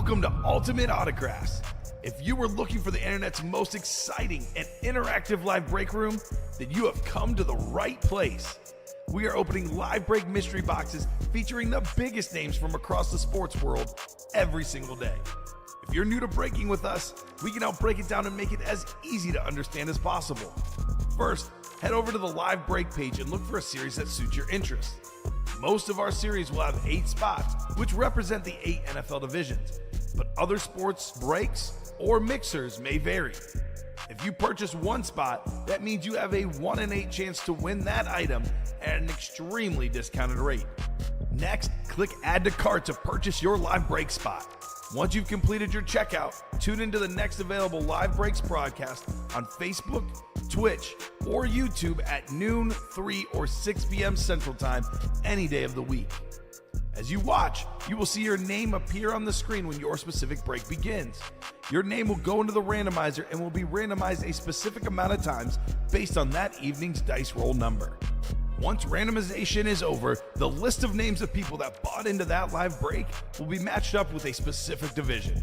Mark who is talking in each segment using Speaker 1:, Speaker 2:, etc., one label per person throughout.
Speaker 1: Welcome to Ultimate Autographs. If you were looking for the internet's most exciting and interactive live break room, then you have come to the right place. We are opening live break mystery boxes featuring the biggest names from across the sports world every single day. If you're new to breaking with us, we can help break it down and make it as easy to understand as possible. First, head over to the live break page and look for a series that suits your interests. Most of our series will have 8 spots, which represent the 8 NFL divisions, but other sports breaks or mixers may vary. If you purchase one spot, that means you have a 1 in 8 chance to win that item at an extremely discounted rate. Next, click Add to Cart to purchase your live break spot. Once you've completed your checkout, tune into the next available Live Breaks broadcast on Facebook, Twitch, or YouTube at noon, 3, or 6 p.m. Central Time any day of the week. As you watch, you will see your name appear on the screen when your specific break begins. Your name will go into the randomizer and will be randomized a specific amount of times based on that evening's dice roll number. Once randomization is over, the list of names of people that bought into that live break will be matched up with a specific division.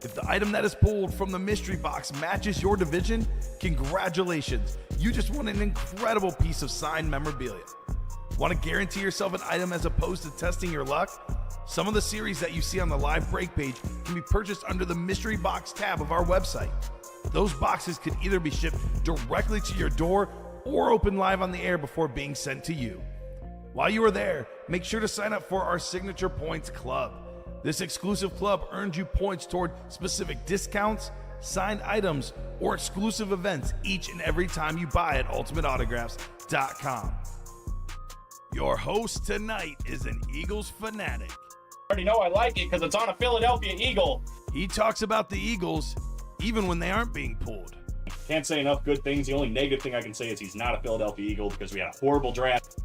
Speaker 1: If the item that is pulled from the mystery box matches your division, congratulations, you just won an incredible piece of signed memorabilia. Want to guarantee yourself an item as opposed to testing your luck? Some of the series that you see on the live break page can be purchased under the mystery box tab of our website. Those boxes could either be shipped directly to your door or open live on the air before being sent to you. While you are there, make sure to sign up for our Signature Points Club. This exclusive club earns you points toward specific discounts, signed items, or exclusive events each and every time you buy at ultimateautographs.com. Your host tonight is an Eagles fanatic.
Speaker 2: I already know I like it because it's on a Philadelphia Eagle.
Speaker 1: He talks about the Eagles even when they aren't being pulled.
Speaker 2: Can't say enough good things. The only negative thing I can say is he's not a Philadelphia Eagle because we had a horrible draft.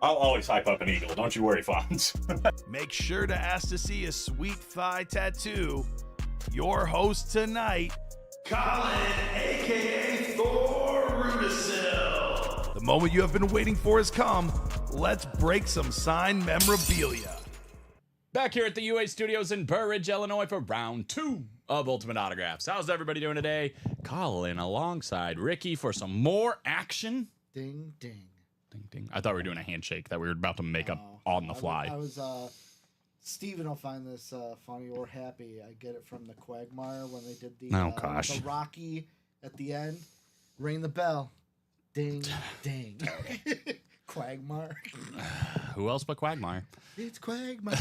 Speaker 2: I'll always hype up an Eagle. Don't you worry, Fonz.
Speaker 1: Make sure to ask to see a sweet thigh tattoo. Your host tonight, Colin, a.k.a. Thor Rudisill. The moment you have been waiting for has come. Let's break some signed memorabilia.
Speaker 3: Back here at the UA Studios in Burr Ridge, Illinois for round 2 of Ultimate Autographs. How's everybody doing today? Colin alongside Ricky for some more action.
Speaker 4: Ding, ding.
Speaker 3: Ding, ding. I thought we were doing a handshake that we were about to make up on the fly.
Speaker 4: I was Steven will find this funny or happy. I get it from the Quagmire when they did the Rocky at the end. Ring the bell. Ding, ding. Quagmire.
Speaker 3: Who else but Quagmire?
Speaker 4: It's Quagmire.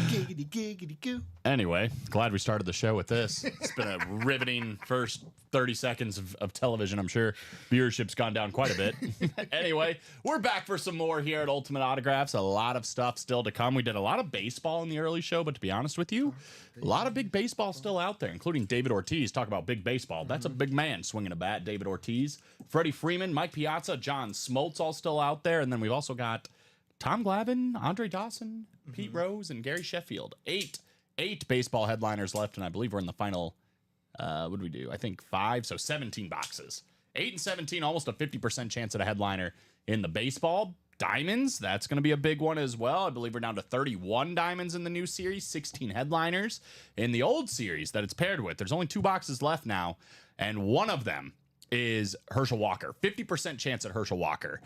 Speaker 4: Giggity, giggity, goo.
Speaker 3: Anyway, glad we started the show with this. It's been a riveting first 30 seconds of television, I'm sure. Viewership's gone down quite a bit. Anyway, we're back for some more here at Ultimate Autographs. A lot of stuff still to come. We did a lot of baseball in the early show, but to be honest with you, a lot of big baseball still out there, including David Ortiz. Talk about big baseball. That's a big man swinging a bat, David Ortiz. Freddie Freeman, Mike Piazza, John Smoltz all still out there. And then we've also got Tom Glavine, Andre Dawson, Pete Rose, and Gary Sheffield. Eight baseball headliners left, and I believe we're in the final, what did we do? I think 5, so 17 boxes. 8 and 17, almost a 50% chance at a headliner in the baseball. Diamonds, that's going to be a big one as well. I believe we're down to 31 diamonds in the new series, 16 headliners. In the old series that it's paired with, there's only 2 boxes left now, and one of them is Herschel Walker. 50% chance at Herschel Walker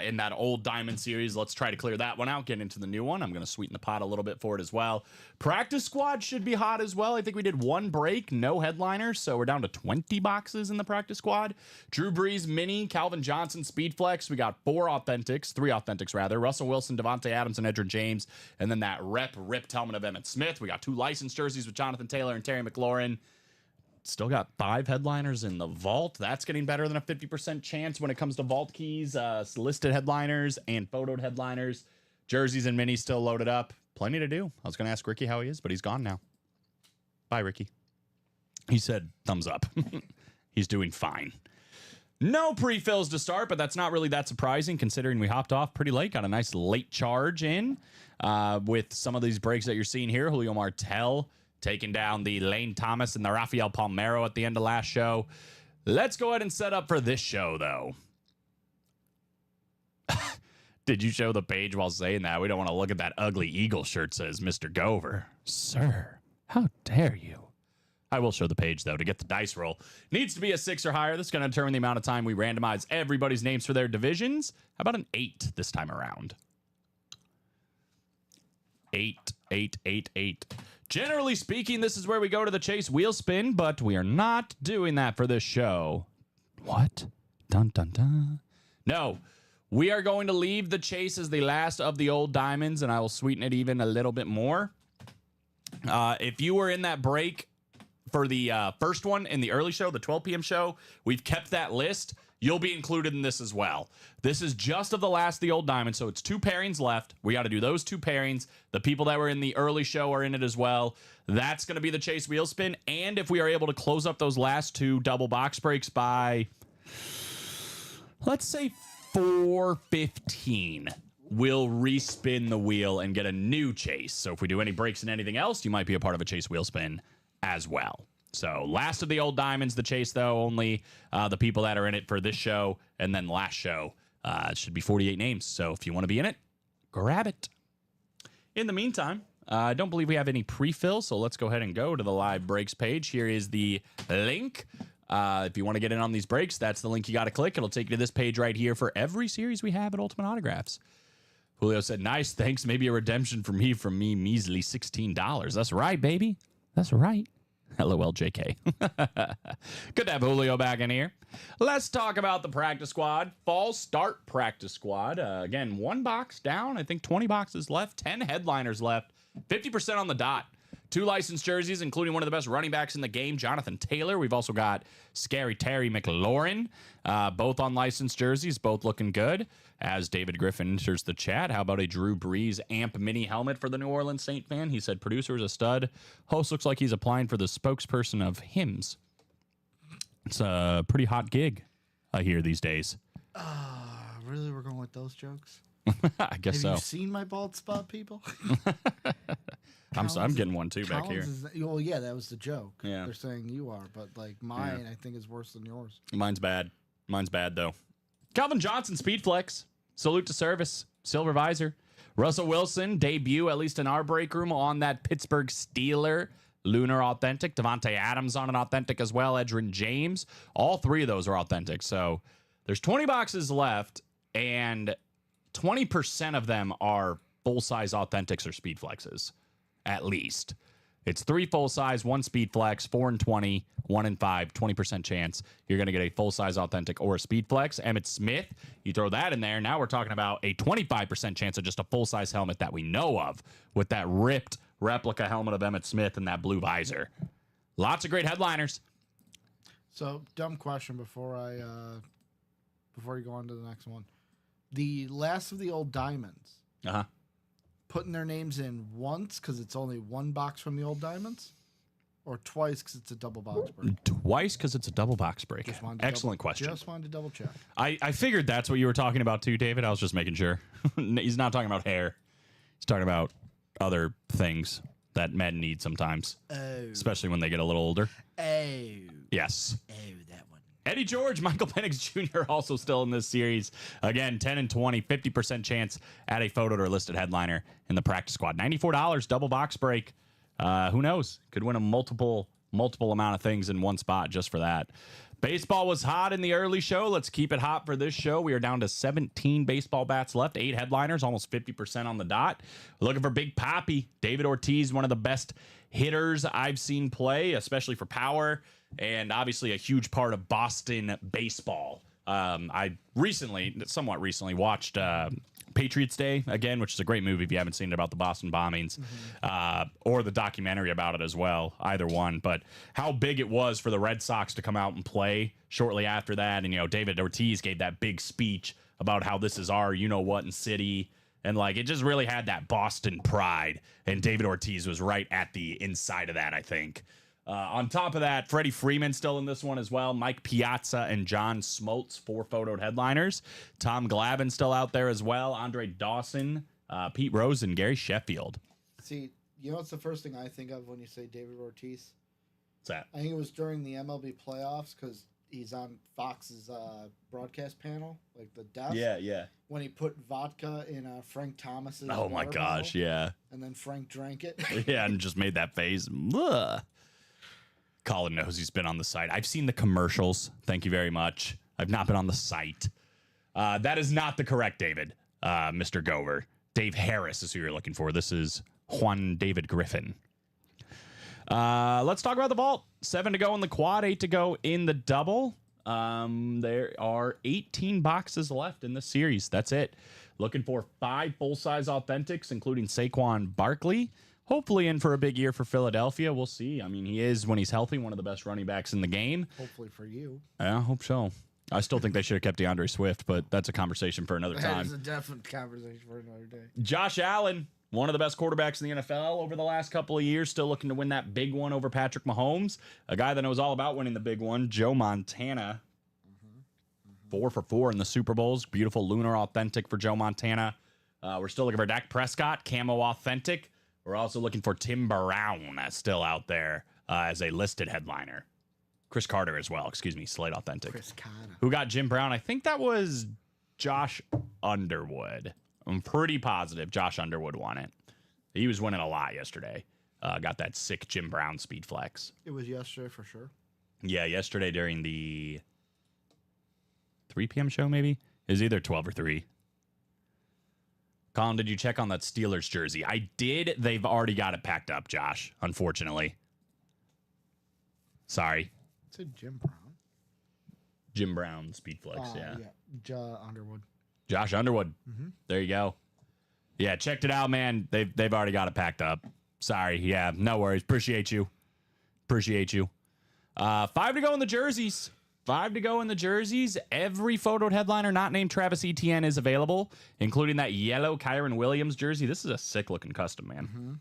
Speaker 3: in that old diamond series. Let's try to clear that one out, get into the new one. I'm going to sweeten the pot a little bit for it as well. Practice squad should be hot as well. I think we did 1 break, no headliners, so we're down to 20 boxes in the practice squad. Drew Brees, Mini, Calvin Johnson, Speedflex. We got 3 authentics rather. Russell Wilson, Devontae Adams, and Edgerrin James. And then that ripped helmet of Emmitt Smith. We got 2 licensed jerseys with Jonathan Taylor and Terry McLaurin. Still got 5 headliners in the vault. That's getting better than a 50% chance when it comes to vault keys, listed headliners and photoed headliners. Jerseys and minis still loaded up. Plenty to do. I was going to ask Ricky how he is, but he's gone now. Bye, Ricky. He said thumbs up. He's doing fine. No pre-fills to start, but that's not really that surprising considering we hopped off pretty late. Got a nice late charge in with some of these breaks that you're seeing here. Julio Martel taking down the Lane Thomas and the Rafael Palmeiro at the end of last show. Let's go ahead and set up for this show, though. Did you show the page while saying that? We don't want to look at that ugly Eagle shirt, says Mr. Gover. Sir, how dare you? I will show the page, though, to get the dice roll. Needs to be a 6 or higher. That's going to determine the amount of time we randomize everybody's names for their divisions. How about an 8 this time around? 8, 8, 8, 8. Generally speaking, this is where we go to the chase wheel spin, but we are not doing that for this show. What? Dun, dun, dun. No. We are going to leave the chase as the last of the old diamonds, and I will sweeten it even a little bit more. If you were in that break for the first one in the early show, the 12 p.m. show, we've kept that list. You'll be included in this as well. This is just of the last of the old diamonds, so it's 2 pairings left. We got to do those 2 pairings. The people that were in the early show are in it as well. That's going to be the chase wheel spin, and if we are able to close up those last 2 double box breaks by, let's say, 4:15, we'll respin the wheel and get a new chase. So if we do any breaks in anything else, you might be a part of a chase wheel spin as well. So last of the old diamonds, the chase, though, only the people that are in it for this show, and then last show. It should be 48 names. So if you want to be in it, grab it. In the meantime, I don't believe we have any pre-fill, so let's go ahead and go to the live breaks page. Here is the link. If you want to get in on these breaks, that's the link you got to click. It'll take you to this page right here for every series we have at Ultimate Autographs. Julio said, nice, thanks. Maybe a redemption from me, measly $16. That's right, baby. That's right. LOL, JK. Good to have Julio back in here. Let's talk about the practice squad. Fall start practice squad. Again, 1 box down. I think 20 boxes left. 10 headliners left. 50% on the dot. 2 licensed jerseys, including one of the best running backs in the game, Jonathan Taylor. We've also got Scary Terry McLaurin, both on licensed jerseys, both looking good. As David Griffin enters the chat, how about a Drew Brees AMP mini helmet for the New Orleans Saint fan? He said, producer is a stud. Host looks like he's applying for the spokesperson of Hims. It's a pretty hot gig, I hear, these days.
Speaker 4: Really? We're going with those jokes?
Speaker 3: I guess so.
Speaker 4: Have you seen my bald spot, people?
Speaker 3: I'm getting one too back here.
Speaker 4: Well, yeah, that was the joke.
Speaker 3: Yeah.
Speaker 4: They're saying you are, but like mine, I think is worse than yours.
Speaker 3: Mine's bad. Mine's bad though. Calvin Johnson, Speed Flex. Salute to service. Silver visor. Russell Wilson, debut, at least in our break room, on that Pittsburgh Steeler Lunar authentic. Devontae Adams on an authentic as well. Edgerrin James. All 3 of those are authentic. So there's 20 boxes left, and 20% of them are full-size authentics or Speed Flexes. At least. It's 3 full-size, 1 Speed Flex, 4 and 20, 1 and 5, 20% chance you're going to get a full-size authentic or a Speed Flex. Emmitt Smith, you throw that in there. Now we're talking about a 25% chance of just a full-size helmet that we know of with that ripped replica helmet of Emmitt Smith and that blue visor. Lots of great headliners.
Speaker 4: So, dumb question before you go on to the next one. The last of the old diamonds.
Speaker 3: Uh-huh.
Speaker 4: Putting their names in once because it's only 1 box from the old diamonds, or twice because it's a double box break?
Speaker 3: Twice because it's a double box break. Excellent question.
Speaker 4: Just wanted to double check.
Speaker 3: I figured that's what you were talking about too, David. I was just making sure. He's not talking about hair. He's talking about other things that men need sometimes, especially when they get a little older. Yes.
Speaker 4: That one.
Speaker 3: Eddie George, Michael Penix Jr. also still in this series. Again, 10 and 20, 50% chance at a photoed or listed headliner in the practice squad. $94, double box break. Who knows? Could win a multiple amount of things in one spot just for that. Baseball was hot in the early show. Let's keep it hot for this show. We are down to 17 baseball bats left, 8 headliners, almost 50% on the dot. We're looking for Big Papi. David Ortiz, one of the best hitters I've seen play, especially for power, and obviously a huge part of Boston baseball. I somewhat recently watched Patriots Day again, which is a great movie if you haven't seen it, about the Boston bombings, or the documentary about it as well, either one. But how big it was for the Red Sox to come out and play shortly after that. And, David Ortiz gave that big speech about how this is our you-know-what in city. And, it just really had that Boston pride. And David Ortiz was right at the inside of that, I think. On top of that, Freddie Freeman still in this one as well. Mike Piazza and John Smoltz, 4 photoed headliners. Tom Glavine still out there as well. Andre Dawson, Pete Rose, and Gary Sheffield.
Speaker 4: See, what's the first thing I think of when you say David Ortiz?
Speaker 3: What's that?
Speaker 4: I think it was during the MLB playoffs because he's on Fox's broadcast panel, like the desk.
Speaker 3: Yeah.
Speaker 4: When he put vodka in Frank Thomas's.
Speaker 3: Oh my
Speaker 4: water
Speaker 3: gosh,
Speaker 4: bottle,
Speaker 3: yeah.
Speaker 4: And then Frank drank it.
Speaker 3: Yeah, and just made that face. Ugh. Colin knows he's been on the site. I've seen the commercials. Thank you very much. I've not been on the site. That is not the correct David, Mr. Gover. Dave Harris is who you're looking for. This is Juan David Griffin. Let's talk about the vault. 7 to go in the quad, 8 to go in the double. There are 18 boxes left in the series. That's it. Looking for 5 full-size authentics, including Saquon Barkley. Hopefully in for a big year for Philadelphia. We'll see. I mean, he is, when he's healthy, one of the best running backs in the game.
Speaker 4: Hopefully for you.
Speaker 3: Yeah, I hope so. I still think they should have kept DeAndre Swift, but that's a conversation for another time.
Speaker 4: That is a definite conversation for another day.
Speaker 3: Josh Allen, one of the best quarterbacks in the NFL over the last couple of years, still looking to win that big one over Patrick Mahomes. A guy that knows all about winning the big one, Joe Montana. 4 for 4 in the Super Bowls. Beautiful lunar authentic for Joe Montana. We're still looking for Dak Prescott, camo authentic. We're also looking for Tim Brown still out there as a listed headliner. Chris Carter as well. Excuse me, Slate authentic.
Speaker 4: Chris Carter.
Speaker 3: Who got Jim Brown? I think that was Josh Underwood. I'm pretty positive Josh Underwood won it. He was winning a lot yesterday. Got that sick Jim Brown speed flex.
Speaker 4: It was yesterday for sure.
Speaker 3: Yeah, yesterday during the 3 p.m. show, maybe? It was either 12 or 3. Colin, did you check on that Steelers jersey? I did. They've already got it packed up, Josh, unfortunately. Sorry.
Speaker 4: It's a Jim Brown.
Speaker 3: Jim Brown speed flex, yeah.
Speaker 4: Underwood.
Speaker 3: Josh Underwood. There you go. Yeah, checked it out, man. They've already got it packed up. Sorry. Yeah, no worries. Appreciate you. 5 to go in the jerseys. 5 to go in the jerseys. Every photoed headliner not named Travis Etienne is available, including that yellow Kyron Williams jersey. This is a sick-looking custom, man.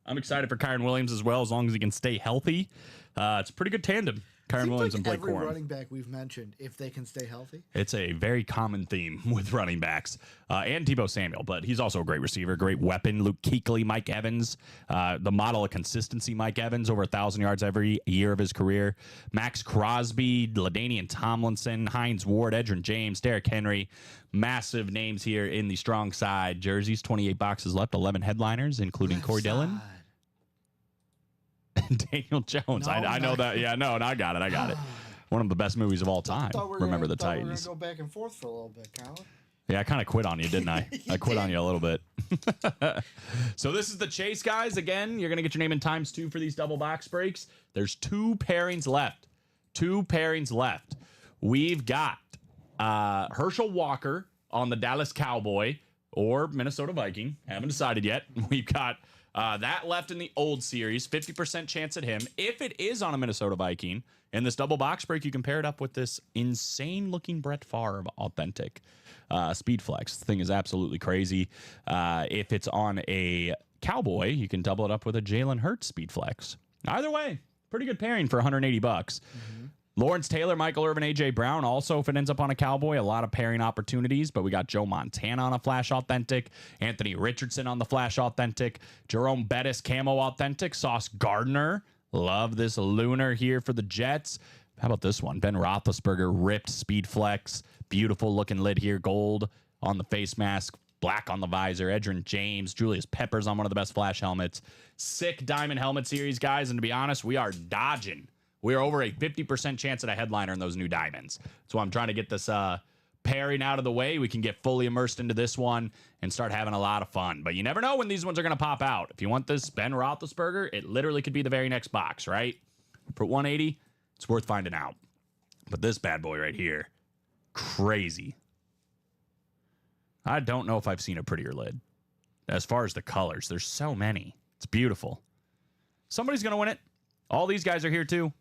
Speaker 3: I'm excited for Kyron Williams as well, as long as he can stay healthy. It's a pretty good tandem. Kyron Williams and Blake Corum.
Speaker 4: Every running back we've mentioned, if they can stay healthy.
Speaker 3: It's a very common theme with running backs and Deebo Samuel, but he's also a great receiver, great weapon. Luke Kuechly, Mike Evans, the model of consistency, Mike Evans, over 1,000 yards every year of his career. Max Crosby, LaDainian Tomlinson, Hines Ward, Edgerrin James, Derrick Henry. Massive names here in the strong side jerseys. 28 boxes left, 11 headliners, including Corey Dillon. Daniel Jones.
Speaker 4: No,
Speaker 3: I know that. Yeah, no, I got it. One of the best movies of all time. Remember the Titans.
Speaker 4: We're going to go back and forth for a little bit, Colin.
Speaker 3: Yeah, I kind of quit on you, didn't I? I quit on you a little bit. So this is the chase, guys. Again, you're going to get your name in ×2 for these double box breaks. There's 2 pairings left. We've got Herschel Walker on the Dallas Cowboy or Minnesota Viking. Haven't decided yet. We've got that left in the old series. 50% chance at him. If it is on a Minnesota Viking, in this double box break, you can pair it up with this insane-looking Brett Favre authentic speed flex. The thing is absolutely crazy. If it's on a Cowboy, you can double it up with a Jalen Hurts speed flex. Either way, pretty good pairing for $180. Lawrence Taylor, Michael Irvin, A.J. Brown. Also, if it ends up on a Cowboy, a lot of pairing opportunities. But we got Joe Montana on a Flash Authentic. Anthony Richardson on the Flash Authentic. Jerome Bettis, Camo Authentic. Sauce Gardner. Love this lunar here for the Jets. How about this one? Ben Roethlisberger, ripped speed flex. Beautiful looking lid here. Gold on the face mask. Black on the visor. Edgerrin James. Julius Peppers on one of the best Flash helmets. Sick diamond helmet series, guys. And to be honest, we are dodging. We are over a 50% chance at a headliner in those new diamonds. So I'm trying to get this pairing out of the way. We can get fully immersed into this one and start having a lot of fun. But you never know when these ones are going to pop out. If you want this Ben Roethlisberger, it literally could be the very next box, right? For 180, it's worth finding out. But this bad boy right here, crazy. I don't know if I've seen a prettier lid. As far as the colors, there's so many. It's beautiful. Somebody's going to win it. All these guys are here too.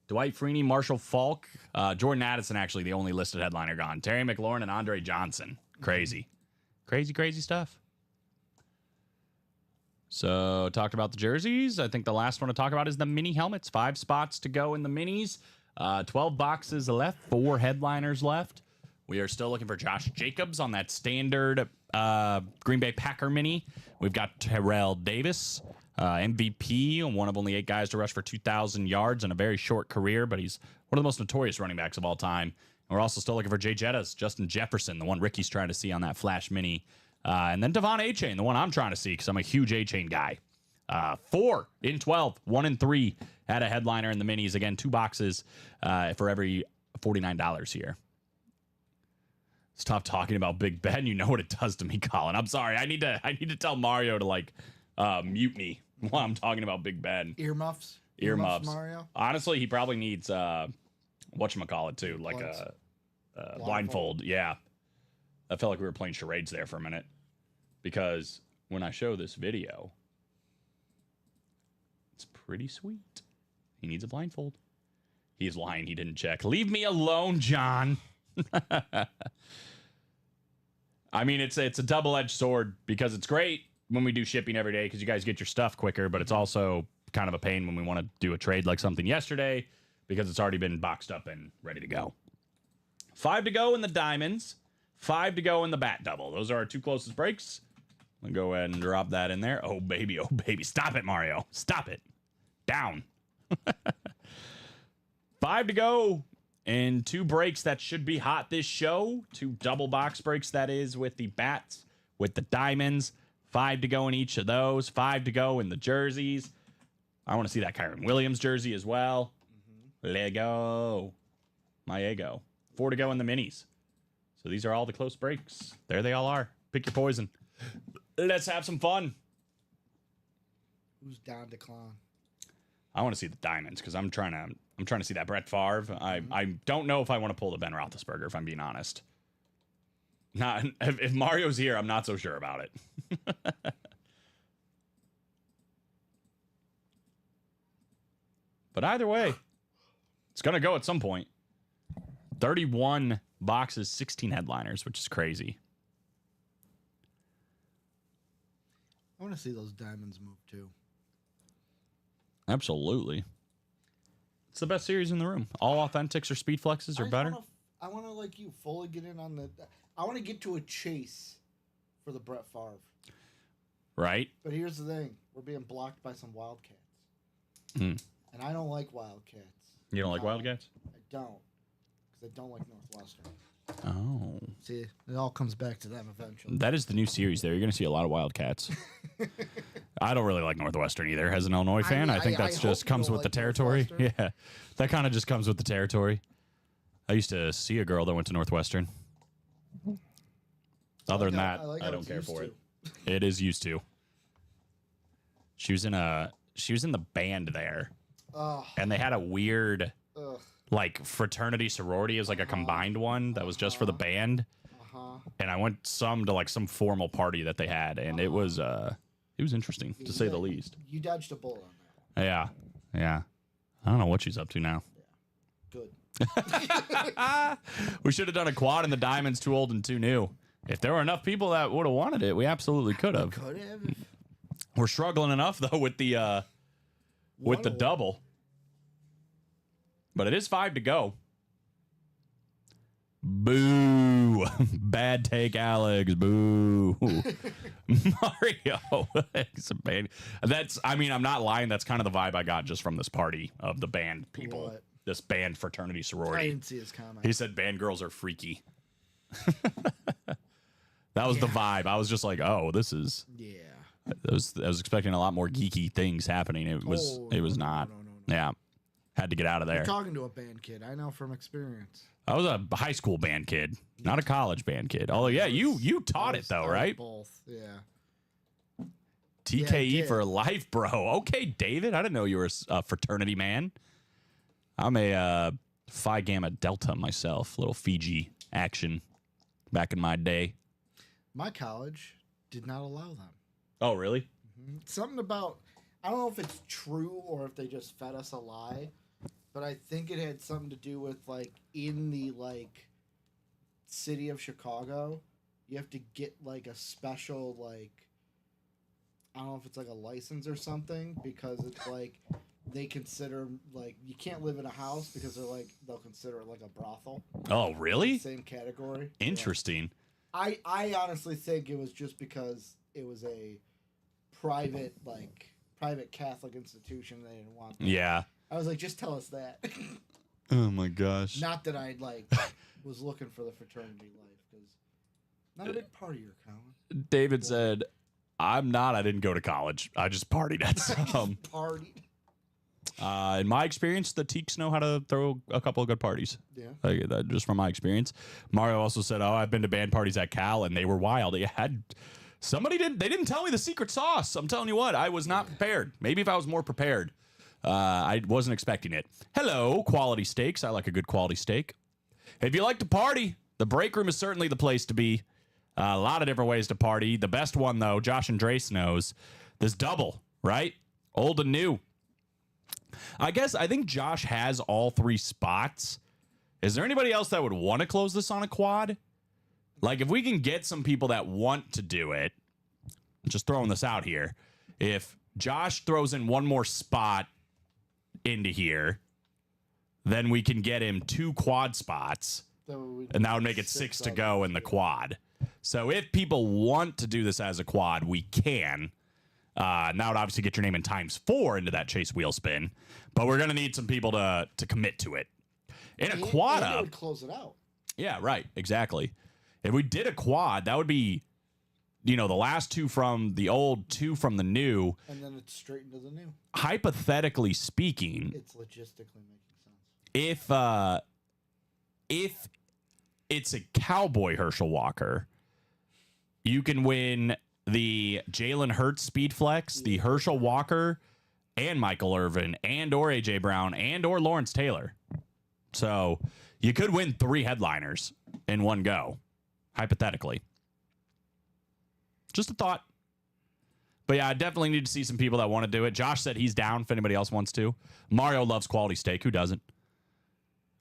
Speaker 3: Dwight Freeney, Marshall Faulk, Jordan Addison, actually the only listed headliner gone. Terry McLaurin and Andre Johnson. Crazy stuff. So talked about the jerseys. I think the last one to talk about is the mini helmets. 5 spots to go in the minis. 12 boxes left. 4 headliners left. We are still looking for Josh Jacobs on that standard Green Bay Packer mini. We've got Terrell Davis, MVP, one of only 8 guys to rush for 2,000 yards in a very short career, but he's one of the most notorious running backs of all time. And we're also still looking for Jay Jettas, Justin Jefferson, the one Ricky's trying to see on that Flash Mini. And then Devon A-Chain, the one I'm trying to see because I'm a huge A-Chain guy. 4 in 12, 1 in 3 had a headliner in the minis. Again, 2 boxes for every $49 here. Stop talking about Big Ben. You know what it does to me, Colin. I'm sorry. I need to tell Mario to like mute me while I'm talking about Big Ben.
Speaker 4: Earmuffs.
Speaker 3: Earmuffs.
Speaker 4: Mario.
Speaker 3: Honestly, he probably needs whatchamacallit too, like a blindfold. Yeah. I felt like we were playing charades there for a minute. Because when I show this video, it's pretty sweet. He needs a blindfold. He's lying. He didn't check. Leave me alone, John. I mean, it's a double-edged sword because it's great when we do shipping every day because you guys get your stuff quicker, but it's also kind of a pain when we want to do a trade like something yesterday because it's already been boxed up and ready to go. 5 to go in the diamonds, 5 to go in the bat double. Those are our 2 closest breaks. I'm going to go ahead and drop that in there. Oh, baby. Oh, baby. Stop it, Mario. Stop it. Down. 5 to go. And 2 breaks that should be hot this show. 2 double box breaks, that is, with the bats, with the diamonds. 5 to go in each of those. 5 to go in the jerseys. I want to see that Kyron Williams jersey as well. Lego. My ego. 4 to go in the minis. So these are all the close breaks. There they all are. Pick your poison. Let's have some fun.
Speaker 4: Who's down to clown?
Speaker 3: I want to see the diamonds because I'm trying to see that Brett Favre. I don't know if I want to pull the Ben Roethlisberger, if I'm being honest. Not if Mario's here, I'm not so sure about it. But either way, it's gonna go at some point. 31 boxes, 16 headliners, which is crazy.
Speaker 4: I want to see those diamonds move too.
Speaker 3: Absolutely. It's the best series in the room. All authentics or speed flexes are better.
Speaker 4: I want to like you fully get in on the. I want to get to a chase for the Brett Favre.
Speaker 3: Right.
Speaker 4: But here's the thing: we're being blocked by some Wildcats,
Speaker 3: Mm.
Speaker 4: and I don't like Wildcats.
Speaker 3: You don't like Wildcats?
Speaker 4: I don't, because I don't like Northwestern.
Speaker 3: Oh.
Speaker 4: See, it all comes back to them eventually.
Speaker 3: That is the new series there. You're going to see a lot of Wildcats. I don't really like Northwestern either as an Illinois fan. I think that's just comes with the territory. Yeah. That kind of just comes with the territory. I used to see a girl that went to Northwestern. Other than that, I don't care for it. It is used to. She was in the band there. And they had a weird like fraternity sorority. It was like a combined one that was just for the band. And I went to like some formal party that they had, and it was interesting to say the least.
Speaker 4: You dodged a bullet on that.
Speaker 3: Yeah. I don't know what she's up to now.
Speaker 4: Good.
Speaker 3: We should have done a quad in the diamonds, too old and too new. If there were enough people that would have wanted it, we absolutely could have. We're struggling enough though with the double. But it is 5 to go. Boo. Bad take, Alex. Boo. Mario. I'm not lying. That's kind of the vibe I got just from this party of the band people.
Speaker 4: What?
Speaker 3: This band fraternity sorority.
Speaker 4: I didn't see his comment.
Speaker 3: He said band girls are freaky. That was the vibe. I was just like, oh, this is.
Speaker 4: Yeah.
Speaker 3: I was expecting a lot more geeky things happening. It was not.
Speaker 4: No.
Speaker 3: Yeah. Had to get out of there.
Speaker 4: You're talking to a band kid. I know from experience.
Speaker 3: I was a high school band kid, not a college band kid. Although, yeah, you taught it though, right?
Speaker 4: Both, yeah.
Speaker 3: TKE for life, bro. Okay, David. I didn't know you were a fraternity man. I'm a Phi Gamma Delta myself. Little Fiji action back in my day.
Speaker 4: My college did not allow them.
Speaker 3: Oh, really?
Speaker 4: Mm-hmm. Something about, I don't know if it's true or if they just fed us a lie, but I think it had something to do with, like, in the, like, city of Chicago, you have to get, like, a special, like, I don't know if it's, like, a license or something, because it's, like, they consider, like, you can't live in a house because they'll consider it, like, a brothel.
Speaker 3: Oh, really?
Speaker 4: Same category.
Speaker 3: Interesting.
Speaker 4: Yeah. I honestly think it was just because it was a private Catholic institution. They didn't want that.
Speaker 3: Yeah.
Speaker 4: I was like, just tell us that.
Speaker 3: Oh my gosh.
Speaker 4: Not that I was looking for the fraternity life, because not a big part of your Colin.
Speaker 3: David said, I'm not. I didn't go to college. I just partied at some.
Speaker 4: Partied.
Speaker 3: In my experience, the Teeks know how to throw a couple of good parties.
Speaker 4: Yeah.
Speaker 3: Just from my experience. Mario also said, "Oh, I've been to band parties at Cal, and they were wild. They didn't tell me the secret sauce. I'm telling you what, I was not prepared. Maybe if I was more prepared, I wasn't expecting it. Hello, Quality Steaks. I like a good quality steak. If you like to party, the break room is certainly the place to be. A lot of different ways to party. The best one, though, Josh and Drace knows, this double, right? Old and new. I think Josh has all 3 spots. Is there anybody else that would want to close this on a quad? Like, if we can get some people that want to do it, just throwing this out here, if Josh throws in one more spot into here, then we can get him 2 quad spots, and that would make it 6 to go in the quad. So if people want to do this as a quad, we can. And that would obviously get your name in ×4 into that chase wheel spin. But we're going to need some people to commit to it. In a quad
Speaker 4: up, it would close it out.
Speaker 3: Yeah, right. Exactly. If we did a quad, that would be, the last 2 from the old, 2 from the new.
Speaker 4: And then it's straight into the new.
Speaker 3: Hypothetically speaking,
Speaker 4: it's logistically making sense.
Speaker 3: If it's a Cowboy Herschel Walker, you can win the Jalen Hurts Speed Flex, the Herschel Walker, and Michael Irvin, and or AJ Brown, and or Lawrence Taylor. So you could win 3 headliners in one go, hypothetically. Just a thought. But yeah, I definitely need to see some people that want to do it. Josh said he's down if anybody else wants to. Mario loves quality steak. Who doesn't?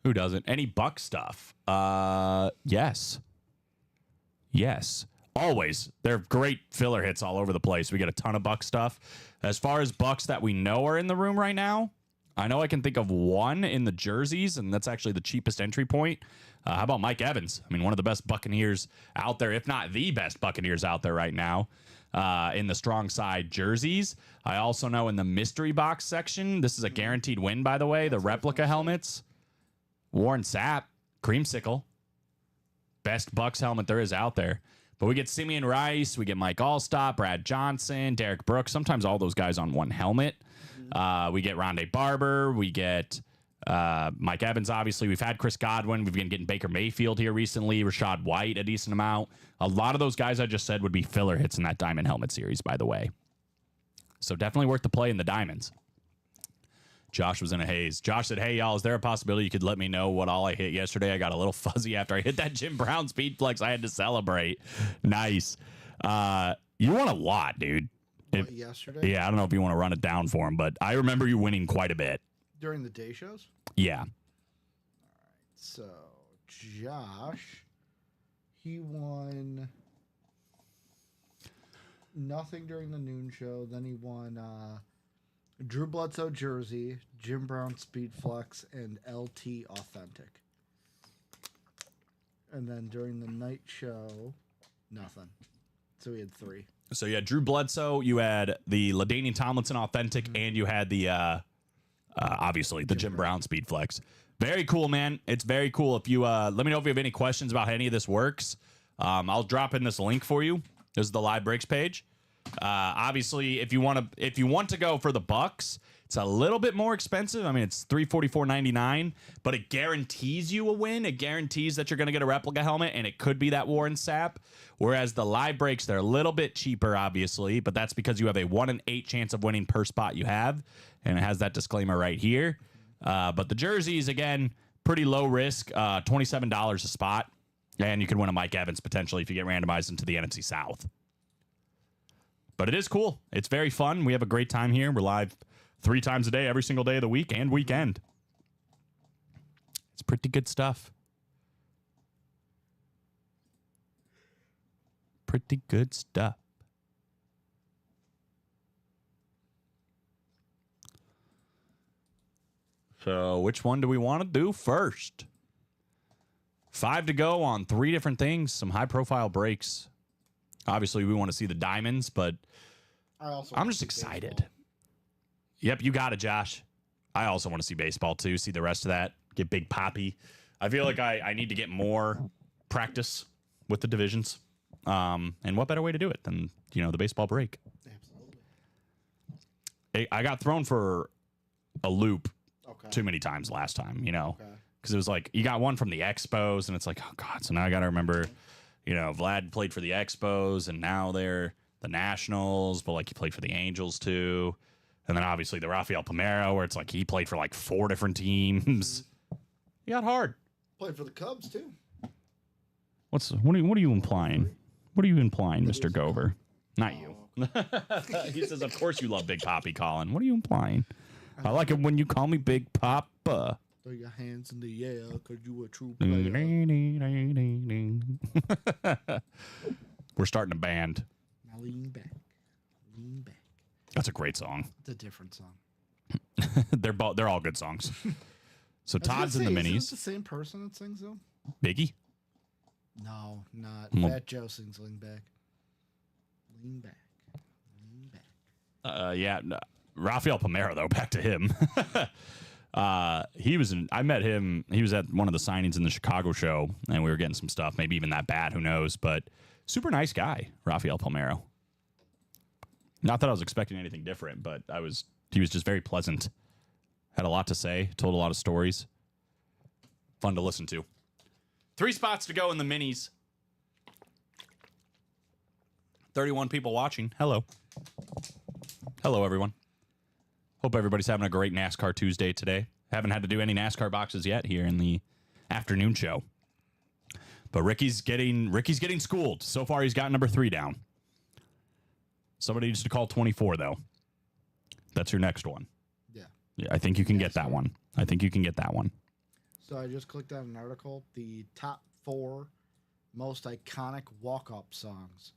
Speaker 3: Who doesn't? Any Buck stuff? Yes. Yes. Always. They're great filler hits all over the place. We get a ton of Buck stuff. As far as Bucks that we know are in the room right now, I know I can think of one in the jerseys, and that's actually the cheapest entry point. How about Mike Evans? I mean, one of the best Buccaneers out there, if not the best Buccaneers out there right now, in the strong side jerseys. I also know in the mystery box section, this is a guaranteed win, by the way, the replica helmets. Warren Sapp, Creamsicle. Best Bucks helmet there is out there. But we get Simeon Rice, we get Mike Allstott, Brad Johnson, Derek Brooks, sometimes all those guys on one helmet. We get Rondé Barber, we get Mike Evans, obviously. We've had Chris Godwin. We've been getting Baker Mayfield here recently, Rashad White, a decent amount. A lot of those guys I just said would be filler hits in that Diamond Helmet series, by the way. So definitely worth the play in the Diamonds. Josh was in a haze. Josh said, "Hey, y'all, is there a possibility you could let me know what all I hit yesterday? I got a little fuzzy after I hit that Jim Brown speed flex. I had to celebrate." Nice. You won a lot, dude.
Speaker 4: Yesterday?
Speaker 3: Yeah, I don't know if you want to run it down for him, but I remember you winning quite a bit.
Speaker 4: During the day shows?
Speaker 3: Yeah.
Speaker 4: All right. So, Josh, he won nothing during the noon show. Then he won Drew Bledsoe jersey, Jim Brown Speed Flex, and LT Authentic. And then during the night show, nothing. So we had 3.
Speaker 3: So you had Drew Bledsoe, you had the LaDainian Tomlinson Authentic, and you had the obviously the Jim Brown Speed Flex. Very cool, man. It's very cool. If you let me know if you have any questions about how any of this works. I'll drop in this link for you. This is the live breaks page. Obviously, if you want to go for the Bucks, it's a little bit more expensive. I mean, it's $344.99, but it guarantees you a win. It guarantees that you're going to get a replica helmet, and it could be that Warren Sapp. Whereas the live breaks, they're a little bit cheaper, obviously, but that's because you have a 1 in 8 chance of winning per spot you have, and it has that disclaimer right here. But the jerseys, again, pretty low risk, $27 a spot, and you can win a Mike Evans potentially if you get randomized into the NFC South. But it is cool. It's very fun. We have a great time here. We're live 3 times a day, every single day of the week and weekend. It's pretty good stuff. Pretty good stuff. So which one do we want to do first? 5 to go on 3 different things, some high-profile breaks. Obviously, we want to see the diamonds, but I'm just excited. Baseball. Yep, you got it, Josh. I also want to see baseball, too. See the rest of that. get Big Papi. I feel like I need to get more practice with the divisions. And what better way to do it than, the baseball break?
Speaker 4: Absolutely.
Speaker 3: I got thrown for a loop
Speaker 4: Okay.
Speaker 3: too many times last time,
Speaker 4: Okay.
Speaker 3: because it was like you got one from the Expos, and it's like, oh God, so now I got to remember, Vlad played for the Expos, and now they're the Nationals, but like he played for the Angels too. And then obviously the Rafael Palmeiro, where it's like he played for like 4 different teams. He got hard.
Speaker 4: Played for the Cubs too.
Speaker 3: What are you implying? What are you implying, Mr. Gover? Not you. He says, of course you love Big Papi, Colin. What are you implying? I like it when you call me Big Papa.
Speaker 4: Throw your hands in the air because you a true player.
Speaker 3: We're starting a band.
Speaker 4: Now lean back. Lean back.
Speaker 3: That's a great song.
Speaker 4: It's a different song.
Speaker 3: They're all good songs. So Todd's in the
Speaker 4: Isn't it
Speaker 3: minis.
Speaker 4: the same person that sings them?
Speaker 3: Biggie?
Speaker 4: No, not.
Speaker 3: Well-
Speaker 4: Fat Joe sings Lean Back. Lean back. Lean back.
Speaker 3: Yeah. No. Rafael Palmeiro, though, back to him. I met him. He was at one of the signings in the Chicago show, and we were getting some stuff. Maybe even that bad. Who knows? But super nice guy, Rafael Palmeiro. Not that I was expecting anything different, but he was just very pleasant. Had a lot to say, told a lot of stories. Fun to listen to. 3 spots to go in the minis. 31 people watching. Hello. Hello, everyone. Hope everybody's having a great NASCAR Tuesday today. Haven't had to do any NASCAR boxes yet here in the afternoon show. But Ricky's getting schooled. So far, he's got number 3 down. Somebody needs to call 24, though. That's your next one. Yeah, I think you can get that one.
Speaker 4: So I just clicked on an article. The top 4 most iconic walk-up songs.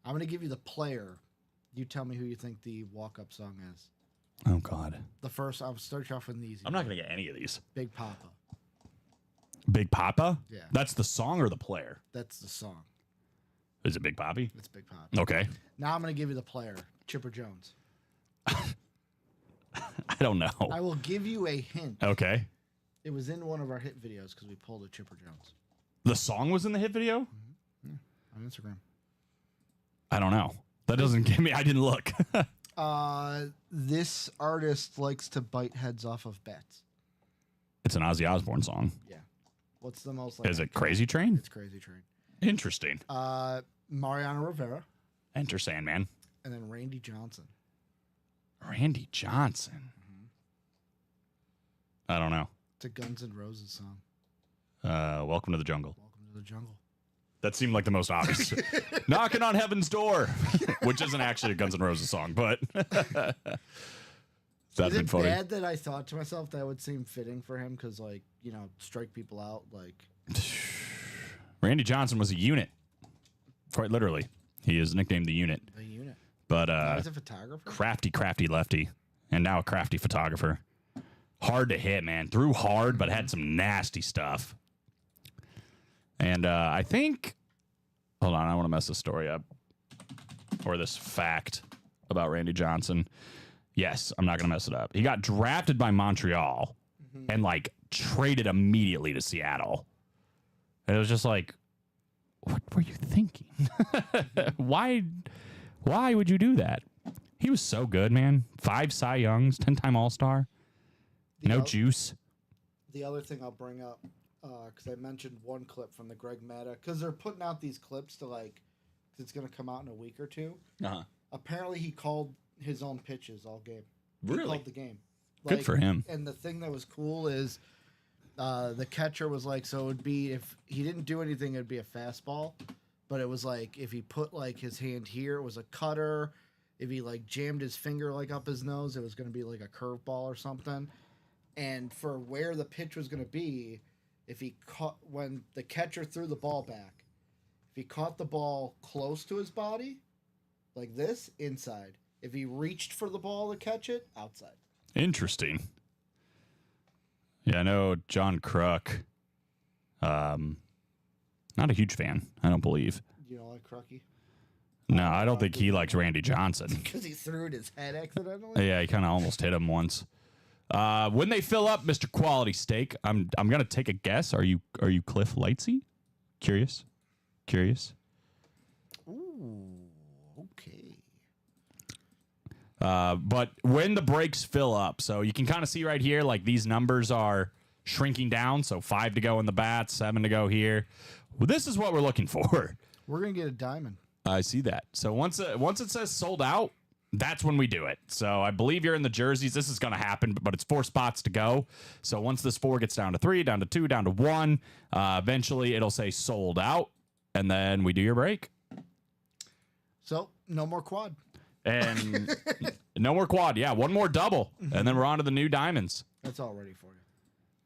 Speaker 4: I'm going to give you the player. You tell me who you think the walk-up song is.
Speaker 3: Oh, God.
Speaker 4: The first, I'll start you off with the easy.
Speaker 3: I'm not going to get any of these.
Speaker 4: Big Papa.
Speaker 3: Big Papa?
Speaker 4: Yeah.
Speaker 3: That's the song or the player?
Speaker 4: That's the song.
Speaker 3: Is it Big Papi?
Speaker 4: It's Big Papa.
Speaker 3: Okay.
Speaker 4: Now I'm going to give you the player. Chipper Jones.
Speaker 3: I don't know.
Speaker 4: I will give you a hint.
Speaker 3: Okay.
Speaker 4: It was in one of our hit videos because we pulled a Chipper Jones.
Speaker 3: The song was in the hit video?
Speaker 4: On Instagram.
Speaker 3: I don't know. That doesn't give me... I didn't look.
Speaker 4: This artist likes to bite heads off of bats.
Speaker 3: It's an Ozzy Osbourne song.
Speaker 4: Yeah. What's the most...
Speaker 3: Is it Crazy Train?
Speaker 4: It's Crazy Train.
Speaker 3: Interesting.
Speaker 4: Mariano Rivera.
Speaker 3: Enter Sandman.
Speaker 4: And then Randy Johnson.
Speaker 3: Randy Johnson. I don't know.
Speaker 4: It's a Guns N' Roses song.
Speaker 3: Welcome to the Jungle.
Speaker 4: Welcome to the Jungle.
Speaker 3: That seemed like the most obvious. Knocking on Heaven's Door, which isn't actually a Guns N' Roses song, but that's
Speaker 4: Is
Speaker 3: been
Speaker 4: it
Speaker 3: funny.
Speaker 4: bad that I thought to myself that would seem fitting for him because, like, strike people out? Like,
Speaker 3: Randy Johnson was a unit, quite literally. He is nicknamed the Unit.
Speaker 4: the unit.
Speaker 3: But
Speaker 4: He's a photographer.
Speaker 3: crafty lefty, and now a crafty photographer. Hard to hit, man. Threw hard, but had some nasty stuff. And I think, hold on, I want to mess this story up, or this fact about Randy Johnson. Yes, I'm not going to mess it up. He got drafted by Montreal and like traded immediately to Seattle. And it was just like, what were you thinking? Why would you do that? He was so good, man. 5 Cy Youngs, 10-time All-Star. No juice.
Speaker 4: The other thing I'll bring up, because I mentioned one clip from the Greg Matta, because they're putting out these clips to cause it's going to come out in a week or 2.
Speaker 3: Uh-huh.
Speaker 4: Apparently, he called his own pitches all game.
Speaker 3: Really?
Speaker 4: He called the game.
Speaker 3: Good for him.
Speaker 4: And the thing that was cool is the catcher was like, so it would be, if he didn't do anything, it'd be a fastball. But it was like, if he put like his hand here, it was a cutter. If he like jammed his finger like up his nose, it was going to be like a curveball or something. And for where the pitch was going to be, if he caught, when the catcher threw the ball back, if he caught the ball close to his body, like this, inside. If he reached for the ball to catch it, outside.
Speaker 3: Interesting. Yeah, I know John Kruk. Not a huge fan, I don't believe.
Speaker 4: You don't like Crucky?
Speaker 3: No, I don't think he likes Randy Johnson.
Speaker 4: Because he threw it his head accidentally?
Speaker 3: Yeah, he kind of almost hit him once. When they fill up, Mr. Quality Steak, I'm gonna take a guess. Are you Cliff Lightsey? Curious.
Speaker 4: Ooh, okay.
Speaker 3: But when the breaks fill up, so you can kind of see right here, like these numbers are shrinking down. So 5 to go in the bats, 7 to go here. Well, this is what we're looking for.
Speaker 4: We're gonna get a diamond.
Speaker 3: I see that. So once it says sold out, that's when we do it. So I believe you're in the jerseys. This is going to happen, but it's 4 spots to go. So once this 4 gets down to 3, down to 2, down to 1, eventually it'll say sold out, and then we do your break.
Speaker 4: So no more quad.
Speaker 3: And no more quad. Yeah, 1 more double, and then we're on to the new diamonds.
Speaker 4: That's all ready for you.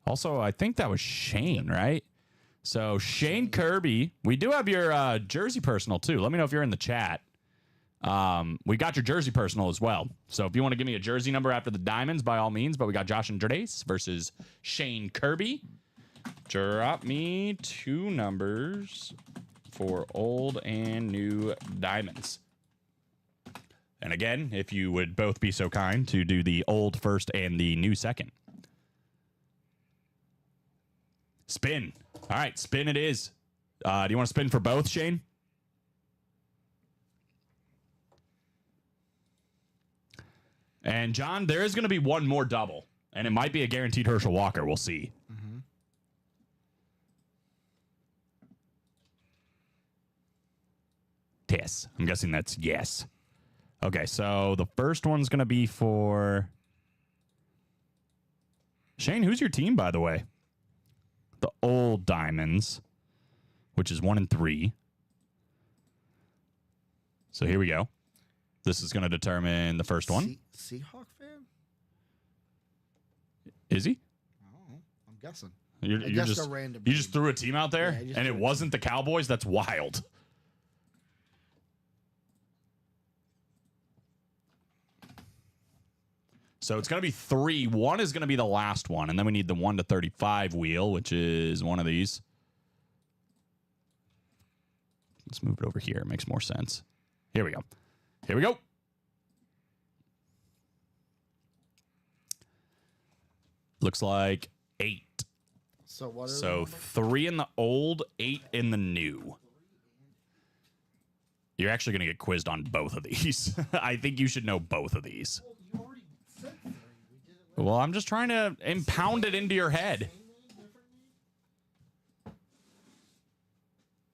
Speaker 3: Also, I think that was Shane, right? So Shane Kirby, we do have your jersey personal too. Let me know if you're in the chat. We got your jersey personal as well. So if you want to give me a jersey number after the diamonds, by all means. But we got Josh Andres versus Shane Kirby. Drop me 2 numbers for old and new diamonds. And again, if you would both be so kind to do the old first and the new second. Spin. All right, spin it is. Do you want to spin for both, Shane? And John, there is going to be 1 more double, and it might be a guaranteed Herschel Walker. We'll see. Mm-hmm. Yes. I'm guessing that's yes. Okay, so the first one's going to be for Shane. Who's your team, by the way? The old Diamonds, which is 1 and 3. So here we go. This is going to determine the first one.
Speaker 4: Seahawk fan?
Speaker 3: Is he?
Speaker 4: I don't know. I'm guessing.
Speaker 3: You're just a random. You just threw a team out there, and it wasn't the Cowboys. That's wild. So it's going to be 3. 1 is going to be the last one, and then we need the 1 to 35 wheel, which is one of these. Let's move it over here. It makes more sense. Here we go. Here we go. Looks like 8.
Speaker 4: So what?
Speaker 3: So 3 in the old, 8 in the new. You're actually going to get quizzed on both of these. I think you should know both of these. Well, I'm just trying to impound it into your head.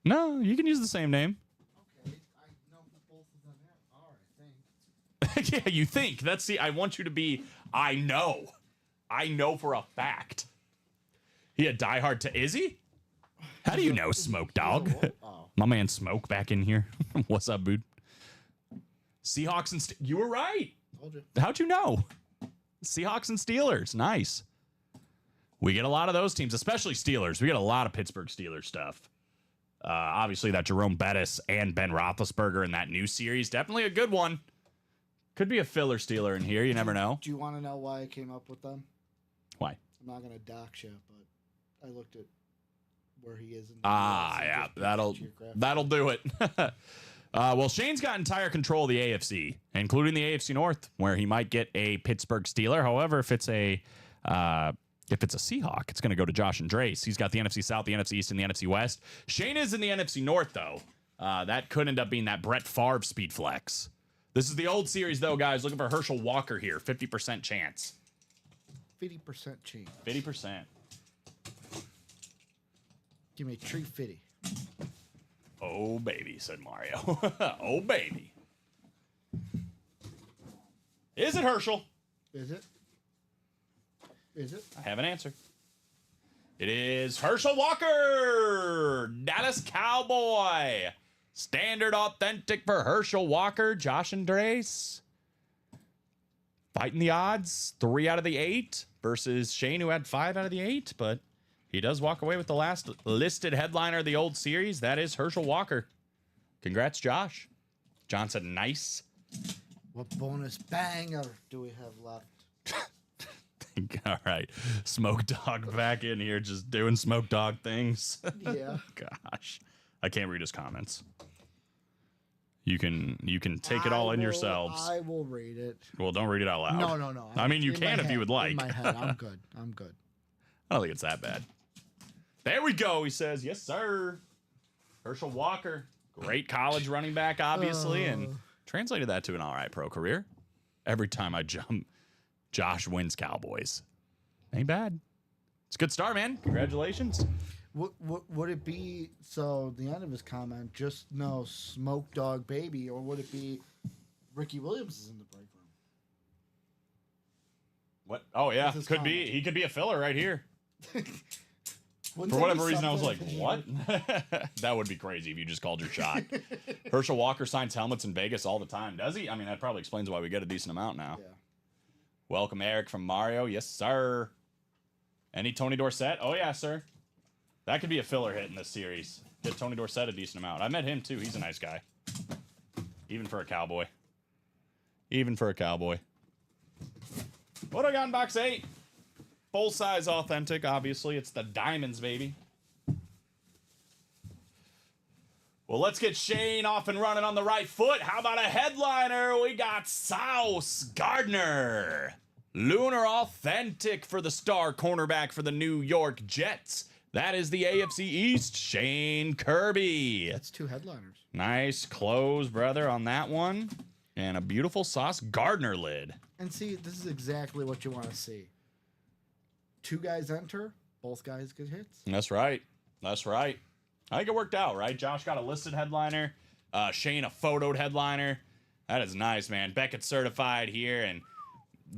Speaker 3: No, you can use the same name.
Speaker 4: Okay, I know who both of them are, I think.
Speaker 3: Yeah, you think. I want you to be, I know. I know for a fact. He a diehard to, is he? How do you know, Smoke Dog? My man Smoke back in here. What's up, dude? Seahawks and you were right.
Speaker 4: Told you.
Speaker 3: How'd you know? Seahawks and Steelers. Nice. We get a lot of those teams, especially Steelers. We get a lot of Pittsburgh Steelers stuff. Obviously, that Jerome Bettis and Ben Roethlisberger in that new series. Definitely a good one. Could be a filler Steeler in here. You never know.
Speaker 4: Do you want to know why I came up with them?
Speaker 3: Why?
Speaker 4: I'm not going to dox you, but I looked at where he is.
Speaker 3: Yeah. That'll do it. Well, Shane's got entire control of the AFC, including the AFC North, where he might get a Pittsburgh Steeler. However, if it's a Seahawk, it's going to go to Josh Andres. He's got the NFC South, the NFC East, and the NFC West. Shane is in the NFC North, though. That could end up being that Brett Favre speed flex. This is the old series, though, guys. Looking for Herschel Walker here. 50% chance.
Speaker 4: 50% chance.
Speaker 3: 50%.
Speaker 4: Give me 350.
Speaker 3: Oh, baby, said Mario. Oh, baby. Is it Herschel?
Speaker 4: Is it? Is it?
Speaker 3: I have an answer. It is Herschel Walker, Dallas Cowboy. Standard authentic for Herschel Walker, Josh Andres. Fighting the odds, 3 out of the 8 versus Shane, who had 5 out of the 8, but he does walk away with the last listed headliner of the old series. That is Herschel Walker. Congrats, Josh. John said nice.
Speaker 4: What bonus banger do we have left?
Speaker 3: All right. Smoke Dog back in here just doing Smoke Dog things.
Speaker 4: Yeah.
Speaker 3: Gosh. I can't read his comments. You can take it all in yourselves.
Speaker 4: I will read it.
Speaker 3: Well, don't read it out loud.
Speaker 4: No.
Speaker 3: I mean, you
Speaker 4: In
Speaker 3: can
Speaker 4: my
Speaker 3: if you would like.
Speaker 4: In my head, I'm good.
Speaker 3: I don't think it's that bad. There we go. He says, yes, sir. Herschel Walker, great college running back, obviously, and translated that to an all right pro career. Every time I jump, Josh wins Cowboys. Ain't bad. It's a good start, man. Congratulations.
Speaker 4: Would it be, so the end of his comment, just no Smoke Dog Baby, or would it be Ricky Williams is in the break room?
Speaker 3: What? Oh, yeah.
Speaker 4: His
Speaker 3: Could be.
Speaker 4: comment.
Speaker 3: He could be a filler right here.
Speaker 4: Wouldn't
Speaker 3: For
Speaker 4: that
Speaker 3: whatever
Speaker 4: be
Speaker 3: reason, I was like,
Speaker 4: something?
Speaker 3: what? That would be crazy if you just called your shot. Herschel Walker signs helmets in Vegas all the time. Does he? I mean, that probably explains why we get a decent amount now.
Speaker 4: Yeah.
Speaker 3: Welcome, Eric from Mario. Yes, sir. Any Tony Dorsett? Oh, yeah, sir. That could be a filler hit in this series. Get Tony Dorsett a decent amount. I met him, too. He's a nice guy. Even for a Cowboy. What do I got in box 8? Full size authentic, obviously. It's the diamonds, baby. Well, let's get Shane off and running on the right foot. How about a headliner? We got Sauce Gardner. Lunar authentic for the star cornerback for the New York Jets. That is the AFC East, Shane Kirby.
Speaker 4: That's 2 headliners.
Speaker 3: Nice close, brother, on that one. And a beautiful Sauce Gardner lid.
Speaker 4: And see, this is exactly what you want to see. 2 guys enter, both guys get hits.
Speaker 3: That's right. I think it worked out, right? Josh got a listed headliner. Shane a photoed headliner. That is nice, man. Beckett certified here. And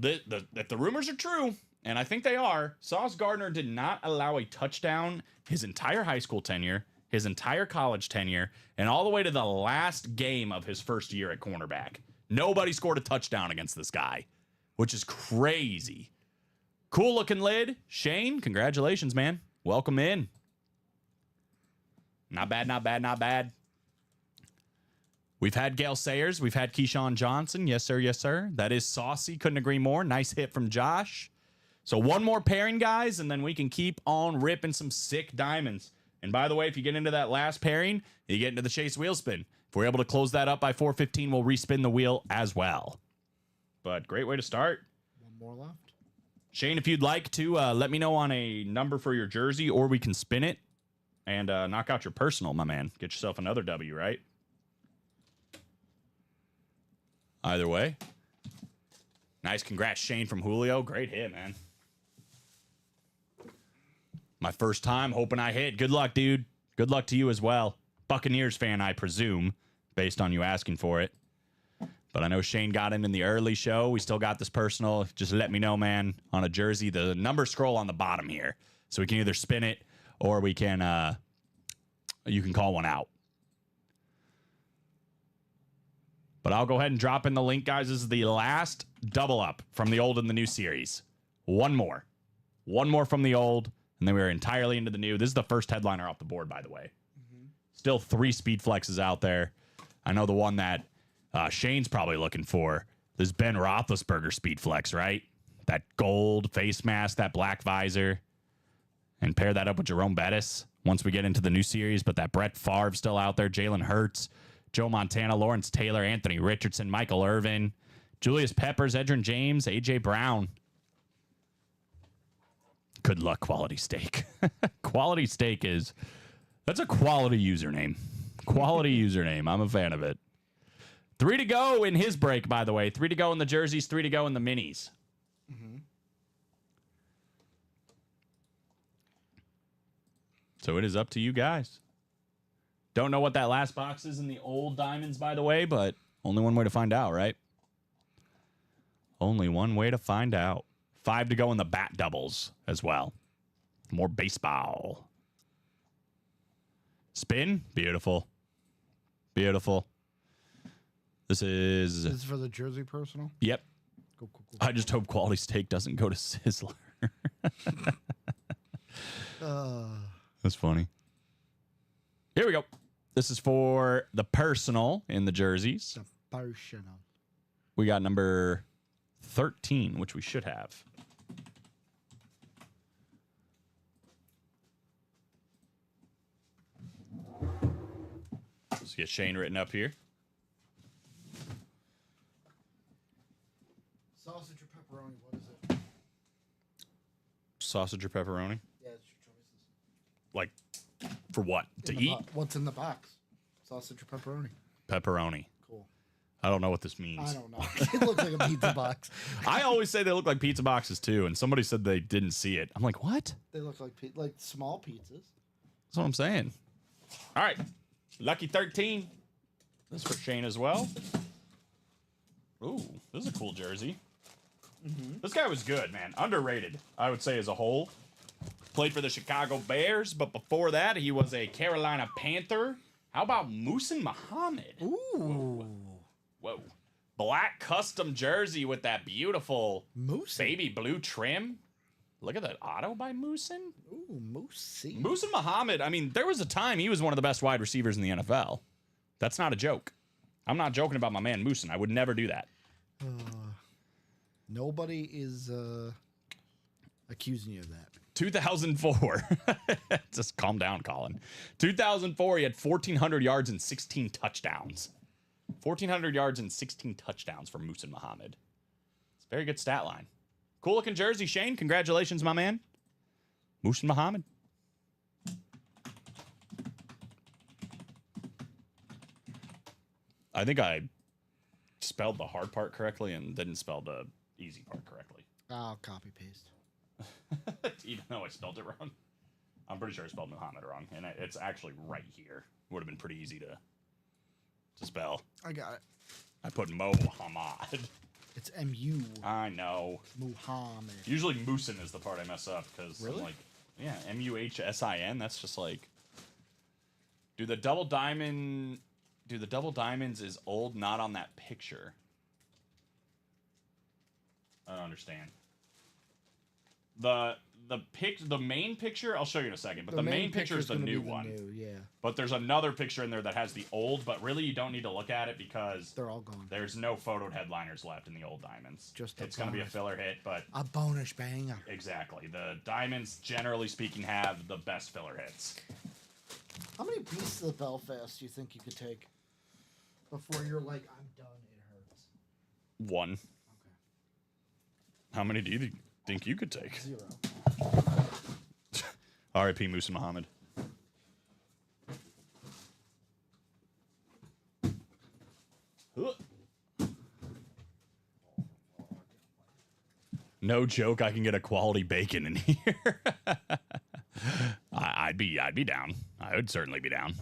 Speaker 3: if the rumors are true, and I think they are, Sauce Gardner did not allow a touchdown his entire high school tenure, his entire college tenure, and all the way to the last game of his first year at cornerback. Nobody scored a touchdown against this guy, which is crazy. Cool looking lid. Shane, congratulations, man. Welcome in. Not bad. We've had Gale Sayers. We've had Keyshawn Johnson. Yes, sir. That is saucy. Couldn't agree more. Nice hit from Josh. So one more pairing, guys, and then we can keep on ripping some sick diamonds. And by the way, if you get into that last pairing, you get into the Chase wheel spin. If we're able to close that up by 4:15, we'll respin the wheel as well. But great way to start.
Speaker 4: One more left.
Speaker 3: Shane, if you'd like to, let me know on a number for your jersey, or we can spin it and knock out your personal, my man. Get yourself another W, right? Either way. Nice. Congrats, Shane from Julio. Great hit, man. My first time, hoping I hit. Good luck, dude. Good luck to you as well. Buccaneers fan, I presume, based on you asking for it. But I know Shane got in the early show. We still got this personal. Just let me know, man, on a jersey. The number scroll on the bottom here. So we can either spin it or we can, you can call one out. But I'll go ahead and drop in the link, guys. This is the last double up from the old and the new series. One more from the old, and then we're entirely into the new. This is the first headliner off the board, by the way. Still 3 speed flexes out there. I know the one that Shane's probably looking for. This Ben Roethlisberger speed flex, right? That gold face mask, that black visor, and pair that up with Jerome Bettis once we get into the new series. But that Brett Favre still out there, Jalen Hurts, Joe Montana, Lawrence Taylor, Anthony Richardson, Michael Irvin, Julius Peppers, Edgerrin James, A.J. Brown. Good luck, Quality Steak. Quality Steak that's a quality username. Quality username. I'm a fan of it. 3 to go in his break, by the way. 3 to go in the jerseys, 3 to go in the minis. So it is up to you guys. Don't know what that last box is in the old diamonds, by the way, but only one way to find out, right? Only one way to find out. 5 to go in the bat doubles as well. More baseball. Spin. Beautiful. Beautiful. This is
Speaker 4: for the jersey personal.
Speaker 3: Yep.
Speaker 4: Cool.
Speaker 3: I just hope Quality Steak doesn't go to Sizzler. That's funny. Here we go. This is for the personal in the jerseys.
Speaker 4: The personal.
Speaker 3: We got number 13, which we should have. Let's get Shane written up here. Sausage or pepperoni?
Speaker 4: Yeah, it's your choices.
Speaker 3: Like, for what? To
Speaker 4: In the
Speaker 3: eat?
Speaker 4: what's in the box? Sausage or pepperoni?
Speaker 3: Pepperoni.
Speaker 4: Cool.
Speaker 3: I don't know what this means.
Speaker 4: I don't know. It looks like a pizza box.
Speaker 3: I always say they look like pizza boxes too, and somebody said they didn't see it. I'm like, what?
Speaker 4: They look like small pizzas.
Speaker 3: That's what I'm saying. All right. Lucky 13. This is for Shane as well. Ooh, this is a cool jersey. This guy was good, man. Underrated, I would say, as a whole. Played for the Chicago Bears, but before that, he was a Carolina Panther. How about Muhsin Muhammad?
Speaker 4: Ooh.
Speaker 3: Whoa. Black custom jersey with that beautiful
Speaker 4: Moose.
Speaker 3: baby blue trim. Look at that auto by Muhsin.
Speaker 4: Ooh, Moosey.
Speaker 3: Muhsin Muhammad, I mean, there was a time he was one of the best wide receivers in the NFL. That's not a joke. I'm not joking about my man Muhsin. I would never do that.
Speaker 4: Nobody is accusing you of that.
Speaker 3: 2004. Just calm down, Colin. 2004, he had 1,400 yards and 16 touchdowns. 1,400 yards and 16 touchdowns for Muhsin Muhammad. It's a very good stat line. Cool looking jersey, Shane. Congratulations, my man. Muhsin Muhammad. I think I spelled the hard part correctly and didn't spell the easy part correctly.
Speaker 4: I'll copy paste.
Speaker 3: Even though I spelled it wrong. I'm pretty sure I spelled Muhammad wrong, and it's actually right here. Would have been pretty easy to spell.
Speaker 4: I got it.
Speaker 3: I put Mohammad.
Speaker 4: It's M-U.
Speaker 3: I know.
Speaker 4: Muhammad.
Speaker 3: Usually Muhsin is the part I mess up because
Speaker 4: Really?
Speaker 3: I'm like, yeah, Muhsin. That's just like, do the double diamonds is old, not on that picture. I don't understand. The main picture, I'll show you in a second, but the main picture is the
Speaker 4: gonna
Speaker 3: new
Speaker 4: be the
Speaker 3: one.
Speaker 4: new, yeah.
Speaker 3: But there's another picture in there that has the old, but really you don't need to look at it because
Speaker 4: They're all gone.
Speaker 3: there's no photoed headliners left in the old diamonds.
Speaker 4: Just a
Speaker 3: it's going to be a
Speaker 4: bonus.
Speaker 3: filler hit, but
Speaker 4: A bonus banger.
Speaker 3: exactly. The diamonds, generally speaking, have the best filler hits.
Speaker 4: How many pieces of Belfast do you think you could take before you're like, I'm done, it hurts?
Speaker 3: One.
Speaker 4: Okay.
Speaker 3: How many do you think you could take?
Speaker 4: 0.
Speaker 3: R.I.P. Muhsin Muhammad. No joke, I can get a quality bacon in here. I'd be down. I would certainly be down.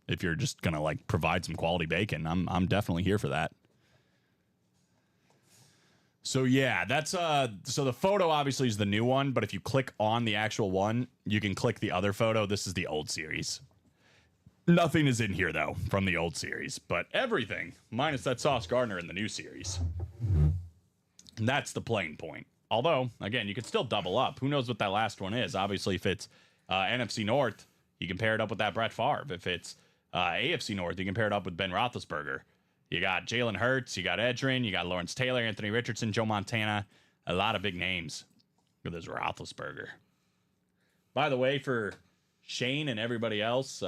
Speaker 3: If you're just gonna like provide some quality bacon, I'm definitely here for that. So yeah, that's so the photo obviously is the new one, but if you click on the actual one, you can click the other photo. This is the old series. Nothing is in here though from the old series, but everything minus that Sauce Gardner in the new series. And that's the playing point. Although, again, you could still double up. Who knows what that last one is? Obviously, if it's NFC North, you can pair it up with that Brett Favre. If it's AFC North, you can pair it up with Ben Roethlisberger. You got Jalen Hurts, you got Edgerrin, you got Lawrence Taylor, Anthony Richardson, Joe Montana. A lot of big names. Look at this Roethlisberger. By the way, for Shane and everybody else,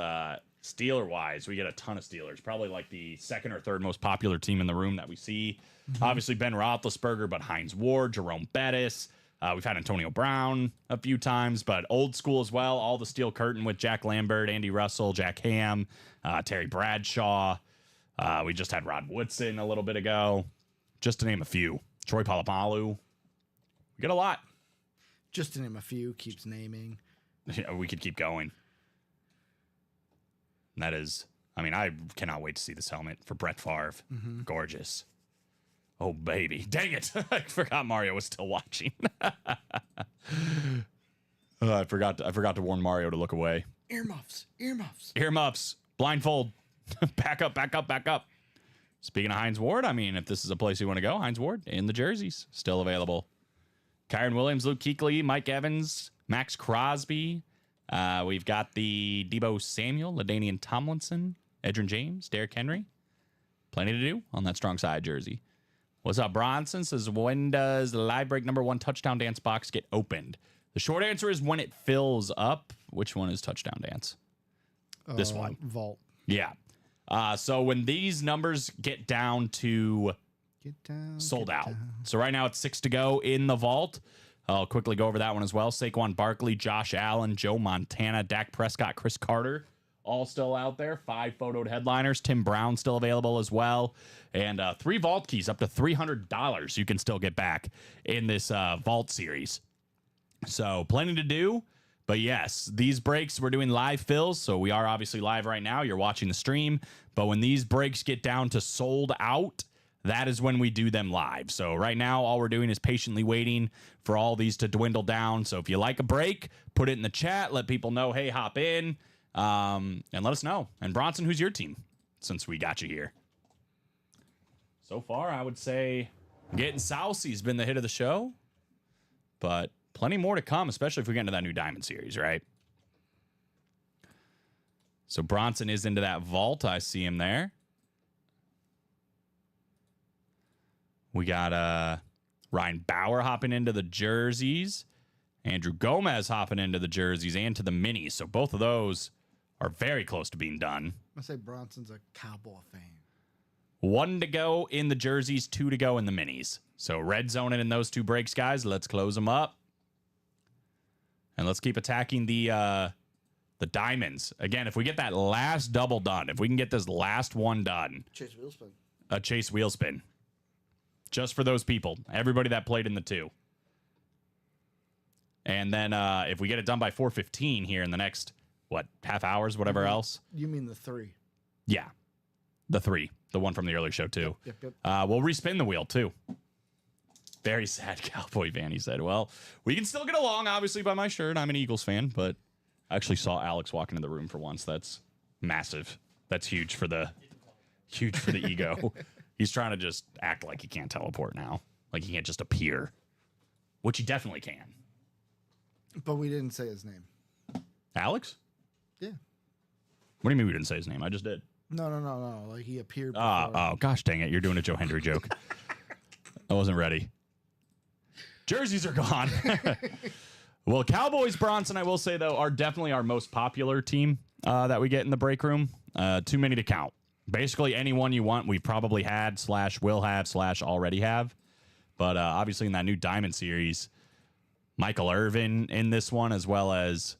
Speaker 3: Steeler-wise, we get a ton of Steelers. Probably like the second or third most popular team in the room that we see. Obviously, Ben Roethlisberger, but Hines Ward, Jerome Bettis. We've had Antonio Brown a few times, but old school as well. All the Steel Curtain with Jack Lambert, Andy Russell, Jack Ham, Terry Bradshaw. We just had Rod Woodson a little bit ago, just to name a few. Troy Polamalu. We get a lot.
Speaker 4: Just to name a few, keeps naming.
Speaker 3: Yeah, we could keep going. And that is, I mean, I cannot wait to see this helmet for Brett Favre. Gorgeous. Oh, baby. Dang it. I forgot Mario was still watching. I forgot to warn Mario to look away.
Speaker 4: Earmuffs. Earmuffs.
Speaker 3: Earmuffs. Blindfold. Back up, back up, back up. Speaking of Hines Ward, I mean, if this is a place you want to go, Hines Ward in the jerseys, still available. Kyron Williams, Luke Kuechly, Mike Evans, Max Crosby. We've got the Deebo Samuel, LaDainian Tomlinson, Edgerrin James, Derrick Henry. Plenty to do on that strong side jersey. What's up, Bronson? Says, when does the live break #1 touchdown dance box get opened? The short answer is when it fills up. Which one is touchdown dance? This one.
Speaker 4: Vault.
Speaker 3: Yeah. So when these numbers get down to
Speaker 4: Get down.
Speaker 3: sold
Speaker 4: get
Speaker 3: out.
Speaker 4: down.
Speaker 3: So right now it's 6 to go in the vault. I'll quickly go over that one as well. Saquon Barkley, Josh Allen, Joe Montana, Dak Prescott, Chris Carter, all still out there. 5 photoed headliners. Tim Brown still available as well. And 3 vault keys up to $300 you can still get back in this vault series. So plenty to do. But yes, these breaks, we're doing live fills. So we are obviously live right now. You're watching the stream. But when these breaks get down to sold out, that is when we do them live. So right now, all we're doing is patiently waiting for all these to dwindle down. So if you like a break, put it in the chat. Let people know, hey, hop in, and let us know. And Bronson, who's your team since we got you here? So far, I would say getting Southie's been the hit of the show. But plenty more to come, especially if we get into that new Diamond Series, right? So Bronson is into that vault. I see him there. We got Ryan Bauer hopping into the jerseys. Andrew Gomez hopping into the jerseys and to the minis. So both of those are very close to being done.
Speaker 4: I'm going to say Bronson's a Cowboy fan.
Speaker 3: 1 to go in the jerseys, 2 to go in the minis. So red zone it in those 2 breaks, guys. Let's close them up. And let's keep attacking the diamonds. Again, if we get that last double done, if we can get this last one done.
Speaker 4: Chase Wheelspin.
Speaker 3: A Chase Wheelspin. Just for those people. Everybody that played in the 2. And then if we get it done by 4:15 here in the next, half hours, whatever else.
Speaker 4: You mean the 3?
Speaker 3: Yeah. The 3. The one from the earlier show, too.
Speaker 4: Yep.
Speaker 3: We'll respin the wheel, too. Very sad Cowboy fan, he said. Well, we can still get along, obviously, by my shirt. I'm an Eagles fan, but I actually saw Alex walk into the room for once. That's massive. That's huge for the ego. He's trying to just act like he can't teleport now. Like he can't just appear. Which he definitely can.
Speaker 4: But we didn't say his name.
Speaker 3: Alex?
Speaker 4: Yeah.
Speaker 3: What do you mean we didn't say his name? I just did.
Speaker 4: No. Like he appeared before.
Speaker 3: Oh, gosh dang it. You're doing a Joe Hendry joke. I wasn't ready. Jerseys are gone. Well, Cowboys, Bronson, I will say, though, are definitely our most popular team that we get in the break room. Too many to count. Basically, anyone you want, we've probably had, / will have, / already have. But obviously, in that new Diamond Series, Michael Irvin in this one, as well as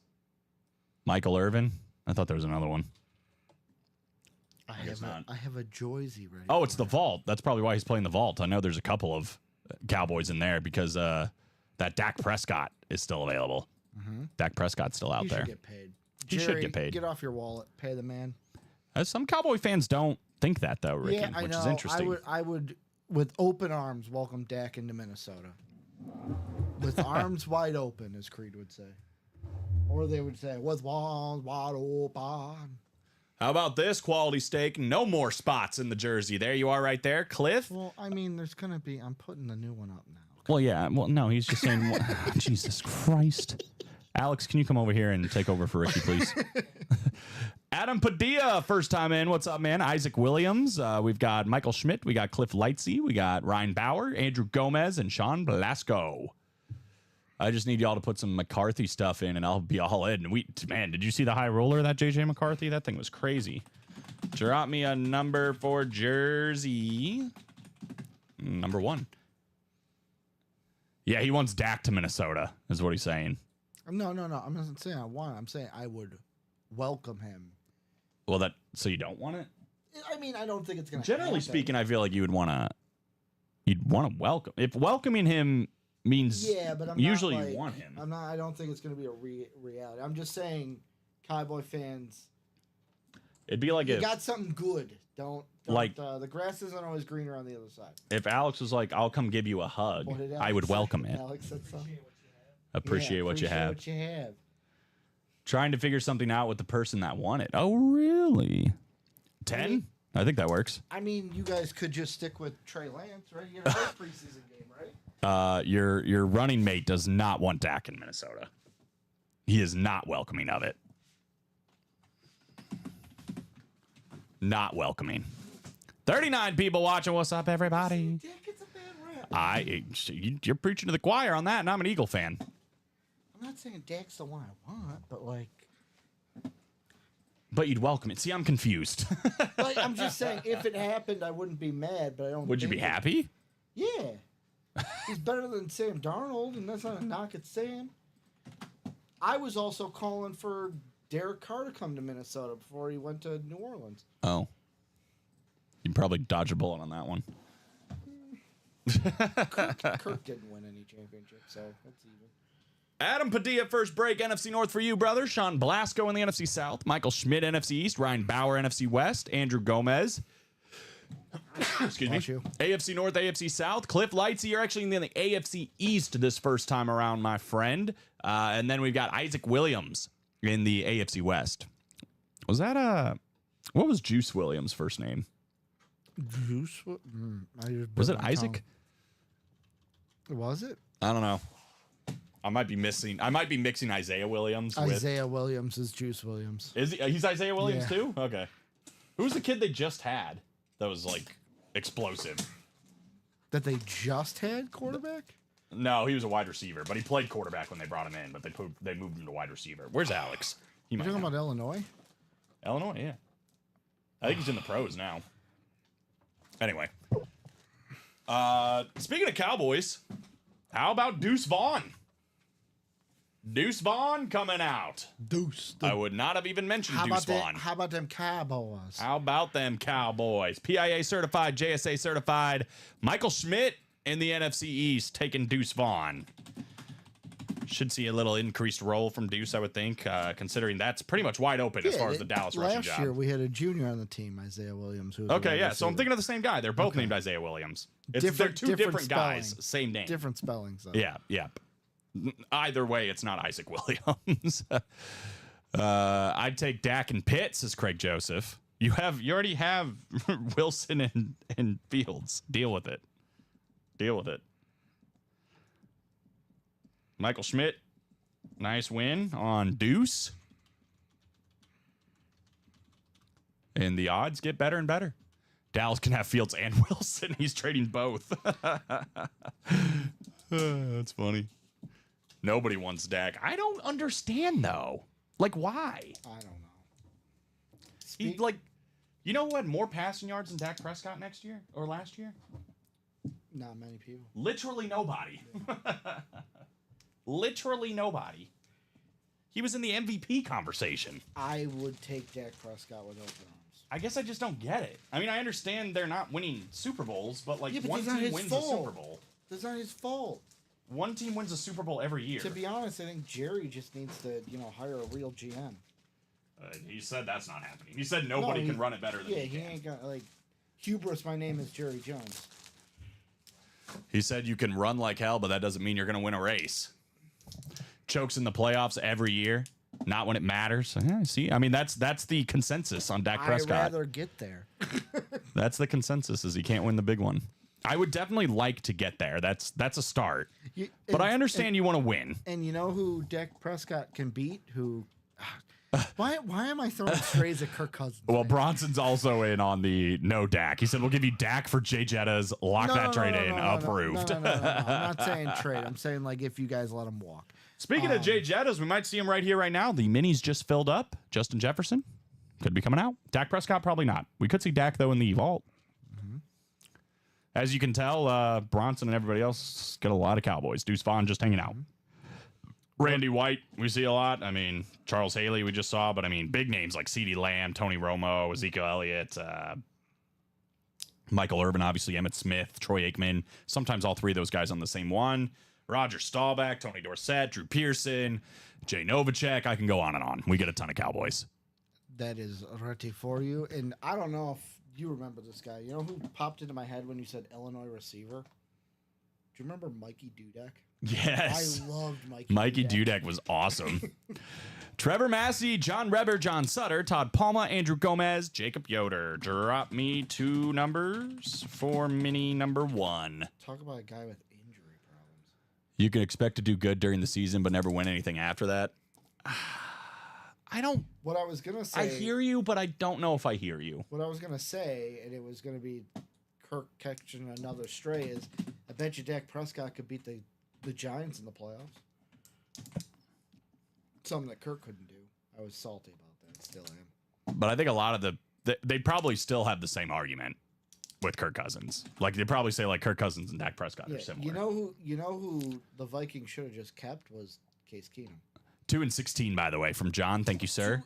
Speaker 3: Michael Irvin. I thought there was another one.
Speaker 4: I have a Joyzy ready.
Speaker 3: Oh, it's the Vault. That's probably why he's playing the Vault. I know there's a couple of Cowboys in there because that Dak Prescott is still available. Mm-hmm. Dak Prescott's still out there.
Speaker 4: He should get paid.
Speaker 3: He should get paid.
Speaker 4: Get off your wallet. Pay the man.
Speaker 3: Some Cowboy fans don't think that, though, Ricky,
Speaker 4: yeah,
Speaker 3: which is interesting.
Speaker 4: I would, with open arms, welcome Dak into Minnesota. With arms wide open, as Creed would say. Or they would say, with arms wide open.
Speaker 3: How about this quality steak? No more spots in the jersey. There you are right there, Cliff.
Speaker 4: Well, I mean, there's going to be... I'm putting the new one up now.
Speaker 3: Well, yeah. Well, no, he's just saying... Jesus Christ. Alex, can you come over here and take over for Ricky, please? Adam Padilla, first time in. What's up, man? Isaac Williams. We've got Michael Schmidt. We got Cliff Lightsey. We got Ryan Bauer, Andrew Gomez, and Sean Blasco. I just need y'all to put some McCarthy stuff in, and I'll be all in. Man, did you see the high roller, that JJ McCarthy? That thing was crazy. Drop me a number for jersey. Number 1. Yeah, he wants Dak to Minnesota, is what he's saying.
Speaker 4: No. I'm not saying I want it. I'm saying I would welcome him.
Speaker 3: Well, so you don't want it?
Speaker 4: I mean, I don't think it's going to
Speaker 3: Generally speaking, I feel like you'd want to welcome. If welcoming him means
Speaker 4: but I'm
Speaker 3: usually
Speaker 4: not,
Speaker 3: you want him.
Speaker 4: I don't think it's going to be a reality. I'm just saying, Cowboy fans.
Speaker 3: It'd be like
Speaker 4: you got something good. Don't
Speaker 3: like
Speaker 4: the grass isn't always greener on the other side.
Speaker 3: If Alex was like, "I'll come give you a hug," I would welcome it.
Speaker 4: Alex said something.
Speaker 3: Appreciate what you have.
Speaker 4: What you have.
Speaker 3: Trying to figure something out with the person that won it. Oh, really? 10? I think that works.
Speaker 4: I mean, you guys could just stick with Trey Lance, right? You get a whole preseason game, right?
Speaker 3: Your running mate does not want Dak in Minnesota. He is not welcoming of it. Not welcoming. 39 people watching. What's up, everybody?
Speaker 4: Dak gets a bad rap.
Speaker 3: You're preaching to the choir on that, and I'm an Eagle fan.
Speaker 4: I'm not saying Dak's the one I want, but like.
Speaker 3: But you'd welcome it. See, I'm confused.
Speaker 4: Like, I'm just saying, if it happened, I wouldn't be mad, but I don't.
Speaker 3: Would you be happy?
Speaker 4: Yeah. He's better than Sam Darnold, and that's not a knock at Sam. I was also calling for Derek Carr to come to Minnesota before he went to New Orleans.
Speaker 3: Oh. You probably dodge a bullet on that one.
Speaker 4: Kirk didn't win any championships, so that's even.
Speaker 3: Adam Padilla, first break, NFC North for you, brother. Sean Blasco in the NFC South. Michael Schmidt, NFC East. Ryan Bauer, NFC West. Andrew Gomez. Excuse me. AFC North, AFC South. Cliff Lightsey, you're actually in the AFC East this first time around, my friend. And then we've got Isaac Williams in the AFC West. Was that what was Juice Williams' first name?
Speaker 4: Juice?
Speaker 3: Was it Isaac?
Speaker 4: Was it?
Speaker 3: I don't know. I might be mixing Isaiah Williams with...
Speaker 4: Isaiah Williams is Juice Williams.
Speaker 3: Is he? He's Isaiah Williams
Speaker 4: Yeah.
Speaker 3: too? Okay. Who's the kid they just had that was like explosive?
Speaker 4: That they just had quarterback?
Speaker 3: No, he was a wide receiver, but he played quarterback when they brought him in, but they moved him to wide receiver. Where's Alex? He
Speaker 4: You're
Speaker 3: might
Speaker 4: talking
Speaker 3: know.
Speaker 4: about Illinois?
Speaker 3: Illinois, yeah. I think he's in the pros now. Anyway. Speaking of Cowboys, how about Deuce Vaughn? Deuce Vaughn coming out.
Speaker 4: Deuce.
Speaker 3: I would not have even mentioned Deuce Vaughn.
Speaker 4: How about them Cowboys?
Speaker 3: How about them Cowboys? PIA certified, JSA certified. Michael Schmidt in the NFC East taking Deuce Vaughn. Should see a little increased role from Deuce, I would think, considering that's pretty much wide open as far as the Dallas rushing job.
Speaker 4: Last year we had a junior on the team, Isaiah Williams. Who was
Speaker 3: Okay, yeah. So I'm thinking of the same guy. They're both named Isaiah Williams. They're two different guys,
Speaker 4: spelling.
Speaker 3: same name.
Speaker 4: Different spellings. Though.
Speaker 3: Yeah, yeah. Either way, it's not Isaac Williams. I'd take Dak and Pitt, says Craig Joseph. You already have Wilson and Fields. Deal with it. Deal with it. Michael Schmidt, nice win on Deuce. And the odds get better and better. Dallas can have Fields and Wilson. He's trading both. That's funny. Nobody wants Dak. I don't understand, though. Like, why?
Speaker 4: I don't know.
Speaker 3: He, you know who had more passing yards than Dak Prescott next year or last year?
Speaker 4: Not many people.
Speaker 3: Literally nobody. Literally nobody. He was in the MVP conversation.
Speaker 4: I would take Dak Prescott with open arms.
Speaker 3: I guess I just don't get it. I mean, I understand they're not winning Super Bowls, but
Speaker 4: Yeah, but
Speaker 3: one
Speaker 4: that's not
Speaker 3: team
Speaker 4: his
Speaker 3: wins
Speaker 4: fault.
Speaker 3: a Super Bowl.
Speaker 4: That's not his fault.
Speaker 3: One team wins a Super Bowl every year.
Speaker 4: To be honest, I think Jerry just needs to, hire a real GM.
Speaker 3: He said that's not happening. He said nobody can run it better than
Speaker 4: Yeah,
Speaker 3: he
Speaker 4: he
Speaker 3: can.
Speaker 4: ain't got, hubris, my name is Jerry Jones.
Speaker 3: He said you can run like hell, but that doesn't mean you're going to win a race. Chokes in the playoffs every year, not when it matters. See, I mean, that's the consensus on Dak Prescott.
Speaker 4: I'd rather get there.
Speaker 3: That's the consensus, is he can't win the big one. I would definitely like to get there. That's a start. But I understand you want to win.
Speaker 4: And you know who Dak Prescott can beat? Who? Why am I throwing strays at Kirk Cousins?
Speaker 3: Well, Bronson's also in on the no Dak. He said, we'll give you Dak for Jay Jettas. Lock that trade in. Approved.
Speaker 4: No. I'm not saying trade. I'm saying, if you guys let him walk.
Speaker 3: Speaking of Jay Jettas, we might see him right here, right now. The minis just filled up. Justin Jefferson could be coming out. Dak Prescott, probably not. We could see Dak, though, in the vault. Mm-hmm. As you can tell, Bronson and everybody else got a lot of Cowboys. Deuce Vaughn just hanging out. Randy White, we see a lot. I mean, Charles Haley, we just saw. But, I mean, big names like CeeDee Lamb, Tony Romo, Ezekiel Elliott, Michael Irvin, obviously, Emmitt Smith, Troy Aikman. Sometimes all three of those guys on the same one. Roger Staubach, Tony Dorsett, Drew Pearson, Jay Novacek. I can go on and on. We get a ton of Cowboys.
Speaker 4: That is ready for you. And I don't know if you remember this guy. You know who popped into my head when you said Illinois receiver? Do you remember Mikey Dudek?
Speaker 3: Yes.
Speaker 4: I loved Mikey
Speaker 3: Mikey Dudek was awesome. Trevor Massey, John Reber, John Sutter, Todd Palma, Andrew Gomez, Jacob Yoder. Drop me 2 numbers for mini number 1.
Speaker 4: Talk about a guy with injury problems.
Speaker 3: You can expect to do good during the season, but never win anything after that. I don't.
Speaker 4: What I was gonna say.
Speaker 3: I hear you, but I don't know if I hear you.
Speaker 4: What I was gonna say, and it was gonna be Kirk catching another stray, is I bet you Dak Prescott could beat the Giants in the playoffs. Something that Kirk couldn't do. I was salty about that. Still am.
Speaker 3: But I think a lot of they'd probably still have the same argument. with Kirk Cousins. Like they probably say like Kirk Cousins and Dak Prescott are similar.
Speaker 4: You know who the Vikings should have just kept was Case Keenum.
Speaker 3: 2-16, by the way, from John. Thank you, sir.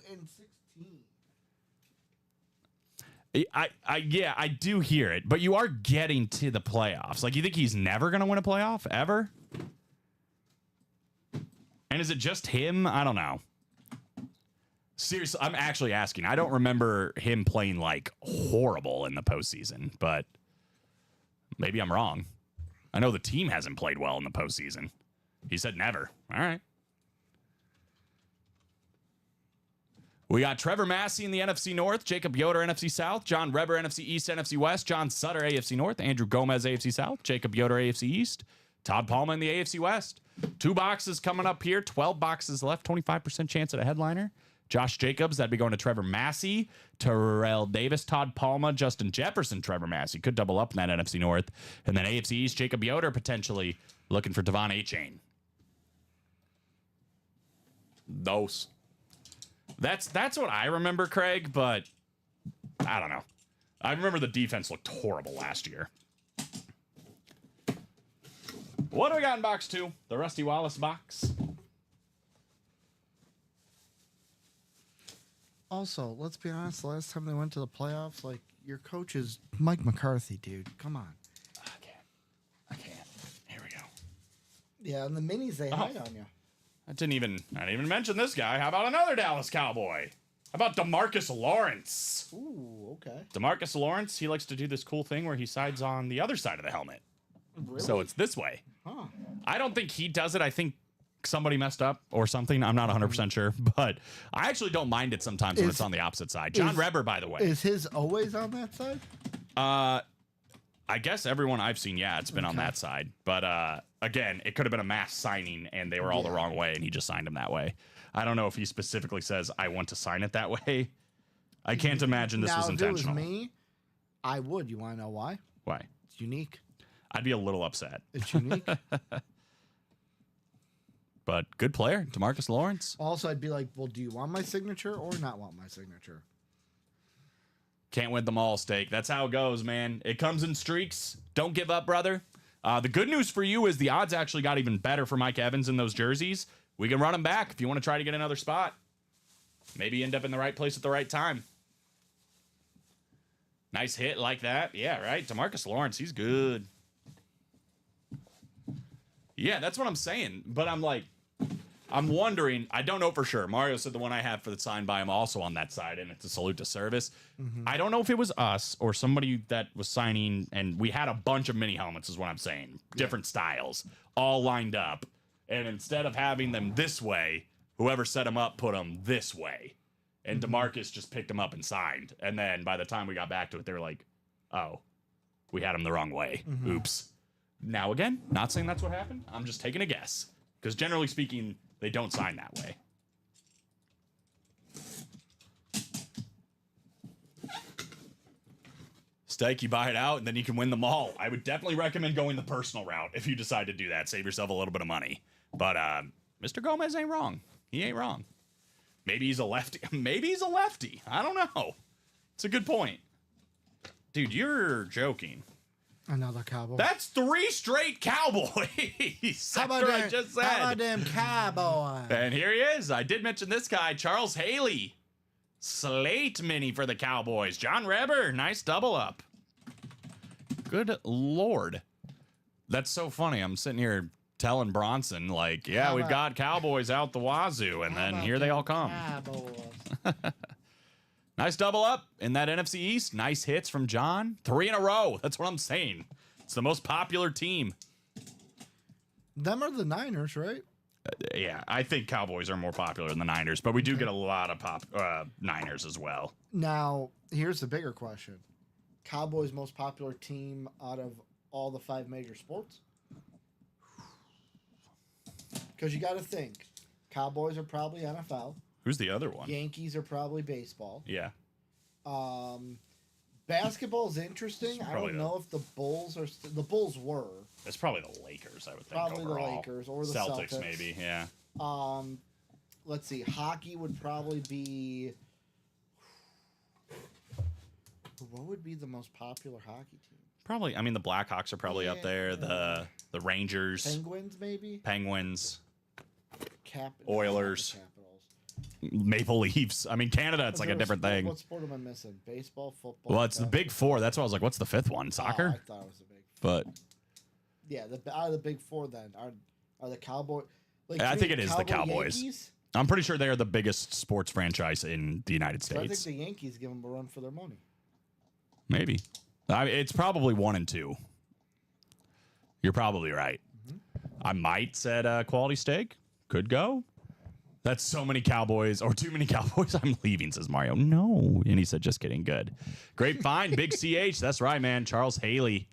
Speaker 4: 2-16.
Speaker 3: I do hear it, but you are getting to the playoffs. Like, you think he's never going to win a playoff ever? And is it just him? I don't know. Seriously, I'm actually asking. I don't remember him playing like horrible in the postseason, but maybe I'm wrong. I know the team hasn't played well in the postseason. He said never. All right. We got Trevor Massey in the NFC North, Jacob Yoder, NFC South, John Reber, NFC East, NFC West, John Sutter, AFC North, Andrew Gomez, AFC South, Jacob Yoder, AFC East, Todd Palma in the AFC West. 2 boxes coming up here, 12 boxes left, 25% chance at a headliner. Josh Jacobs, that'd be going to Trevor Massey, Terrell Davis, Todd Palma, Justin Jefferson, Trevor Massey. Could double up in that NFC North. And then AFC East, Jacob Yoder potentially looking for Devon Achane. Those. That's what I remember, Craig, but I don't know. I remember the defense looked horrible last year. What do we got in box 2? The Rusty Wallace box.
Speaker 4: Also, let's be honest, the last time they went to the playoffs, like, your coach is Mike McCarthy, dude. Come on.
Speaker 3: I can't. Here we go.
Speaker 4: Yeah, and the minis, they hide on you.
Speaker 3: I didn't even mention this guy. How about another Dallas Cowboy? How about DeMarcus Lawrence?
Speaker 4: Ooh, okay.
Speaker 3: DeMarcus Lawrence, he likes to do this cool thing where he sides on the other side of the helmet.
Speaker 4: Really?
Speaker 3: So it's this way.
Speaker 4: Huh.
Speaker 3: I don't think he does it. I think somebody messed up or something. I'm not 100% sure, but I actually don't mind it sometimes when it's on the opposite side. John Reber, by the way.
Speaker 4: Is his always on that side?
Speaker 3: I guess everyone I've seen, yeah, it's been on that side. But again, it could have been a mass signing and they were all the wrong way and he just signed them that way. I don't know if he specifically says, I want to sign it that way. I can't imagine this was intentional.
Speaker 4: If it was me, I would. You want to know why?
Speaker 3: Why?
Speaker 4: It's unique.
Speaker 3: I'd be a little upset.
Speaker 4: It's unique.
Speaker 3: But good player, DeMarcus Lawrence.
Speaker 4: Also, I'd be like, well, do you want my signature or not want my signature?
Speaker 3: Can't win them all, Steak. That's how it goes, man. It comes in streaks. Don't give up, brother. The good news for you is the odds actually got even better for Mike Evans in those jerseys. We can run them back if you want to try to get another spot. Maybe end up in the right place at the right time. Nice hit like that. Yeah, right. DeMarcus Lawrence, he's good. Yeah, that's what I'm saying. But I'm wondering, I don't know for sure. Mario said the one I have for the sign by him also on that side, and it's a salute to service. Mm-hmm. I don't know if it was us or somebody that was signing, and we had a bunch of mini helmets is what I'm saying. Different styles, all lined up. And instead of having them this way, whoever set them up put them this way. And DeMarcus just picked them up and signed. And then by the time we got back to it, they were like, oh, we had them the wrong way. Oops. Now, again, not saying that's what happened. I'm just taking a guess. Because generally speaking, they don't sign that way. Steak, you buy it out, and then you can win them all. I would definitely recommend going the personal route if you decide to do that. Save yourself a little bit of money. But Mr. Gomez ain't wrong. He ain't wrong. Maybe he's a lefty. Maybe he's a lefty. I don't know. It's a good point. Dude, you're joking.
Speaker 4: Another Cowboy.
Speaker 3: That's 3 straight Cowboys.
Speaker 4: How about
Speaker 3: I just said.
Speaker 4: How about them Cowboys?
Speaker 3: And here he is. I did mention this guy, Charles Haley. Slate mini for the Cowboys. John Reber, nice double up. Good Lord. That's so funny. I'm sitting here telling Bronson, like, yeah, we've got Cowboys out the wazoo, and then here they all come. Nice double up in that NFC East. Nice hits from John. 3 in a row. That's what I'm saying. It's the most popular team.
Speaker 4: Them are the Niners, right?
Speaker 3: Yeah, I think Cowboys are more popular than the Niners, but we do get a lot of Niners as well.
Speaker 4: Now, here's the bigger question. Cowboys' most popular team out of all the 5 major sports? Because you got to think. Cowboys are probably NFL.
Speaker 3: Who's the other one?
Speaker 4: Yankees are probably baseball.
Speaker 3: Yeah.
Speaker 4: Basketball is interesting. I don't know if the Bulls are... the Bulls were.
Speaker 3: It's probably the Lakers, I would think.
Speaker 4: Probably
Speaker 3: overall.
Speaker 4: the Lakers or the Celtics.
Speaker 3: Maybe, yeah.
Speaker 4: Let's see. Hockey would probably be... What would be the most popular hockey team?
Speaker 3: Probably. I mean, the Blackhawks are probably up there. The Rangers,
Speaker 4: Penguins, maybe.
Speaker 3: Penguins,
Speaker 4: Cap.
Speaker 3: Oilers.
Speaker 4: Capitals.
Speaker 3: Maple Leafs. I mean, Canada, it's like a different thing.
Speaker 4: What sport am I missing? Baseball, football.
Speaker 3: Well, it's the big four. That's why I was like, what's the fifth one?
Speaker 4: Oh,
Speaker 3: Soccer?
Speaker 4: I thought it was the big.
Speaker 3: But
Speaker 4: Yeah, out of the big four, then are the Cowboys? Like,
Speaker 3: I think it is the Cowboys.
Speaker 4: Yankees?
Speaker 3: I'm pretty sure they are the biggest sports franchise in the United
Speaker 4: So I think
Speaker 3: States.
Speaker 4: the Yankees give them a run for their money.
Speaker 3: Maybe. It's probably 1 and 2. You're probably right. I might said Quality Steak. Could go. That's so many Cowboys, or too many Cowboys. I'm leaving, says Mario. No. And he said, just kidding. Good. Great find. Big CH. That's right, man. Charles Haley.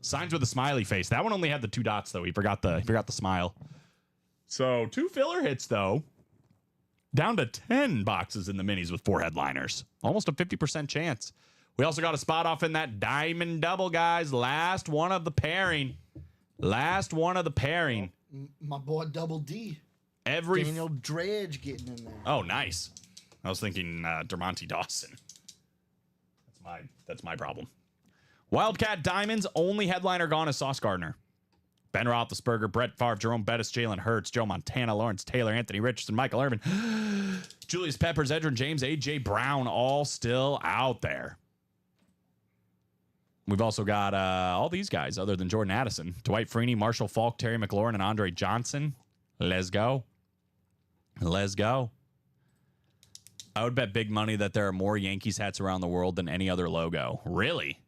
Speaker 3: Signs with a smiley face. That one only had the 2 dots, though. He forgot the smile. So 2 filler hits, though. Down to 10 boxes in the minis with 4 headliners. Almost a 50% chance. We also got a spot off in that diamond double, guys. Last one of the pairing.
Speaker 4: My boy Double D. Daniel Dredge getting in there.
Speaker 3: Oh, nice. I was thinking Dermonte Dawson. That's my problem. Wildcat Diamonds, only headliner gone is Sauce Gardner. Ben Roethlisberger, Brett Favre, Jerome Bettis, Jalen Hurts, Joe Montana, Lawrence Taylor, Anthony Richardson, Michael Irvin, Julius Peppers, Edgerrin James, A.J. Brown, all still out there. We've also got all these guys other than Jordan Addison. Dwight Freeney, Marshall Faulk, Terry McLaurin, and Andre Johnson. Let's go. I would bet big money that there are more Yankees hats around the world than any other logo. Really?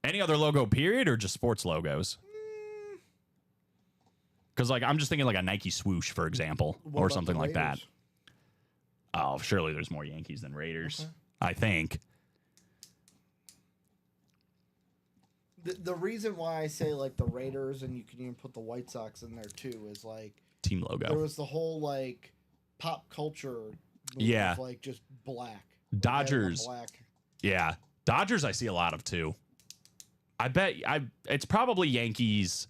Speaker 3: Any other logo, period, or just sports logos? Because, like, I'm just thinking like a Nike swoosh, for example, or something like that. Oh, surely there's more Yankees than Raiders. Okay. I think.
Speaker 4: The reason why I say, like, the Raiders, and you can even put the White Sox in there, too, is, like...
Speaker 3: Team logo.
Speaker 4: There was the whole, like, pop culture...
Speaker 3: Yeah.
Speaker 4: Of, like, just black.
Speaker 3: Dodgers.
Speaker 4: Black.
Speaker 3: Yeah. Dodgers I see a lot of, too. I bet... it's probably Yankees...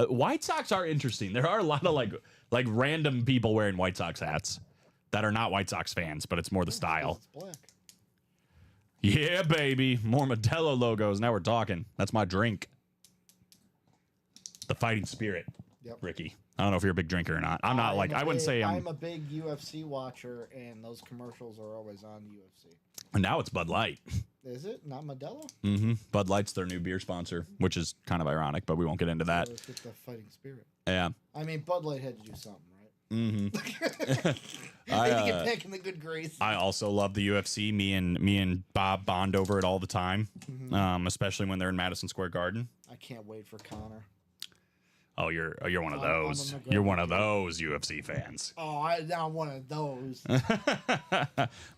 Speaker 3: White Sox are interesting. There are a lot of like random people wearing White Sox hats that are not White Sox fans, but it's more the style.
Speaker 4: It's black.
Speaker 3: Yeah, baby. More Modelo logos. Now we're talking. That's my drink. The Fighting Spirit.
Speaker 4: Yep.
Speaker 3: Ricky. I don't know if you're a big drinker or not. I'm not like, I wouldn't say
Speaker 4: I'm a big UFC watcher, and those commercials are always on UFC.
Speaker 3: And now it's Bud Light.
Speaker 4: Is it? Not Modelo?
Speaker 3: Mm-hmm. Bud Light's their new beer sponsor, which is kind of ironic, but we won't get into that.
Speaker 4: So it's the Fighting Spirit.
Speaker 3: Yeah.
Speaker 4: I mean, Bud Light had to do something, right?
Speaker 3: Mm-hmm.
Speaker 4: They had to get back in the good grace.
Speaker 3: I also love the UFC. Me and Bob bond over it all the time, especially when they're in Madison Square Garden.
Speaker 4: I can't wait for Connor.
Speaker 3: Oh, you're one of those. You're one of those UFC fans.
Speaker 4: Oh, I'm not one of those.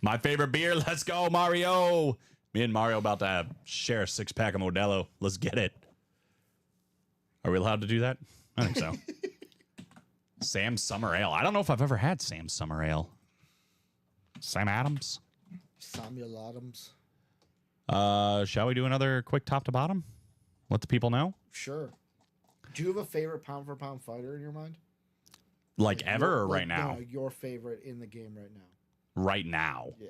Speaker 3: My favorite beer. Let's go, Mario. Me and Mario about to share a 6-pack of Modelo. Let's get it. Are we allowed to do that? I think so. Sam's Summer Ale. I don't know if I've ever had Sam's Summer Ale. Sam Adams.
Speaker 4: Samuel Adams.
Speaker 3: Shall we do another quick top to bottom? Let the people know.
Speaker 4: Sure. Do you have a favorite pound for pound fighter in your mind?
Speaker 3: Like ever or right now?
Speaker 4: No, your favorite in the game right now.
Speaker 3: Right now.
Speaker 4: Yeah.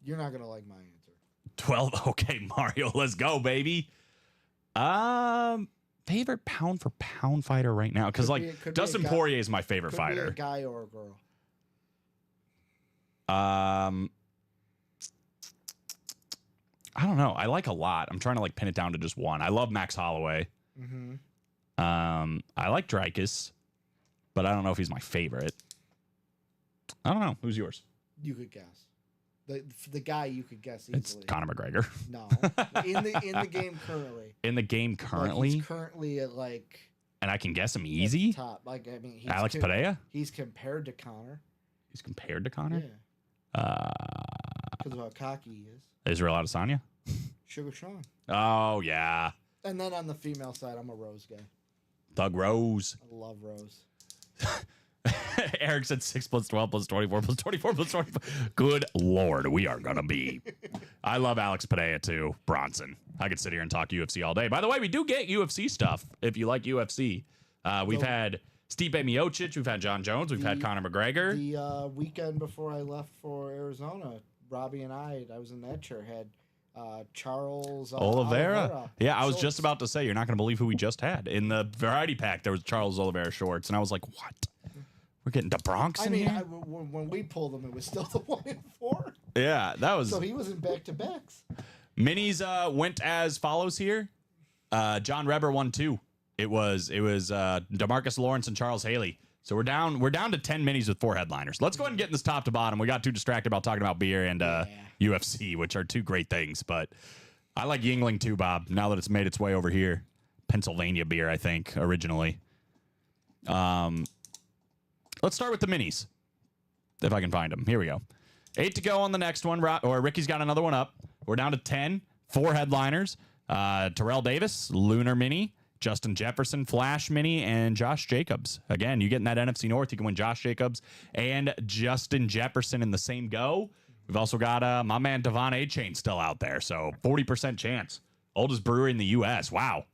Speaker 4: You're not going to like my answer.
Speaker 3: 12. Okay, Mario, let's go, baby. Favorite pound for pound fighter right now? Because like Dustin Poirier is my favorite fighter.
Speaker 4: Be a guy or a girl.
Speaker 3: I don't know. I like a lot. I'm trying to like pin it down to just one. I love Max Holloway.
Speaker 4: Mm-hmm.
Speaker 3: I like Dreykus, but I don't know if he's my favorite. I don't know. Who's yours?
Speaker 4: You could guess. The guy you could guess easily.
Speaker 3: It's Conor McGregor.
Speaker 4: No. In the game currently.
Speaker 3: In the game currently?
Speaker 4: Like he's currently at like...
Speaker 3: And I can guess him easy?
Speaker 4: Top. Like, I mean,
Speaker 3: Alex Pereira?
Speaker 4: He's compared to Conor.
Speaker 3: He's compared to Conor?
Speaker 4: Yeah. Because of how cocky he is.
Speaker 3: Israel Adesanya?
Speaker 4: Sugar Sean.
Speaker 3: Oh, yeah.
Speaker 4: And then on the female side, I'm a Rose guy.
Speaker 3: Thug Rose.
Speaker 4: I love Rose.
Speaker 3: Eric said 6 plus 12 plus 24 plus 24 plus 25. Good Lord, we are going to be. I love Alex Pereira too. Bronson. I could sit here and talk UFC all day. By the way, we do get UFC stuff if you like UFC. We've had Stipe Miocic. We've had John Jones. We've had Conor McGregor.
Speaker 4: The weekend before I left for Arizona, Robbie and I was in that chair, had Charles
Speaker 3: Oliveira. Yeah, I was
Speaker 4: shorts.
Speaker 3: just about to say, you're not going to believe who we just had. In the variety pack, there was Charles Oliveira shorts, and I was like, what? We're getting to Bronx
Speaker 4: I
Speaker 3: in
Speaker 4: mean,
Speaker 3: here?
Speaker 4: when we pulled him, it was still the 1 and 4.
Speaker 3: Yeah, that was...
Speaker 4: So he was in back-to-backs.
Speaker 3: Minis went as follows here. John Reber won 2. It was DeMarcus Lawrence and Charles Haley. So we're down to 10 minis with 4 headliners. Let's go ahead and get in this top to bottom. We got too distracted about talking about beer and UFC, which are 2 great things. But I like Yingling too, Bob, now that it's made its way over here. Pennsylvania beer, I think, originally. Let's start with the minis, if I can find them. Here we go. 8 to go on the next one. Or Ricky's got another one up. We're down to 10. 4 headliners. Terrell Davis, Lunar Mini. Justin Jefferson, Flash Mini, and Josh Jacobs. Again, you get in that NFC North, you can win Josh Jacobs and Justin Jefferson in the same go. We've also got my man Devon A-Chain still out there, so 40% chance. Oldest brewery in the U.S. Wow.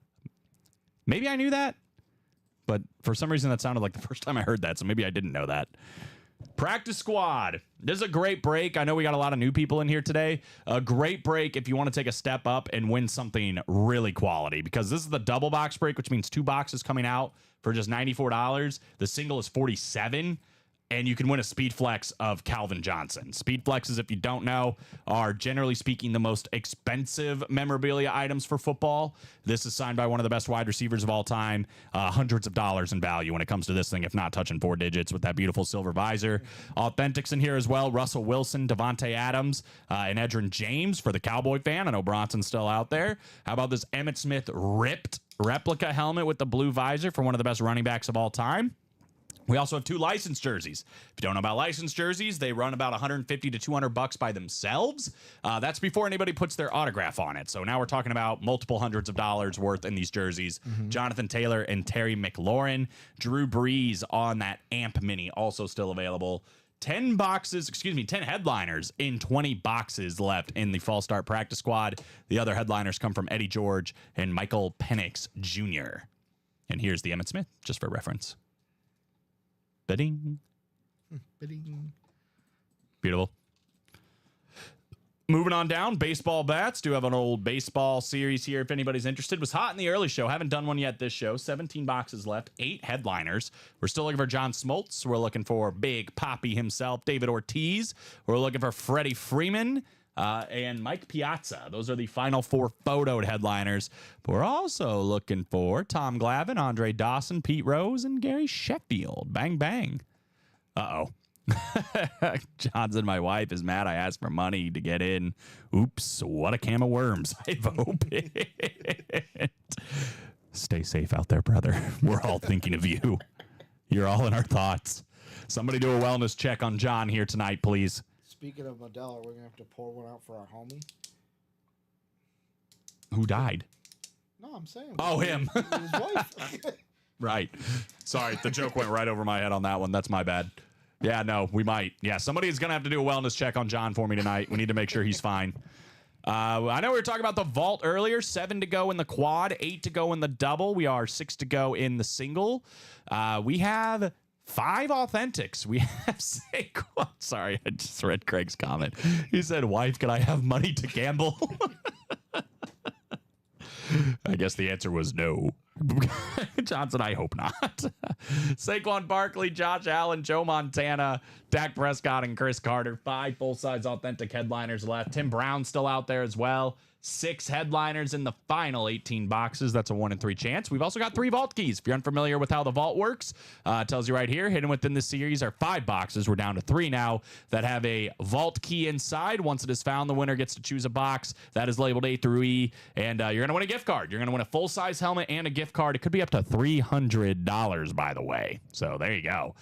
Speaker 3: Maybe I knew that, but for some reason that sounded like the first time I heard that, so maybe I didn't know that. Practice squad. This is a great break. I know we got a lot of new people in here today. A great break if you want to take a step up and win something really quality, because this is the double box break, which means 2 boxes coming out for just $94. The single is $47. And you can win a Speed Flex of Calvin Johnson. Speed Flexes, if you don't know, are generally speaking the most expensive memorabilia items for football. This is signed by one of the best wide receivers of all time. Hundreds of dollars in value when it comes to this thing, if not touching 4 digits, with that beautiful silver visor. Authentics in here as well. Russell Wilson, Devontae Adams, and Edgerrin James for the Cowboy fan. I know Bronson's still out there. How about this Emmitt Smith ripped replica helmet with the blue visor for one of the best running backs of all time? We also have 2 licensed jerseys. If you don't know about licensed jerseys, they run about $150 to $200 by themselves. That's before anybody puts their autograph on it. So now we're talking about multiple hundreds of dollars worth in these jerseys. Jonathan Taylor and Terry McLaurin. Drew Brees on that AMP Mini, also still available. 10 headliners in 20 boxes left in the Fall Start Practice Squad. The other headliners come from Eddie George and Michael Penix Jr. And here's the Emmitt Smith, just for reference. Bidding. Beautiful. Moving on down, baseball bats. Do have an old baseball series here if anybody's interested. Was hot in the early show. Haven't done one yet this show. 17 boxes left, 8 headliners. We're still looking for John Smoltz. We're looking for Big Papi himself, David Ortiz. We're looking for Freddie Freeman. And Mike Piazza. Those are the final 4 photoed headliners. But we're also looking for Tom Glavine, Andre Dawson, Pete Rose, and Gary Sheffield. Bang, bang. Uh-oh. Johnson, my wife, is mad I asked for money to get in. Oops, what a can of worms I've opened. Stay safe out there, brother. We're all thinking of you. You're all in our thoughts. Somebody do a wellness check on John here tonight, please.
Speaker 4: Speaking of Modelo, we're going to have to pour one out for our homie.
Speaker 3: Who died?
Speaker 4: No, I'm saying.
Speaker 3: Oh, him.
Speaker 4: His wife.
Speaker 3: Right. Sorry, the joke went right over my head on that one. That's my bad. Yeah, no, we might. Yeah, somebody is going to have to do a wellness check on John for me tonight. We need to make sure he's fine. I know we were talking about the vault earlier. 7 to go in the quad, 8 to go in the double. We are 6 to go in the single. We have 5 authentics. We have Saquon. Sorry, I just read Craig's comment. He said, wife, can I have money to gamble? I guess the answer was no. Johnson, I hope not. Saquon Barkley, Josh Allen, Joe Montana, Dak Prescott, and Chris Carter. 5 full-size authentic headliners left. Tim Brown still out there as well. 6 headliners in the final 18 boxes. That's a 1 in 3 chance. We've also got 3 vault keys. If you're unfamiliar with how the vault works, it tells you right here. Hidden within this series are 5 boxes. We're down to 3 now that have a vault key inside. Once it is found, the winner gets to choose a box that is labeled A through E, and you're going to win a gift card. You're going to win a full-size helmet and a gift card. It could be up to $300, by the way. So there you go.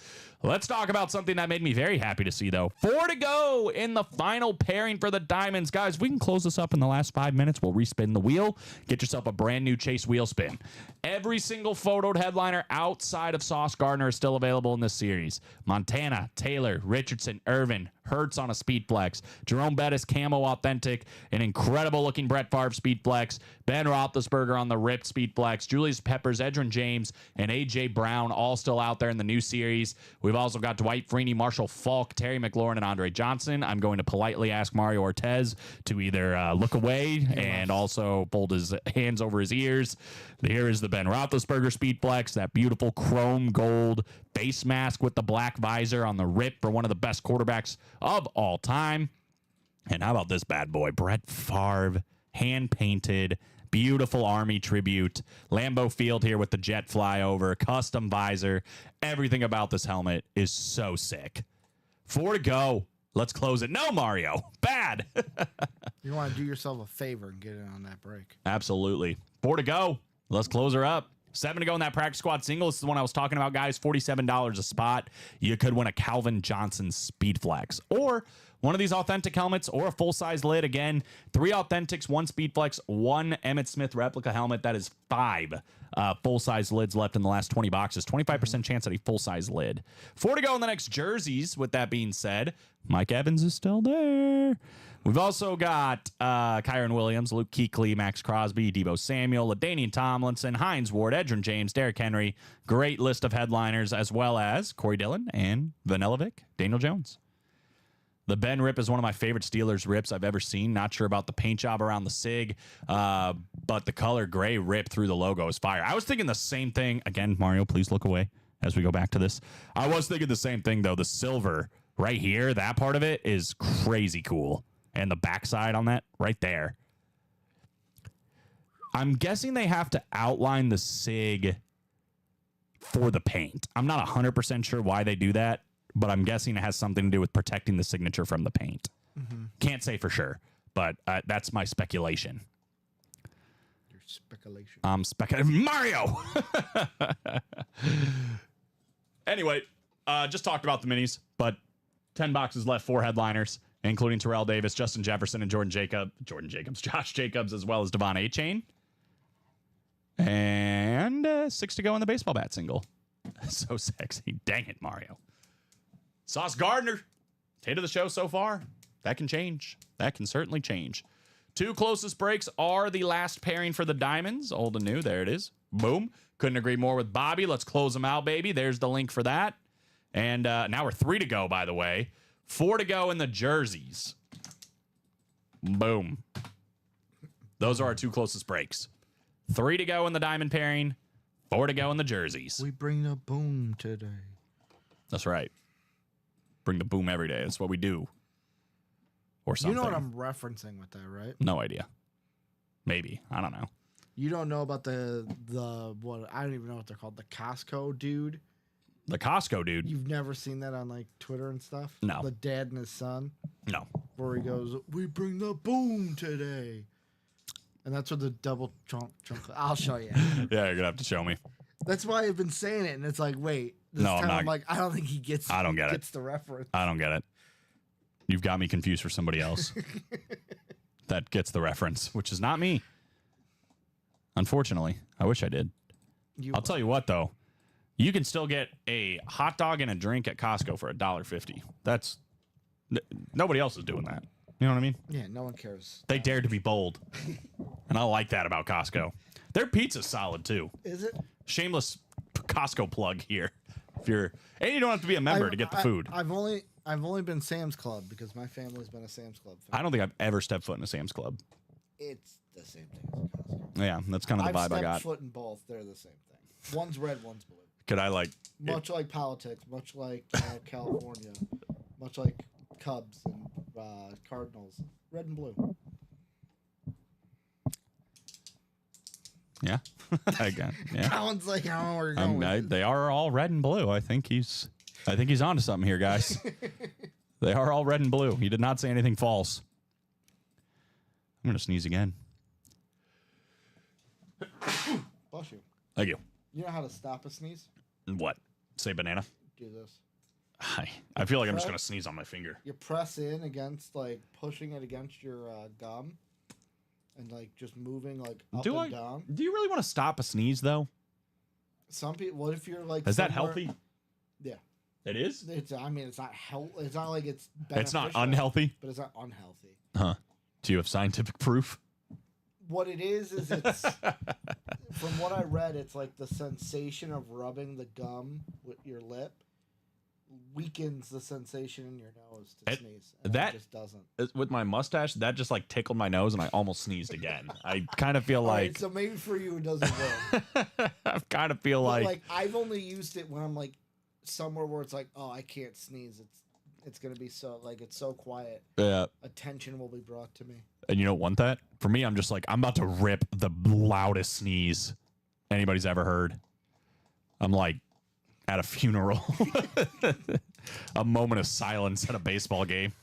Speaker 3: Let's talk about something that made me very happy to see, though. 4 to go in the final pairing for the Diamonds. Guys, if we can close this up in the last 5 minutes, we'll respin the wheel. Get yourself a brand new Chase wheel spin. Every single photoed headliner outside of Sauce Gardner is still available in this series. Montana, Taylor, Richardson, Irvin, Hurts on a speed flex. Jerome Bettis camo authentic. An incredible looking Brett Favre speed flex. Ben Roethlisberger on the ripped speed flex. Julius Peppers, Edgerrin James, and A.J. Brown all still out there in the new series. We've also got Dwight Freeney, Marshall Faulk, Terry McLaurin, and Andre Johnson. I'm going to politely ask Mario Ortiz to either look away and also fold his hands over his ears. Here is the Ben Roethlisberger speed flex, that beautiful chrome gold face mask with the black visor on the rip for one of the best quarterbacks of all time. And how about this bad boy? Brett Favre, hand-painted, beautiful Army tribute. Lambeau Field here with the jet flyover, custom visor. Everything about this helmet is so sick. 4 to go. Let's close it. No, Mario. Bad.
Speaker 4: You want to do yourself a favor and get in on that break.
Speaker 3: Absolutely. 4 to go. Let's close her up. 7 to go in that practice squad single. This is the one I was talking about, guys. $47 a spot. You could win a Calvin Johnson speed flex or one of these authentic helmets or a full-size lid. Again, 3 authentics, 1 speed flex, 1 Emmitt Smith replica helmet. That is 5 full-size lids left in the last 20 boxes. 25% chance at a full-size lid. 4 to go in the next jerseys. With that being said, Mike Evans is still there. We've also got Kyron Williams, Luke Kuechly, Max Crosby, Deebo Samuel, LaDainian Tomlinson, Hines Ward, Edgerrin James, Derrick Henry. Great list of headliners, as well as Corey Dillon and Vanilla Vic, Daniel Jones. The Ben rip is one of my favorite Steelers rips I've ever seen. Not sure about the paint job around the SIG, but the color gray rip through the logo is fire. I was thinking the same thing. Again, Mario, please look away as we go back to this. I was thinking the same thing, though. The silver right here, that part of it is crazy cool. And the backside on that right there. I'm guessing they have to outline the SIG for the paint. I'm not 100% sure why they do that, but I'm guessing it has something to do with protecting the signature from the paint. Mm-hmm. Can't say for sure, but that's my speculation.
Speaker 4: Your speculation.
Speaker 3: Mario! Anyway, just talked about the minis, but 10 boxes left, 4 headliners, including Terrell Davis, Justin Jefferson, and Josh Jacobs, as well as Devon Achane. And 6 to go in the baseball bat single. So sexy. Dang it, Mario. Sauce Gardner, hit of the show so far. That can change. That can certainly change. 2 closest breaks are the last pairing for the Diamonds. Old and new. There it is. Boom. Couldn't agree more with Bobby. Let's close them out, baby. There's the link for that. And now we're 3 to go, by the way. 4 to go in the jerseys. Boom. Those are our 2 closest breaks. 3 to go in the diamond pairing. 4 to go in the jerseys.
Speaker 4: We bring the boom today.
Speaker 3: That's right. Bring the boom every day. That's what we do. Or something.
Speaker 4: You know what I'm referencing with that, right?
Speaker 3: No idea. Maybe. I don't know.
Speaker 4: You don't know about the what? I don't even know what they're called. The Costco dude.
Speaker 3: The Costco dude.
Speaker 4: You've never seen that on like Twitter and stuff?
Speaker 3: No.
Speaker 4: The dad and his son?
Speaker 3: No.
Speaker 4: Where he goes, we bring the boom today. And that's what the double chunk. I'll show you.
Speaker 3: Yeah, you're going to have to show me.
Speaker 4: That's why I've been saying it. And it's like, wait. This
Speaker 3: No,
Speaker 4: time
Speaker 3: I'm not.
Speaker 4: I'm like, I don't think he gets
Speaker 3: I don't get it.
Speaker 4: Gets the reference.
Speaker 3: I don't get it. You've got me confused for somebody else. That gets the reference, which is not me. Unfortunately. I wish I did. I'll tell you what, though. You can still get a hot dog and a drink at Costco for $1.50. That's nobody else is doing that. You know what I mean?
Speaker 4: Yeah, no one cares.
Speaker 3: They dared to be bold, and I like that about Costco. Their pizza's solid too.
Speaker 4: Is it?
Speaker 3: Shameless Costco plug here. If you're and you don't have to be a member to get the food.
Speaker 4: I've only been Sam's Club because my family's been a Sam's Club fan.
Speaker 3: I don't think I've ever stepped foot in a Sam's Club.
Speaker 4: It's the same thing as a Costco.
Speaker 3: Yeah, that's kind of the vibe I got.
Speaker 4: I've stepped foot in both. They're the same thing. One's red, one's blue.
Speaker 3: Could I like
Speaker 4: much like politics, much like California, much like Cubs and Cardinals, red and blue.
Speaker 3: Yeah, again. Yeah.
Speaker 4: Colin's like, I don't know where you're going. With this.
Speaker 3: They are all red and blue. I think he's onto something here, guys. They are all red and blue. He did not say anything false. I'm gonna sneeze again.
Speaker 4: Bless you.
Speaker 3: Thank you.
Speaker 4: You know how to stop a sneeze?
Speaker 3: What? Say banana?
Speaker 4: Do this.
Speaker 3: I feel like I'm just going to sneeze on my finger.
Speaker 4: You press in against, like, pushing it against your gum and, like, just moving, like, up and down.
Speaker 3: Do you really want to stop a sneeze, though?
Speaker 4: Some people, what if you're, like...
Speaker 3: Is that healthy?
Speaker 4: Yeah.
Speaker 3: It is?
Speaker 4: It's not It's not like it's
Speaker 3: It's not
Speaker 4: beneficial,
Speaker 3: unhealthy?
Speaker 4: but it's not unhealthy.
Speaker 3: Huh. Do you have scientific proof?
Speaker 4: What it is it's from what I read, it's like the sensation of rubbing the gum with your lip weakens the sensation in your nose to sneeze. And
Speaker 3: that
Speaker 4: it just doesn't.
Speaker 3: With my mustache, that just like tickled my nose and I almost sneezed again. I kind of feel
Speaker 4: All right,
Speaker 3: like
Speaker 4: so maybe for you it doesn't work.
Speaker 3: I kind of feel
Speaker 4: But,
Speaker 3: like
Speaker 4: I've only used it when I'm like somewhere where it's like, oh, I can't sneeze. It's gonna be so it's so quiet.
Speaker 3: yeah.
Speaker 4: Attention will be brought to me.
Speaker 3: And you don't want that? For me, I'm just like, I'm about to rip the loudest sneeze anybody's ever heard. I'm like at a funeral. A moment of silence at a baseball game.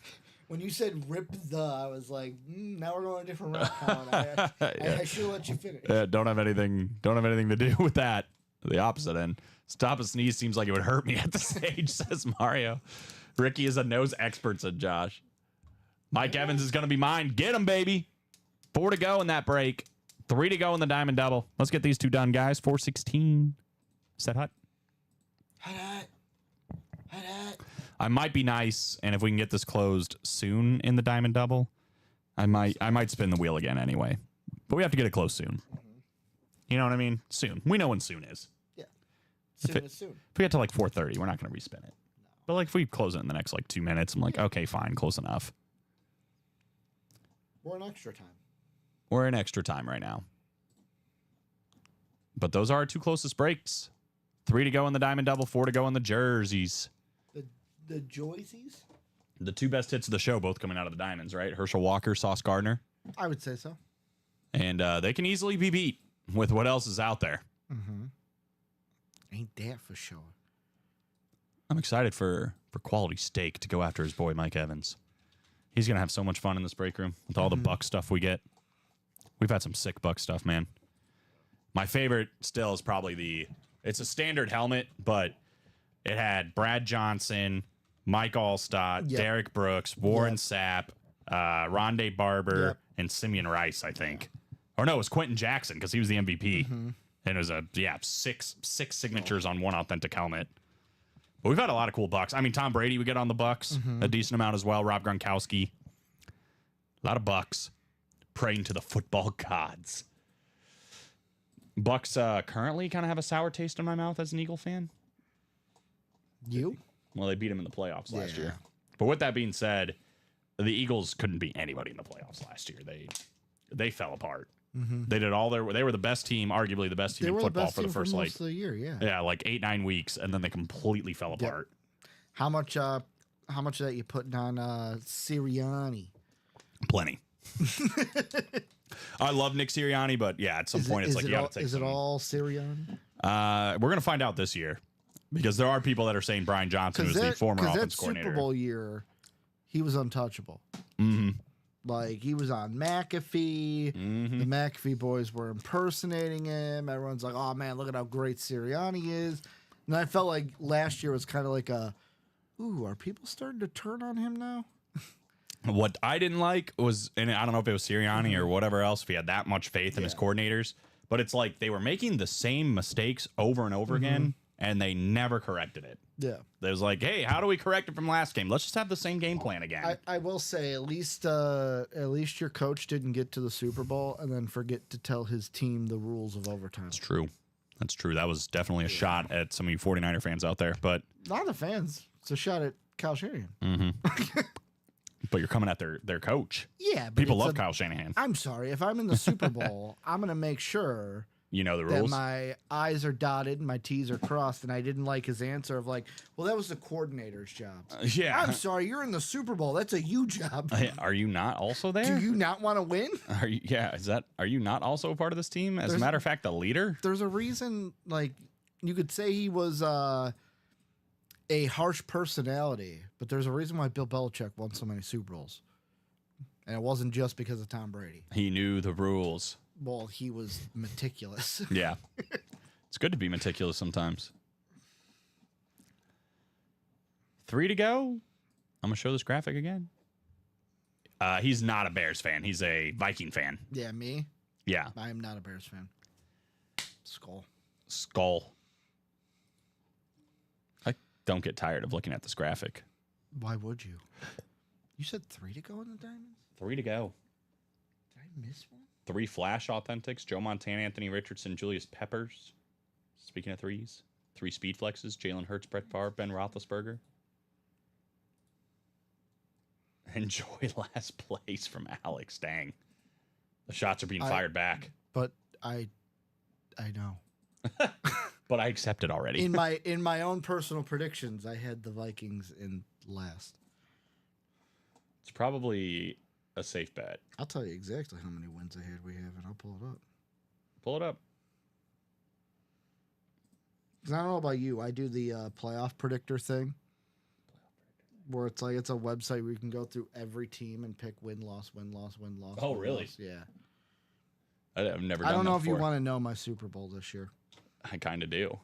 Speaker 4: When you said "rip the," I was like, now we're going a different route. Colin. I should let you finish.
Speaker 3: Don't have anything to do with that. The opposite end. Stop a sneeze seems like it would hurt me at the stage, says Mario. Ricky is a nose expert, said Josh. Mike Evans is going to be mine. Get him, baby. 4 to go in that break. 3 to go in the diamond double. Let's get these two done, guys. 416. Is that hot?
Speaker 4: Hot.
Speaker 3: I might be nice, and if we can get this closed soon in the diamond double, I might spin the wheel again anyway. But we have to get it closed soon. You know what I mean? Soon. We know when soon is.
Speaker 4: Yeah. Soon is soon.
Speaker 3: If we get to like 4:30, we're not going to respin it. No. But like if we close it in the next like 2 minutes, I'm like, okay, fine, close enough.
Speaker 4: We're in extra time.
Speaker 3: We're in extra time right now. But those are our two closest breaks. 3 to go in the diamond double, 4 to go in the jerseys.
Speaker 4: The Joyceys?
Speaker 3: The two best hits of the show, both coming out of the diamonds, right? Herschel Walker, Sauce Gardner.
Speaker 4: I would say so.
Speaker 3: And they can easily be beat with what else is out there.
Speaker 4: Mm-hmm. Ain't that for sure.
Speaker 3: I'm excited for quality steak to go after his boy Mike Evans. He's going to have so much fun in this break room with all the Buck stuff we get. We've had some sick Buck stuff, man. My favorite still is probably it's a standard helmet, but it had Brad Johnson, Mike Allstott, Derek Brooks, Warren Sapp, Rondé Barber, and Simeon Rice, I think. Or no, it was Quentin Jackson because he was the MVP. And it was six signatures on one authentic helmet. But we've had a lot of cool Bucks. I mean, Tom Brady we get on the Bucks a decent amount as well. Rob Gronkowski. A lot of Bucks praying to the football gods. Bucks currently kind of have a sour taste in my mouth as an Eagle fan.
Speaker 4: You?
Speaker 3: Well, they beat him in the playoffs last year. But with that being said, the Eagles couldn't beat anybody in the playoffs last year. They fell apart. They did all they were the best team, arguably the best team in football for the first
Speaker 4: most of the year,
Speaker 3: like 8-9 weeks, and then they completely fell apart.
Speaker 4: How much of that you putting on Sirianni?
Speaker 3: Plenty. I love Nick Sirianni, but at some point it's like you got to take.
Speaker 4: Is it all Sirianni?
Speaker 3: We're gonna find out this year because there are people that are saying Brian Johnson was the former offense coordinator.
Speaker 4: Super Bowl year, he was untouchable. Like he was on McAfee. The McAfee boys were impersonating him. Everyone's like, "Oh man, look at how great Sirianni is." And I felt like last year was kind of like are people starting to turn on him now?
Speaker 3: What I didn't like was, and I don't know if it was Sirianni or whatever else, if he had that much faith in his coordinators, but it's like they were making the same mistakes over and over again, and they never corrected it.
Speaker 4: Yeah.
Speaker 3: It was like, hey, how do we correct it from last game? Let's just have the same game plan again.
Speaker 4: I will say, at least your coach didn't get to the Super Bowl and then forget to tell his team the rules of overtime.
Speaker 3: That's true. That's true. That was definitely a shot at some of you 49er fans out there, but
Speaker 4: not the fans. It's a shot at Kyle Shanahan.
Speaker 3: But you're coming at their coach.
Speaker 4: Yeah, but
Speaker 3: people love Kyle Shanahan.
Speaker 4: I'm sorry. If I'm in the Super Bowl, I'm going to make sure
Speaker 3: you know the
Speaker 4: that
Speaker 3: rules.
Speaker 4: my I's are dotted and my T's are crossed. And I didn't like his answer of like, well, that was the coordinator's job.
Speaker 3: Yeah.
Speaker 4: I'm sorry. You're in the Super Bowl. That's a you job.
Speaker 3: Are you not also there?
Speaker 4: Do you not want to win?
Speaker 3: Are you not also a part of this team? As a matter of fact, the leader?
Speaker 4: There's a reason, like, you could say he was a harsh personality, but there's a reason why Bill Belichick won so many Super Bowls. And it wasn't just because of Tom Brady.
Speaker 3: He knew the rules.
Speaker 4: Well, he was meticulous.
Speaker 3: Yeah. It's good to be meticulous sometimes. 3 to go. I'm going to show this graphic again. He's not a Bears fan. He's a Viking fan.
Speaker 4: Yeah, me?
Speaker 3: Yeah.
Speaker 4: I am not a Bears fan. Skull.
Speaker 3: don't get tired of looking at this graphic.
Speaker 4: Why would you? You said 3 to go in the Diamonds?
Speaker 3: 3 to go.
Speaker 4: Did I miss one?
Speaker 3: 3 Flash Authentics, Joe Montana, Anthony Richardson, Julius Peppers. Speaking of threes, 3 Speed Flexes, Jalen Hurts, Brett Favre, Ben Roethlisberger. Enjoy last place from Alex. Dang. The shots are being fired back.
Speaker 4: But I know.
Speaker 3: But I accept it already.
Speaker 4: In my own personal predictions, I had the Vikings in last.
Speaker 3: It's probably a safe bet.
Speaker 4: I'll tell you exactly how many wins ahead we have, and I'll pull it up.
Speaker 3: Pull it up.
Speaker 4: 'Cause I don't know about you. I do the playoff predictor thing. Where it's like it's a website where you can go through every team and pick win, loss, win, loss, win, loss.
Speaker 3: Oh,
Speaker 4: win,
Speaker 3: really?
Speaker 4: Loss. Yeah.
Speaker 3: I've never done
Speaker 4: I don't know
Speaker 3: that
Speaker 4: if you
Speaker 3: before.
Speaker 4: want to know my Super Bowl this year.
Speaker 3: I kind of do.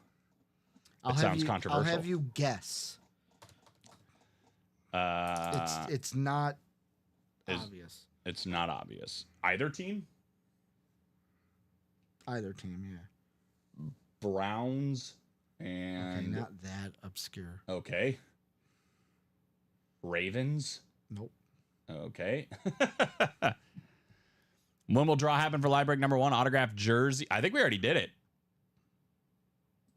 Speaker 4: I'll
Speaker 3: It
Speaker 4: have
Speaker 3: sounds
Speaker 4: you,
Speaker 3: controversial.
Speaker 4: I'll have you guess. It's not obvious.
Speaker 3: It's not obvious. Either team?
Speaker 4: Either team, yeah.
Speaker 3: Browns
Speaker 4: Okay,
Speaker 3: and
Speaker 4: not that obscure.
Speaker 3: okay. Ravens.
Speaker 4: Nope.
Speaker 3: Okay. When will draw happen for live break number 1? Autographed jersey. I think we already did it.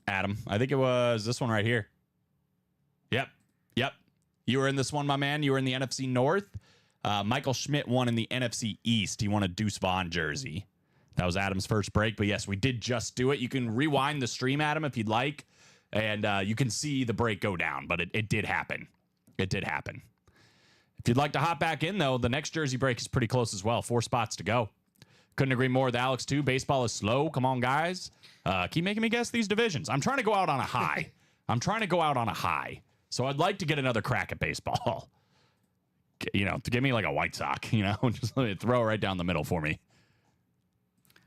Speaker 3: Adam, I think it was this one right here. Yep. You were in this one, my man. You were in the NFC North. Michael Schmidt won in the NFC East. He won a Deuce Vaughn jersey. That was Adam's first break. But yes, we did just do it. You can rewind the stream, Adam, if you'd like. And you can see the break go down. But it did happen. It did happen. If you'd like to hop back in, though, the next jersey break is pretty close as well. 4 spots to go. Couldn't agree more with Alex, too. Baseball is slow. Come on, guys. Keep making me guess these divisions. I'm trying to go out on a high. So I'd like to get another crack at baseball. You know, to give me like a White Sox, you know, just let me throw it right down the middle for me.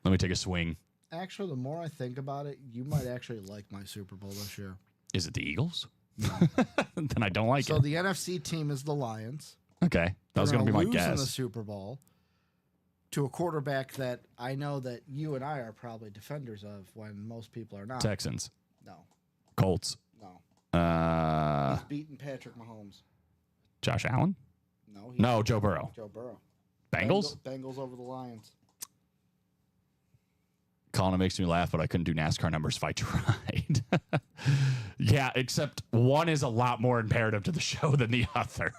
Speaker 3: Let me take a swing.
Speaker 4: Actually, the more I think about it, you might actually like my Super Bowl this year.
Speaker 3: Is it the Eagles? Then I don't like
Speaker 4: So
Speaker 3: it.
Speaker 4: the NFC team is the Lions.
Speaker 3: Okay. That was going to be my
Speaker 4: lose in the
Speaker 3: guess.
Speaker 4: Super Bowl to a quarterback that I know that you and I are probably defenders of when most people are not.
Speaker 3: Texans.
Speaker 4: No.
Speaker 3: Colts.
Speaker 4: No.
Speaker 3: Uh,
Speaker 4: He's beaten Patrick Mahomes.
Speaker 3: Josh Allen?
Speaker 4: No.
Speaker 3: No, Joe Burrow.
Speaker 4: Joe Burrow.
Speaker 3: Bengals?
Speaker 4: Bengals over the Lions.
Speaker 3: Colin, it makes me laugh, but I couldn't do NASCAR numbers if I tried. Yeah, except one is a lot more imperative to the show than the other.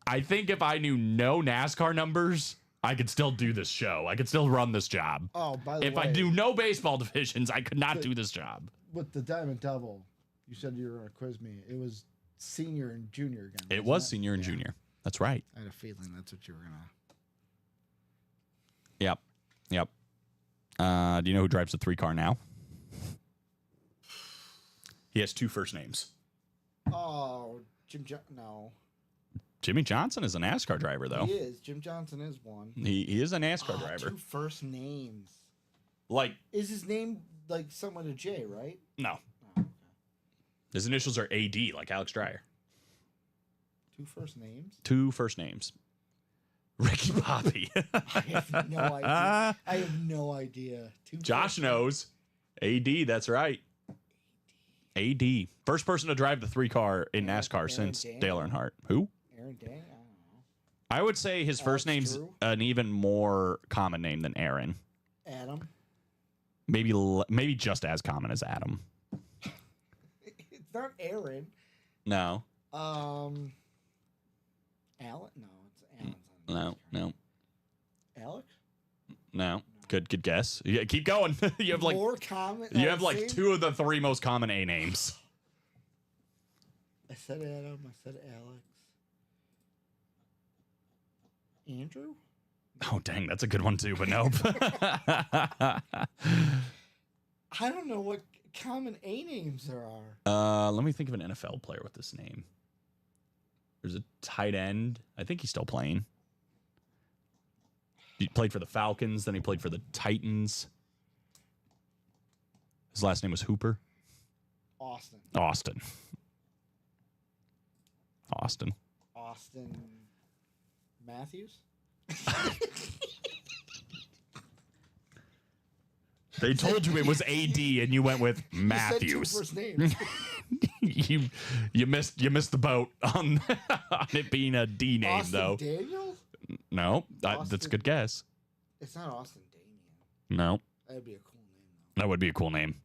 Speaker 3: I think if I knew no NASCAR numbers, I could still do this show. I could still run this job.
Speaker 4: Oh, by the way.
Speaker 3: If I do no baseball divisions, I could not do this job.
Speaker 4: With the Diamond Double, you said you were going to quiz me. It was senior and junior again.
Speaker 3: It
Speaker 4: wasn't
Speaker 3: was senior and junior. That's right.
Speaker 4: I had a feeling that's what you were going to.
Speaker 3: Yep. Do you know who drives the 3-car now? He has 2 first names.
Speaker 4: Oh, no.
Speaker 3: Jimmy Johnson is a NASCAR driver, though.
Speaker 4: He is. Jim Johnson is one.
Speaker 3: He is a NASCAR driver.
Speaker 4: 2 first names.
Speaker 3: Like,
Speaker 4: Is his name like someone to J, right?
Speaker 3: no.
Speaker 4: Oh, okay.
Speaker 3: His initials are AD, like Alex Dreyer.
Speaker 4: 2 first names?
Speaker 3: 2 first names. Ricky Bobby.
Speaker 4: I have no idea. I have no idea.
Speaker 3: Josh knows. AD, that's right. AD. First person to drive the 3-car in NASCAR
Speaker 4: Aaron
Speaker 3: since
Speaker 4: Daniel?
Speaker 3: Dale Earnhardt. Who?
Speaker 4: Aaron Dang? I don't know.
Speaker 3: I would say his first
Speaker 4: Alex
Speaker 3: name's
Speaker 4: Drew?
Speaker 3: an even more common name than Aaron.
Speaker 4: Adam?
Speaker 3: Maybe just as common as Adam.
Speaker 4: It's not Aaron.
Speaker 3: No.
Speaker 4: Alan? No, it's Alan's on
Speaker 3: No. No.
Speaker 4: Alex?
Speaker 3: No. Good guess. Yeah, keep going. You have like
Speaker 4: More common.
Speaker 3: you have like 2 of the 3 most common A names.
Speaker 4: I said Adam. I said Alex. Andrew?
Speaker 3: Oh dang, that's a good one too, but nope.
Speaker 4: I don't know what common A names there are.
Speaker 3: Let me think of an NFL player with this name. There's a tight end. I think he's still playing. He played for the Falcons, then he played for the Titans. His last name was Hooper.
Speaker 4: Austin. Austin Matthews?
Speaker 3: They told you it was AD, and you went with Matthews.
Speaker 4: You said 2 first names.
Speaker 3: you missed the boat on it being a D name
Speaker 4: Austin
Speaker 3: though.
Speaker 4: Daniels?
Speaker 3: No, that's a good guess.
Speaker 4: It's not Austin Damian.
Speaker 3: No,
Speaker 4: That'd be a cool name though.
Speaker 3: that would be a cool name.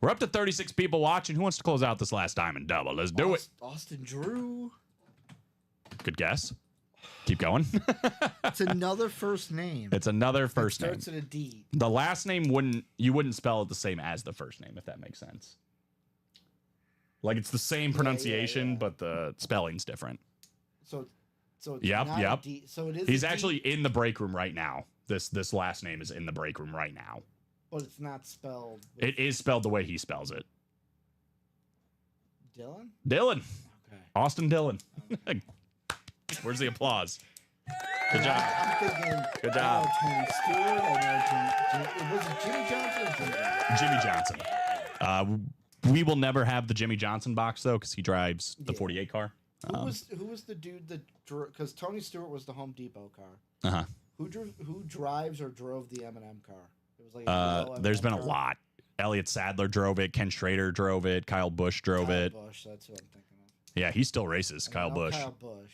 Speaker 3: We're up to 36 people watching. Who wants to close out this last diamond double? Let's do it.
Speaker 4: Austin Drew.
Speaker 3: Good guess. Keep going.
Speaker 4: It's another first name.
Speaker 3: It's another first name.
Speaker 4: Starts with a D.
Speaker 3: The last name wouldn't spell it the same as the first name, if that makes sense. Like it's the same pronunciation, but the spelling's different.
Speaker 4: So it's
Speaker 3: Yep.
Speaker 4: not a D. So it is.
Speaker 3: He's
Speaker 4: a D,
Speaker 3: actually in the break room right now. This last name is in the break room right now.
Speaker 4: but it's not spelled.
Speaker 3: It is spelled the way he spells it.
Speaker 4: Dylan.
Speaker 3: Dylan.
Speaker 4: Okay.
Speaker 3: Austin Dylan. Where's the applause? Good job.
Speaker 4: I'm thinking.
Speaker 3: Good job.
Speaker 4: Tony Stewart. Was it Jimmy Johnson or Jimmy Johnson?
Speaker 3: Jimmy Johnson. We will never have the Jimmy Johnson box though, because he drives the 48 car.
Speaker 4: Who was the dude that because Tony Stewart was the Home Depot car.
Speaker 3: Uh-huh.
Speaker 4: Who drives or drove the M&M car? It was like a yellow
Speaker 3: There's
Speaker 4: M&M
Speaker 3: been a
Speaker 4: car.
Speaker 3: lot. Elliott Sadler drove it. Ken Schrader drove it. Kyle Busch drove
Speaker 4: Kyle
Speaker 3: it.
Speaker 4: Busch, that's what I'm thinking of.
Speaker 3: Yeah, he still races. Kyle
Speaker 4: know
Speaker 3: Busch.
Speaker 4: Kyle Busch.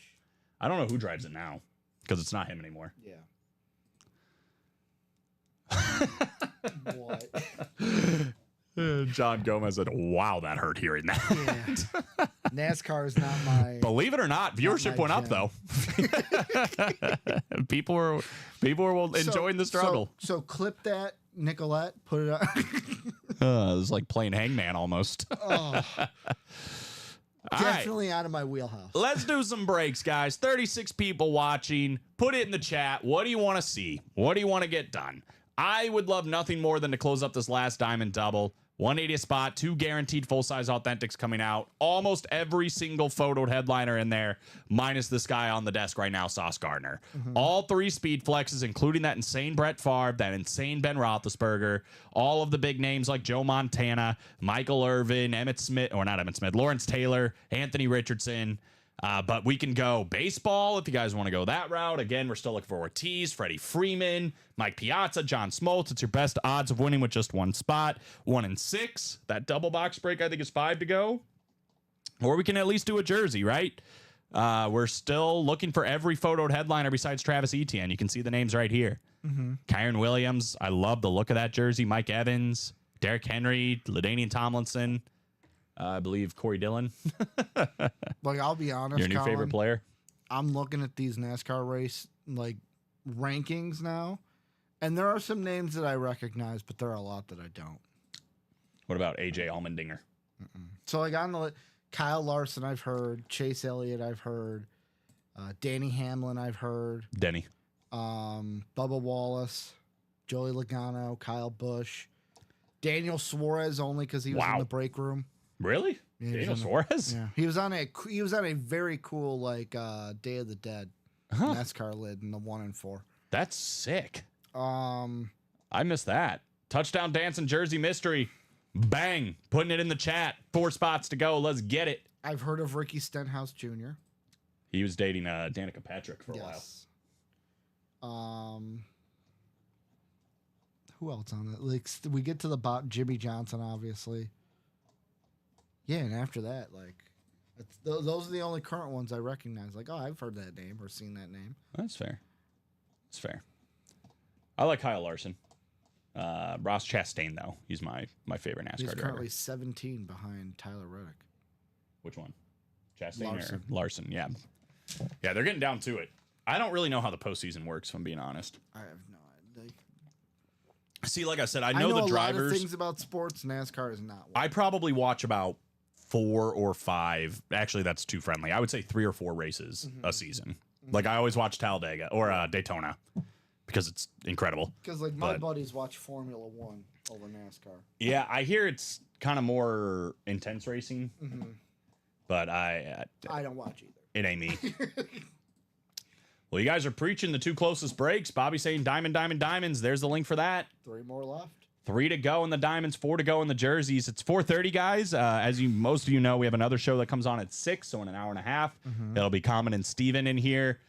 Speaker 3: I don't know who drives it now because it's not him anymore.
Speaker 4: Yeah. What?
Speaker 3: John Gomez said, "Wow, that hurt hearing that."
Speaker 4: Yeah. NASCAR is not my.
Speaker 3: Believe it or not, viewership went up though. people were enjoying the struggle.
Speaker 4: So clip that, Nicolette. Put it on.
Speaker 3: It was like playing Hangman almost.
Speaker 4: Oh,
Speaker 3: All right.
Speaker 4: definitely out of my wheelhouse.
Speaker 3: Let's do some breaks, guys. 36 people watching. Put it in the chat. What do you want to see? What do you want to get done? I would love nothing more than to close up this last diamond double. 180 a spot, 2 guaranteed full-size authentics coming out. Almost every single photoed headliner in there, minus this guy on the desk right now, Sauce Gardner. All 3 speed flexes, including that insane Brett Favre, that insane Ben Roethlisberger, all of the big names like Joe Montana, Michael Irvin, Lawrence Taylor, Anthony Richardson. But we can go baseball if you guys want to go that route. Again, we're still looking for Ortiz, Freddie Freeman, Mike Piazza, John Smoltz. It's your best odds of winning with just 1 spot. 1 in 6. That double box break, I think, is 5 to go. Or we can at least do a jersey, right? We're still looking for every photoed headliner besides Travis Etienne. You can see the names right here. Kyron Williams. I love the look of that jersey. Mike Evans, Derrick Henry, LaDainian Tomlinson. I believe Corey Dillon.
Speaker 4: Like, I'll be honest,
Speaker 3: Your new
Speaker 4: Colin,
Speaker 3: favorite player?
Speaker 4: I'm looking at these NASCAR race like rankings now, and there are some names that I recognize, but there are a lot that I don't.
Speaker 3: What about AJ Allmendinger?
Speaker 4: So like on the Kyle Larson, I've heard Chase Elliott, I've heard Danny Hamlin, I've heard
Speaker 3: Denny.
Speaker 4: Bubba Wallace, Joey Logano, Kyle Busch, Daniel Suarez only because he was in the break room.
Speaker 3: Really?
Speaker 4: Yeah,
Speaker 3: Daniel Suarez?
Speaker 4: Yeah, he was on a very cool like Day of the Dead NASCAR lid in the 1 and 4.
Speaker 3: That's sick.
Speaker 4: I
Speaker 3: I missed that. Touchdown dancing jersey mystery. Bang. Putting it in the chat. 4 spots to go. Let's get it.
Speaker 4: I've heard of Ricky Stenhouse Jr.
Speaker 3: He was dating Danica Patrick for a
Speaker 4: while. Who else on it? Like we get to the bottom. Jimmy Johnson, obviously. Yeah, and after that, like, those are the only current ones I recognize. Like, oh, I've heard that name or seen that name.
Speaker 3: That's fair. That's fair. I like Kyle Larson. Ross Chastain, though. He's my favorite NASCAR driver.
Speaker 4: He's currently 17 behind Tyler Reddick.
Speaker 3: Which one? Chastain
Speaker 4: Larson.
Speaker 3: or Larson? Yeah. Yeah, they're getting down to it. I don't really know how the postseason works, if I'm being honest.
Speaker 4: I have no idea.
Speaker 3: See, like I said, I know the drivers.
Speaker 4: A lot of things about sports. NASCAR is not one.
Speaker 3: I probably watch about 4 or 5. Actually, that's too friendly. I would say 3 or 4 races a season. Like I always watch Talladega or Daytona because it's incredible.
Speaker 4: Because like my buddies watch Formula 1 over NASCAR.
Speaker 3: Yeah, I hear it's kind of more intense racing, but I
Speaker 4: don't watch either.
Speaker 3: It ain't me. Well, you guys are preaching the 2 closest breaks. Bobby saying diamond, diamond, diamonds. There's the link for that.
Speaker 4: 3 more left.
Speaker 3: 3 to go in the diamonds, 4 to go in the jerseys. It's 4:30, guys. As most of you know, we have another show that comes on at 6, so in an hour and a half. It'll be Common and Steven in here.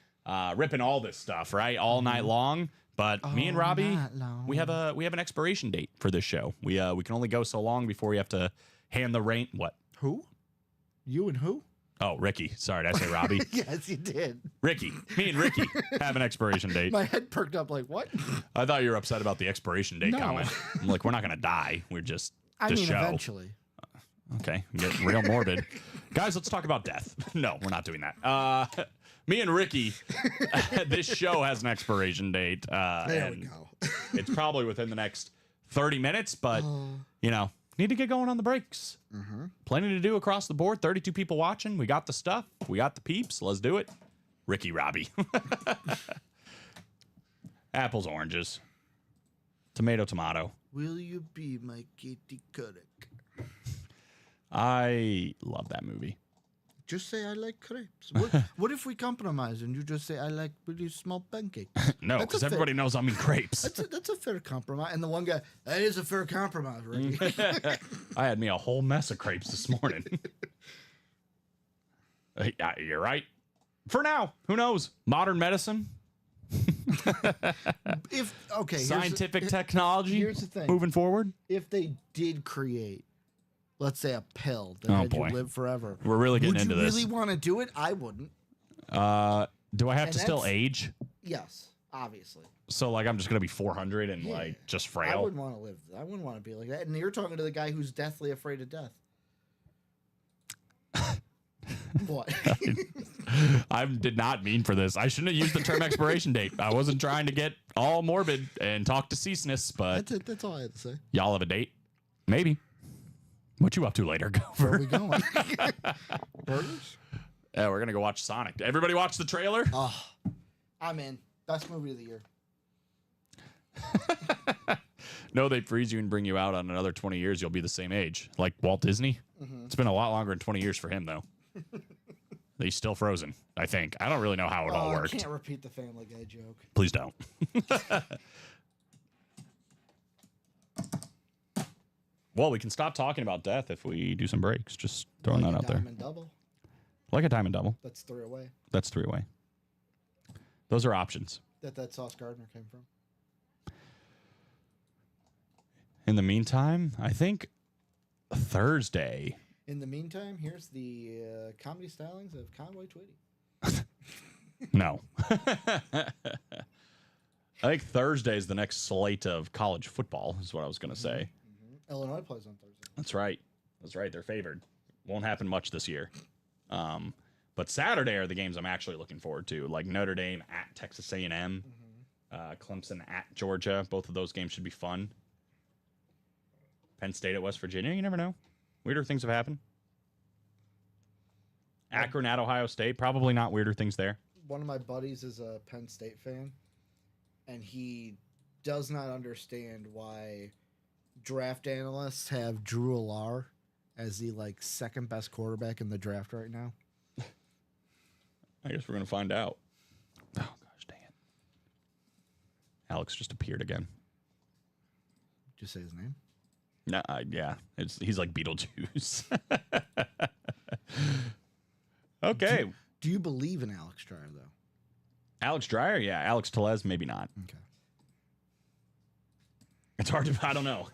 Speaker 3: ripping all this stuff, right? All night long. But me and Robbie, we have an expiration date for this show. We can only go so long before we have to hand the rein. What?
Speaker 4: Who? You and who?
Speaker 3: Oh, Ricky. Sorry, did I say Robbie?
Speaker 4: Yes, you did.
Speaker 3: Ricky. Me and Ricky have an expiration date.
Speaker 4: My head perked up like, what?
Speaker 3: I thought you were upset about the expiration date comment. I'm like, we're not going to die. We're just show.
Speaker 4: Eventually.
Speaker 3: Okay, get real morbid. Guys, let's talk about death. No, we're not doing that. Me and Ricky, this show has an expiration date.
Speaker 4: There we go.
Speaker 3: It's probably within the next 30 minutes, but, need to get going on the breaks. Plenty to do across the board. 32 people watching. We got the stuff. We got the peeps. Let's do it. Ricky, Robbie. Apples, oranges. Tomato.
Speaker 4: Will you be my Katie Couric?
Speaker 3: I love that movie.
Speaker 4: Just say I like crepes. What if we compromise and you just say I like really small pancakes?
Speaker 3: No, because everybody knows I'm in crepes.
Speaker 4: That's a fair compromise. And the one guy, that is a fair compromise, Ricky.
Speaker 3: I had me a whole mess of crepes this morning. You're right. For now, who knows? Modern medicine. Scientific technology.
Speaker 4: Here's the thing.
Speaker 3: Moving forward.
Speaker 4: If they did create, let's say, a pill that had you live forever,
Speaker 3: we're really getting into this.
Speaker 4: Would you really want to do it? I wouldn't.
Speaker 3: Do I have to still age?
Speaker 4: Yes, obviously.
Speaker 3: So like I'm just gonna be 400 and just frail.
Speaker 4: I wouldn't want to live. I wouldn't want to be like that. And you're talking to the guy who's deathly afraid of death. What?
Speaker 3: I did not mean for this. I shouldn't have used the term expiration date. I wasn't trying to get all morbid and talk to ceaseness, but
Speaker 4: that's it. That's all I had to say.
Speaker 3: Y'all have a date? Maybe. What you up to later, Gopher?
Speaker 4: Where are we going? Burgers?
Speaker 3: Yeah, we're gonna go watch Sonic. Everybody watch the trailer?
Speaker 4: Oh, I'm in. Best movie of the year.
Speaker 3: No, they freeze you and bring you out on another 20 years. You'll be the same age, like Walt Disney. It's been a lot longer than 20 years for him, though. He's still frozen, I think. I don't really know how it all worked.
Speaker 4: I can't repeat the Family Guy joke.
Speaker 3: Please don't. Well, we can stop talking about death if we do some breaks. Just throwing that out there.
Speaker 4: Diamond double.
Speaker 3: Like a diamond double.
Speaker 4: That's 3 away.
Speaker 3: That's 3 away. Those are options.
Speaker 4: That Sauce Gardner came from.
Speaker 3: In the meantime, I think Thursday.
Speaker 4: In the meantime, here's the comedy stylings of Conway Twitty.
Speaker 3: No. I think Thursday is the next slate of college football, is what I was going to say.
Speaker 4: Illinois plays on Thursday.
Speaker 3: That's right. That's right. They're favored. Won't happen much this year. But Saturday are the games I'm actually looking forward to, like Notre Dame at Texas A&M, Clemson at Georgia. Both of those games should be fun. Penn State at West Virginia. You never know. Weirder things have happened. Akron at Ohio State. Probably not weirder things there.
Speaker 4: One of my buddies is a Penn State fan, and he does not understand why draft analysts have Drew Allar as the second best quarterback in the draft right now.
Speaker 3: I guess we're gonna find out. Oh gosh, dang it! Alex just appeared again.
Speaker 4: Just say his name.
Speaker 3: No, yeah, he's like Beetlejuice. Okay.
Speaker 4: Do you believe in Alex Dreyer though?
Speaker 3: Alex Dreyer, yeah. Alex Tellez, maybe not.
Speaker 4: Okay.
Speaker 3: It's hard to. I don't know.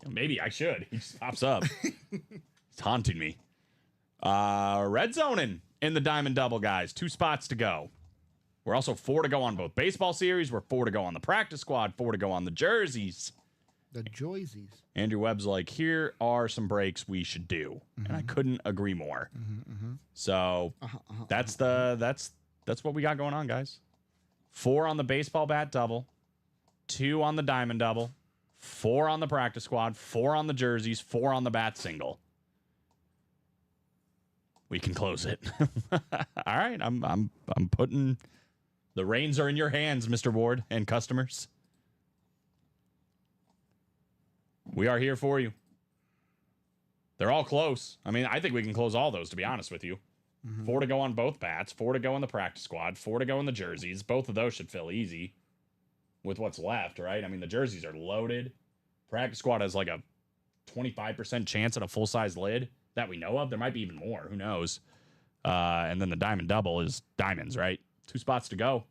Speaker 3: Maybe I should. He just pops up. It's haunting me. Red zoning in the Diamond Double, guys. 2 spots to go. We're also 4 to go on both baseball series. We're 4 to go on the practice squad. 4 to go on the jerseys.
Speaker 4: The Joysies.
Speaker 3: Andrew Webb's like, here are some breaks we should do, and I couldn't agree more. So that's what we got going on, guys. 4 on the baseball bat double, 2 on the Diamond Double, 4 on the practice squad, 4 on the jerseys, 4 on the bat single. We can close it. All right, I'm putting the reins are in your hands, Mr. Ward and customers. We are here for you. They're all close. I mean, I think we can close all those, to be honest with you. 4 to go on both bats, 4 to go in the practice squad, 4 to go in the jerseys. Both of those should fill easy with what's left, right? I mean, the jerseys are loaded. Practice squad has like a 25% chance at a full-size lid that we know of. There might be even more. Who knows? And then the Diamond Double is diamonds, right? 2 spots to go.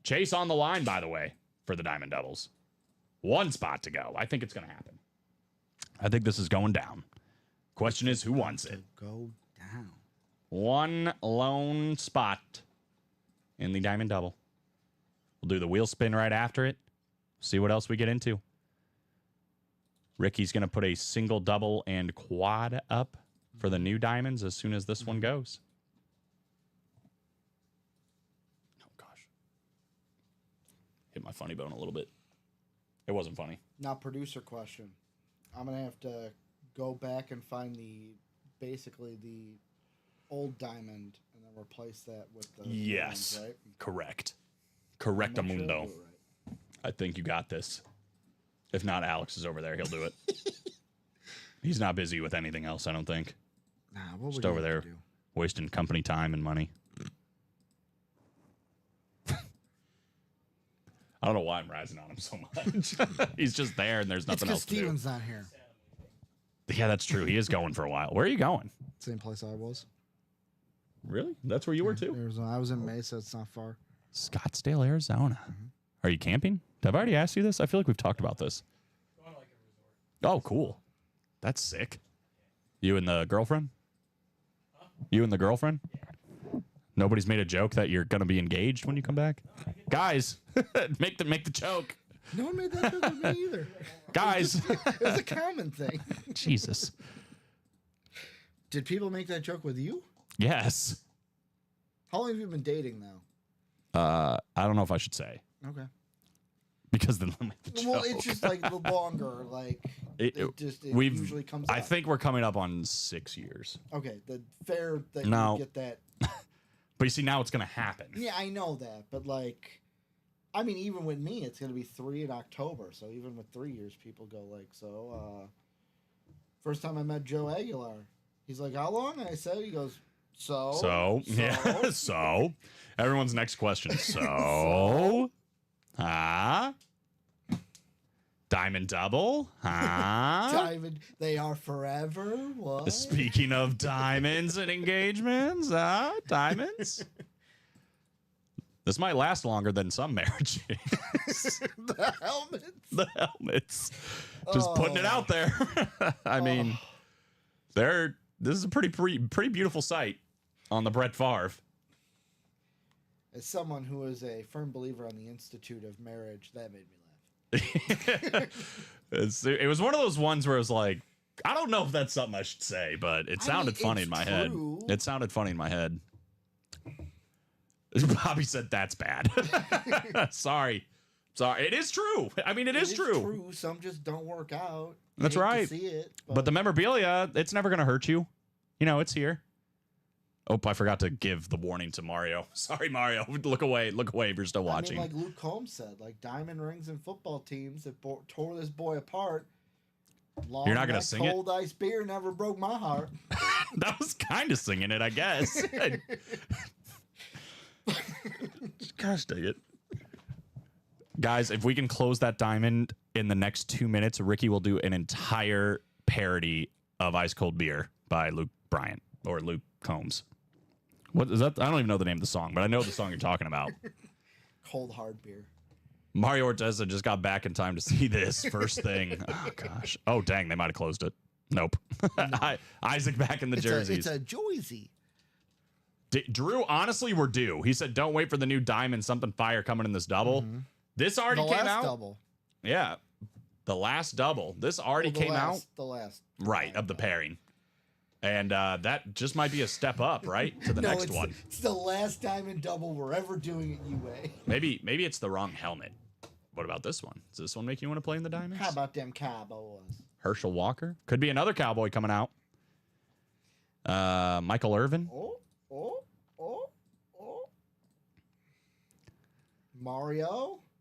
Speaker 3: Chase on the line, by the way, for the diamond doubles. 1 spot to go. I think it's going to happen. I think this is going down. Question is, who wants it?
Speaker 4: Go down.
Speaker 3: 1 lone spot in the diamond double. We'll do the wheel spin right after it. See what else we get into. Ricky's going to put a single, double, and quad up for the new diamonds as soon as this one goes. Oh, gosh. Hit my funny bone a little bit. It wasn't funny.
Speaker 4: Now, producer question. I'm going to have to go back and find basically the old diamond and then replace that with the
Speaker 3: Yes.
Speaker 4: ones, right?
Speaker 3: Correct.
Speaker 4: Make sure I
Speaker 3: Correctamundo.
Speaker 4: do it right.
Speaker 3: I think you got this. If not, Alex is over there. He'll do it. He's not busy with anything else, I don't think.
Speaker 4: Nah, what
Speaker 3: Just
Speaker 4: would
Speaker 3: over
Speaker 4: you
Speaker 3: there
Speaker 4: have to do?
Speaker 3: wasting company time and money. I don't know why I'm rising on him so much. He's just there and there's
Speaker 4: It's
Speaker 3: nothing
Speaker 4: because
Speaker 3: else to do.
Speaker 4: Steven's not here.
Speaker 3: Yeah, that's true. He is going for a while. Where are you going?
Speaker 4: Same place I was.
Speaker 3: Really? That's where you were too?
Speaker 4: Arizona. I was in Mesa. It's not far.
Speaker 3: Scottsdale, Arizona. Are you camping? Have I already asked you this? I feel like we've talked about this. Oh, cool. That's sick. You and the girlfriend? You and the girlfriend? Nobody's made a joke that you're going to be engaged when you come back? Guys, make the joke.
Speaker 4: No one made that joke with me either.
Speaker 3: Guys.
Speaker 4: It was a common thing.
Speaker 3: Jesus.
Speaker 4: Did people make that joke with you?
Speaker 3: Yes.
Speaker 4: How long have you been dating now?
Speaker 3: I don't know if I should say.
Speaker 4: Okay.
Speaker 3: Because then they'll make the joke.
Speaker 4: Well, it's just like the longer, like it usually comes.
Speaker 3: I
Speaker 4: up.
Speaker 3: think we're coming up on 6 years.
Speaker 4: Okay, the fair that
Speaker 3: No.
Speaker 4: you get that.
Speaker 3: But you see, now it's going to happen.
Speaker 4: Yeah, I know that, but like, I mean, even with me, it's gonna be 3 in October. So even with 3 years, people go like, so. First time I met Joe Aguilar, he's like, "How long?" And I said, he goes, "So."
Speaker 3: Yeah. So, everyone's next question. So, diamond double?
Speaker 4: Diamond, they are forever. What?
Speaker 3: Speaking of diamonds and engagements, diamonds? This might last longer than some marriages.
Speaker 4: The helmets.
Speaker 3: The helmets. Just putting it out there. I mean, this is a pretty beautiful sight on the Brett Favre.
Speaker 4: As someone who is a firm believer on the Institute of Marriage, that made me laugh.
Speaker 3: It was one of those ones where it was like, I don't know if that's something I should say, but it sounded funny in my head. It sounded funny in my head. Bobby said that's bad. Sorry. It is true. I mean, it is true.
Speaker 4: Some just don't work out.
Speaker 3: That's
Speaker 4: Hate to
Speaker 3: right.
Speaker 4: see it,
Speaker 3: But the memorabilia, it's never going to hurt you. You know, it's here. Oh, I forgot to give the warning to Mario. Sorry, Mario. Look away. Look away if you're still watching.
Speaker 4: I mean, like Luke Combs said, like diamond rings and football teams that tore this boy apart.
Speaker 3: You're not going to sing it?
Speaker 4: Cold ice beer never broke my heart.
Speaker 3: That was kind of singing it, I guess. Gosh dang it. Guys, if we can close that diamond in the next 2 minutes, Ricky will do an entire parody of Ice Cold Beer by Luke Bryant or Luke Combs. What is that? I don't even know the name of the song, but I know the song you're talking about.
Speaker 4: Cold hard beer.
Speaker 3: Mario Orteza just got back in time to see this first thing. Oh, gosh. Oh, dang. They might have closed it. Nope. No. Isaac back in the jerseys.
Speaker 4: It's a Joyzy.
Speaker 3: Drew, honestly, we're due. He said, don't wait for the new diamond, something fire coming in this double. This already came out.
Speaker 4: Double.
Speaker 3: Yeah. The last double. This already came out.
Speaker 4: The last.
Speaker 3: Right, of the pairing. And that just might be a step up, right? To the next one.
Speaker 4: It's the last diamond double we're ever doing at UA.
Speaker 3: Maybe it's the wrong helmet. What about this one? Does this one make you want to play in the diamonds?
Speaker 4: How about them Cowboys?
Speaker 3: Herschel Walker. Could be another Cowboy coming out. Michael Irvin.
Speaker 4: Oh.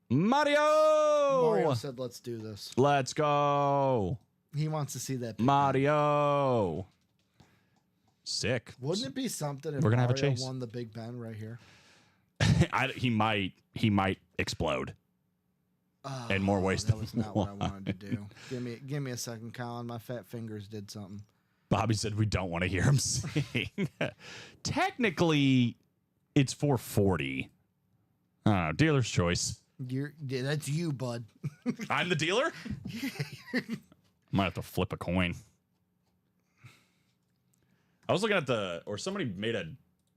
Speaker 4: Mario said, let's do this.
Speaker 3: Let's go.
Speaker 4: He wants to see that.
Speaker 3: Mario. Sick.
Speaker 4: Wouldn't it be something if
Speaker 3: We're gonna
Speaker 4: Mario
Speaker 3: have a chase.
Speaker 4: won the Big Ben right here?
Speaker 3: He might explode. In more ways
Speaker 4: that
Speaker 3: than
Speaker 4: was not what I wanted to do. Give me a second, Colin. My fat fingers did something.
Speaker 3: Bobby said we don't want to hear him sing. Technically, It's 440. Dealer's choice.
Speaker 4: That's you, bud.
Speaker 3: I'm the dealer? Might have to flip a coin. I was looking at somebody made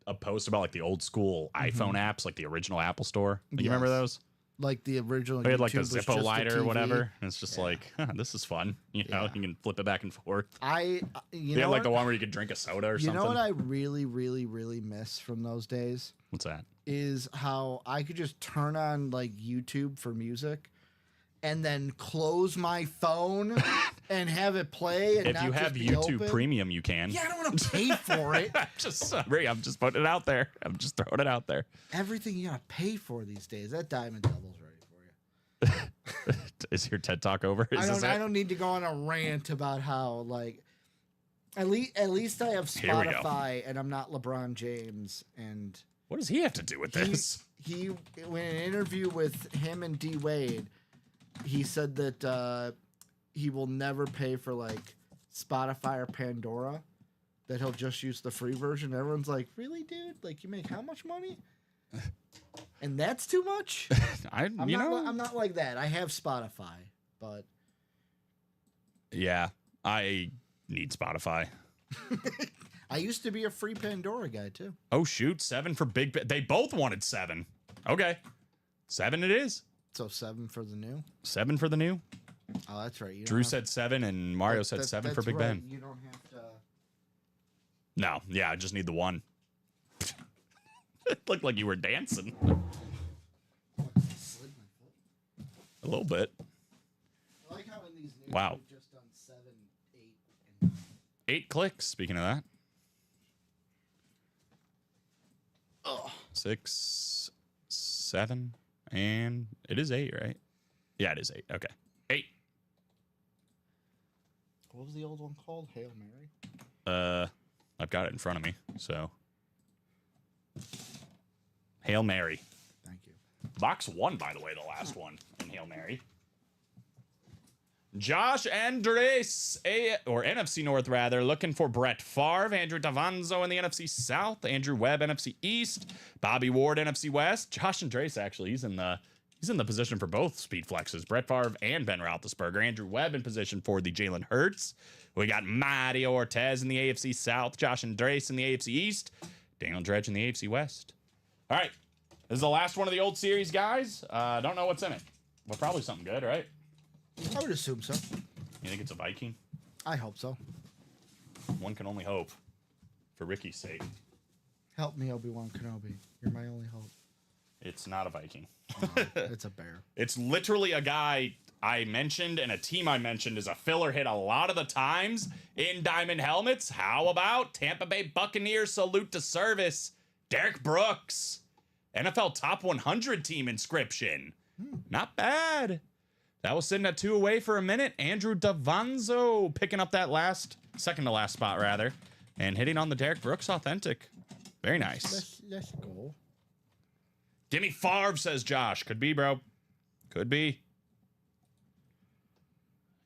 Speaker 3: a post about like the old school iPhone apps, like the original Apple Store. You remember those?
Speaker 4: Like the original.
Speaker 3: They had like the
Speaker 4: YouTube was
Speaker 3: Zippo
Speaker 4: just
Speaker 3: lighter or
Speaker 4: TV.
Speaker 3: whatever. And it's just like, this is fun. You know, you can flip it back and forth.
Speaker 4: You
Speaker 3: They had
Speaker 4: know
Speaker 3: like the
Speaker 4: what?
Speaker 3: one where you could drink a soda or
Speaker 4: You
Speaker 3: something.
Speaker 4: know what I really, really, really miss from those days
Speaker 3: What's that?
Speaker 4: is how I could just turn on like YouTube for music, and then close my phone and have it play. And
Speaker 3: If
Speaker 4: not
Speaker 3: you have
Speaker 4: just be
Speaker 3: YouTube
Speaker 4: open.
Speaker 3: Premium, you can.
Speaker 4: Yeah, I don't want to pay for it.
Speaker 3: I'm just putting it out there. I'm just throwing it out there.
Speaker 4: Everything you gotta pay for these days. That Diamond Double's ready for you.
Speaker 3: Is your TED Talk over?
Speaker 4: I don't need to go on a rant about how like at least I have
Speaker 3: Here we go.
Speaker 4: Spotify and I'm not LeBron James. And
Speaker 3: What does he have to do with this?
Speaker 4: he in an interview with him and D Wade, he said that he will never pay for like Spotify or Pandora, that he'll just use the free version. Everyone's like, really, dude? Like, you make how much money? And that's too much? I'm not like that. I have Spotify, but
Speaker 3: yeah, I need Spotify.
Speaker 4: I used to be a free Pandora guy too.
Speaker 3: Oh shoot, 7 for Big Ben. They both wanted 7. Okay, 7 it is.
Speaker 4: So 7 for the new.
Speaker 3: 7 for the new.
Speaker 4: Oh, that's right.
Speaker 3: Drew said 7 and Mario said 7 for Big Ben.
Speaker 4: You don't have to.
Speaker 3: No, yeah, I just need the one. It looked like you were dancing. A little bit.
Speaker 4: I like how in these new
Speaker 3: Wow.
Speaker 4: we've just done 7, 8, and 9.
Speaker 3: 8 clicks, speaking of that.
Speaker 4: Oh.
Speaker 3: 6, 7, and it is 8, right? Yeah, it is 8. Okay. 8.
Speaker 4: What was the old one called? Hail Mary?
Speaker 3: I've got it in front of me, so. Hail Mary.
Speaker 4: Thank you.
Speaker 3: Box 1, by the way, the last one in Hail Mary. Josh Andres, or NFC North rather, looking for Brett Favre, Andrew Davanzo in the NFC South, Andrew Webb NFC East, Bobby Ward NFC West. Josh Andres actually, he's in the position for both speed flexes, Brett Favre and Ben Roethlisberger. Andrew Webb in position for the Jalen Hurts. We got Mario Ortiz in the AFC South, Josh Andres in the AFC East, Daniel Dredge in the AFC West. All right, this is the last one of the old series, guys. Don't know what's in it, but probably something good, right?
Speaker 4: I would assume so.
Speaker 3: You think it's a Viking?
Speaker 4: I hope so.
Speaker 3: One can only hope, for Ricky's sake.
Speaker 4: Help me, Obi-Wan Kenobi. You're my only hope.
Speaker 3: It's not a Viking.
Speaker 4: It's a bear.
Speaker 3: It's literally a guy I mentioned and a team I mentioned is a filler hit a lot of the times in diamond helmets. How about Tampa Bay Buccaneers salute to service? Derek Brooks, NFL Top 100 team inscription. Not bad. That was sitting at 2 away for a minute. Andrew Davanzo picking up that second to last spot rather, and hitting on the Derek Brooks authentic. Very nice.
Speaker 4: Let's go.
Speaker 3: Gimme Favre, says Josh. Could be, bro. Could be.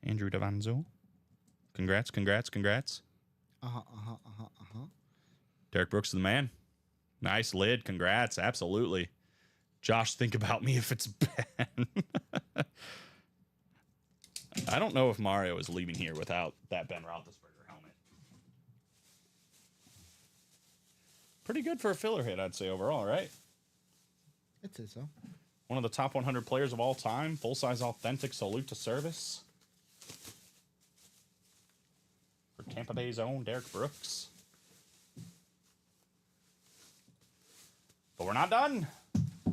Speaker 3: Andrew Davanzo. Congrats. Derek Brooks is the man. Nice lid. Congrats. Absolutely. Josh, think about me if it's Ben. I don't know if Mario is leaving here without that Ben Roethlisberger helmet. Pretty good for a filler hit, I'd say, overall, right?
Speaker 4: I'd say so.
Speaker 3: One of the top 100 players of all time. Full-size authentic salute to service. For Tampa Bay's own Derek Brooks. But we're not done.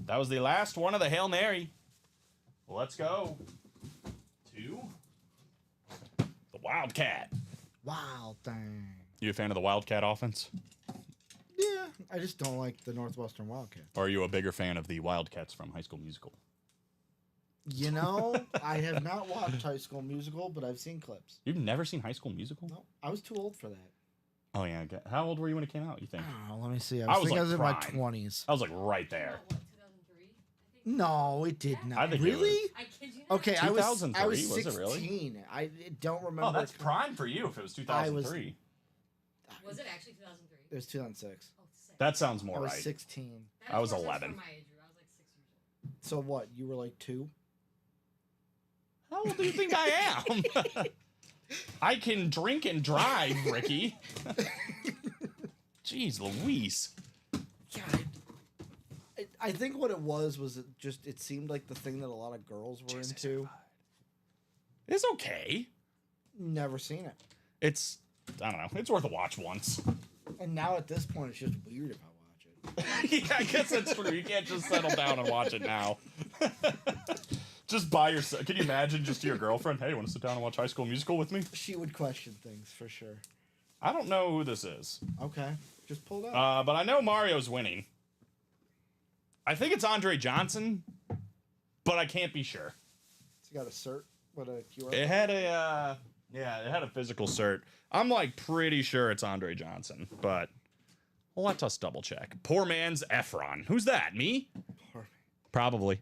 Speaker 3: That was the last one of the Hail Mary. Let's go to the Wildcat.
Speaker 4: Wild thing.
Speaker 3: You a fan of the Wildcat offense?
Speaker 4: Yeah, I just don't like the Northwestern Wildcats.
Speaker 3: Or are you a bigger fan of the Wildcats from High School Musical?
Speaker 4: You know, I have not watched High School Musical, but I've seen clips.
Speaker 3: You've never seen High School Musical?
Speaker 4: No, I was too old for that.
Speaker 3: Oh, yeah. How old were you when it came out, you think?
Speaker 4: Oh, let me see.
Speaker 3: I was
Speaker 4: thinking
Speaker 3: like
Speaker 4: I was in my
Speaker 3: prime.
Speaker 4: 20s.
Speaker 3: I was like right there.
Speaker 5: What, 2003? I think.
Speaker 4: No, it did not.
Speaker 3: I think it
Speaker 4: really?
Speaker 5: I kid you not.
Speaker 4: Okay, I was
Speaker 3: 2003, was
Speaker 4: 16.
Speaker 3: it really?
Speaker 4: I don't remember.
Speaker 3: Oh, that's prime for you if it was 2003.
Speaker 5: Was it actually 2003?
Speaker 4: It was 2006.
Speaker 5: Oh, 6.
Speaker 3: That sounds
Speaker 4: I
Speaker 3: more
Speaker 4: was
Speaker 3: right.
Speaker 4: 16.
Speaker 5: That
Speaker 3: I was
Speaker 5: of course,
Speaker 3: 11.
Speaker 5: That's my age group. I was like 6 years old.
Speaker 4: So what? You were like 2?
Speaker 3: How old do you think I am? I can drink and drive, Ricky. Jeez Louise.
Speaker 4: Yeah. I think what it was it seemed like the thing that a lot of girls were into.
Speaker 3: It's okay.
Speaker 4: Never seen it.
Speaker 3: It's, I don't know. It's worth a watch once.
Speaker 4: And now at this point, it's just weird if I watch it.
Speaker 3: Yeah, I guess that's true. You can't just settle down and watch it now. Just by yourself. Can you imagine just to your girlfriend, hey, you want to sit down and watch High School Musical with me?
Speaker 4: She would question things for sure.
Speaker 3: I don't know who this is.
Speaker 4: Okay, just pull it up.
Speaker 3: But I know Mario's winning. I think it's Andre Johnson, but I can't be sure.
Speaker 4: It's got a cert. What a QR.
Speaker 3: It had a, it had a physical cert. I'm like pretty sure it's Andre Johnson, but let us double check. Poor man's Efron. Who's that? Me? Probably.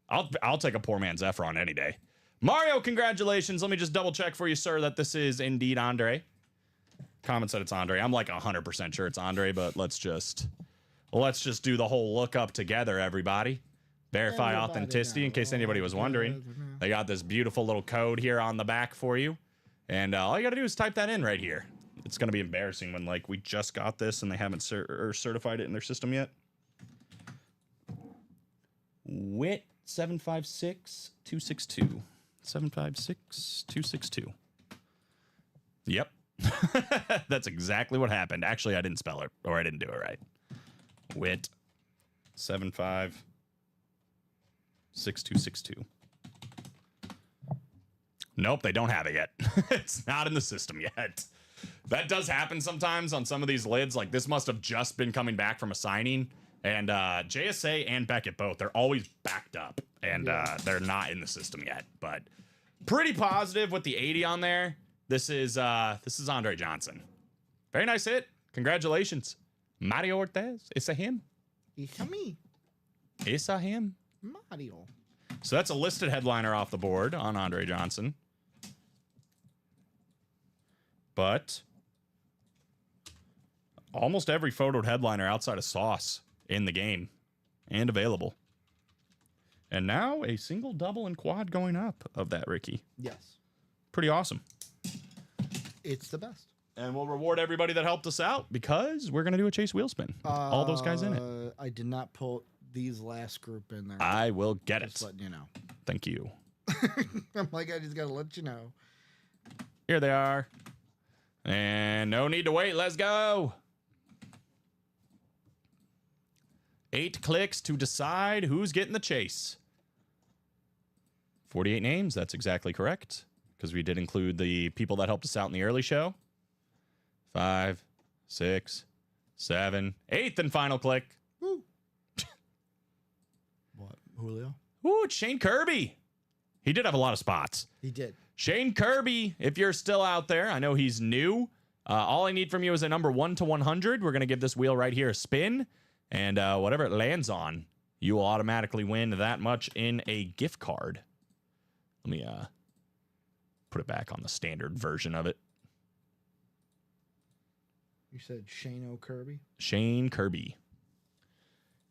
Speaker 3: I'll take a poor man's Efron any day. Mario, congratulations. Let me just double check for you, sir, that this is indeed Andre. Comment said it's Andre. I'm like 100% sure it's Andre, but let's just do the whole look up together, everybody. Verify authenticity in case anybody was wondering. They got this beautiful little code here on the back for you. And all you got to do is type that in right here. It's going to be embarrassing when like we just got this and they haven't certified it in their system yet. WIT 756262. 756262. Yep. That's exactly what happened. Actually, I didn't spell it, or I didn't do it right. WIT 756262. Nope, they don't have it yet. It's not in the system yet. That does happen sometimes on some of these lids. Like this must have just been coming back from a signing. And JSA and Beckett both, they're always backed up. And they're not in the system yet. But pretty positive with the 80 on there. This is Andre Johnson. Very nice hit. Congratulations. Mario Ortez. It's a him.
Speaker 4: It's a me.
Speaker 3: It's a him.
Speaker 4: Mario.
Speaker 3: So that's a listed headliner off the board on Andre Johnson. But almost every photoed headliner outside of Sauce in the game and available. And now a single, double, and quad going up of that, Ricky.
Speaker 4: Yes.
Speaker 3: Pretty awesome.
Speaker 4: It's the best.
Speaker 3: And we'll reward everybody that helped us out because we're going to do a Chase wheel spin. All those guys in it.
Speaker 4: I did not put these last group in there.
Speaker 3: I will get
Speaker 4: Just
Speaker 3: it.
Speaker 4: letting you know.
Speaker 3: Thank you.
Speaker 4: I'm like, I just got to let you know.
Speaker 3: Here they are. And no need to wait. Let's go. 8 clicks to decide who's getting the chase. 48 names. That's exactly correct. Because we did include the people that helped us out in the early show. 5, 6, 7, 8th and final click.
Speaker 4: Woo. What? Julio?
Speaker 3: Ooh, it's Shane Kirby. He did have a lot of spots.
Speaker 4: He did.
Speaker 3: Shane Kirby, if you're still out there, I know he's new. All I need from you is a number 1 to 100. We're going to give this wheel right here a spin. And whatever it lands on, you will automatically win that much in a gift card. Let me put it back on the standard version of it.
Speaker 4: You said Shane O'Kirby?
Speaker 3: Shane Kirby.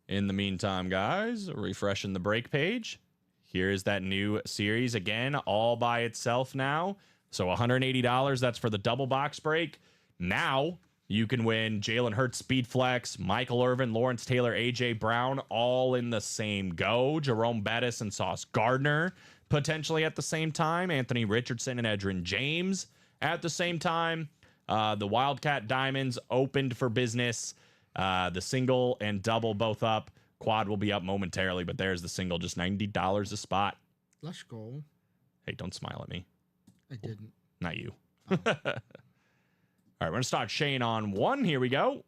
Speaker 3: In the meantime, guys, refreshing the break page. Here's that new series again, all by itself now. So $180, that's for the double box break. Now you can win Jalen Hurts, Speed Flex, Michael Irvin, Lawrence Taylor, AJ Brown, all in the same go. Jerome Bettis and Sauce Gardner potentially at the same time. Anthony Richardson and Edgerrin James at the same time. The Wildcat Diamonds opened for business. The single and double both up. Quad will be up momentarily, but there's the single, just $90 a spot.
Speaker 4: Let's go.
Speaker 3: Hey, don't smile at me.
Speaker 4: I didn't.
Speaker 3: Not you. All right, we're going to start Shane on 1. Here we go.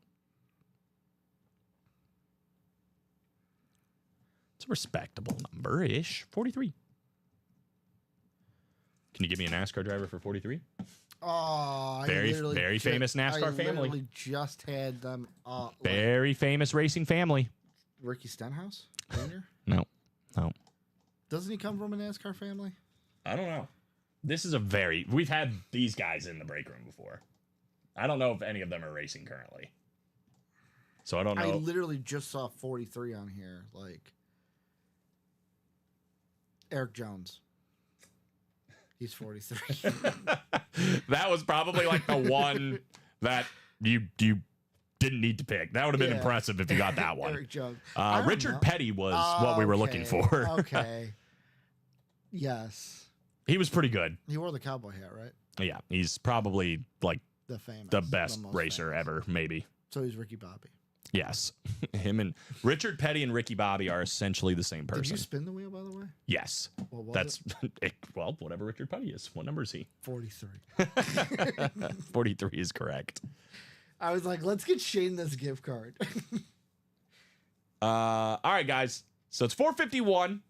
Speaker 3: It's a respectable number-ish. 43. Can you give me a NASCAR driver for 43?
Speaker 4: Oh,
Speaker 3: very famous NASCAR family.
Speaker 4: I literally just had them.
Speaker 3: Very famous racing family.
Speaker 4: Ricky Stenhouse Jr.?
Speaker 3: No.
Speaker 4: Doesn't he come from a NASCAR family?
Speaker 3: I don't know. This is we've had these guys in the break room before. I don't know if any of them are racing currently. So I don't know.
Speaker 4: I literally just saw 43 on here. Like Eric Jones. He's 43.
Speaker 3: That was probably like the one that you didn't need to pick. That would have been impressive if you got that one.
Speaker 4: Eric Jones.
Speaker 3: Richard Petty was what we were looking for.
Speaker 4: Okay. Yes.
Speaker 3: He was pretty good.
Speaker 4: He wore the cowboy hat, right?
Speaker 3: Yeah, he's probably like
Speaker 4: The
Speaker 3: best
Speaker 4: most
Speaker 3: racer
Speaker 4: famous.
Speaker 3: ever, maybe.
Speaker 4: So he's Ricky Bobby.
Speaker 3: Yes. Him and Richard Petty and Ricky Bobby are essentially the same person.
Speaker 4: Did you spin the wheel, by the way?
Speaker 3: Yes.
Speaker 4: What was
Speaker 3: That's well, whatever Richard Petty is. What number is he?
Speaker 4: 43.
Speaker 3: 43 is correct.
Speaker 4: I was like, let's get Shane this gift card.
Speaker 3: All right, guys. So it's 4:51.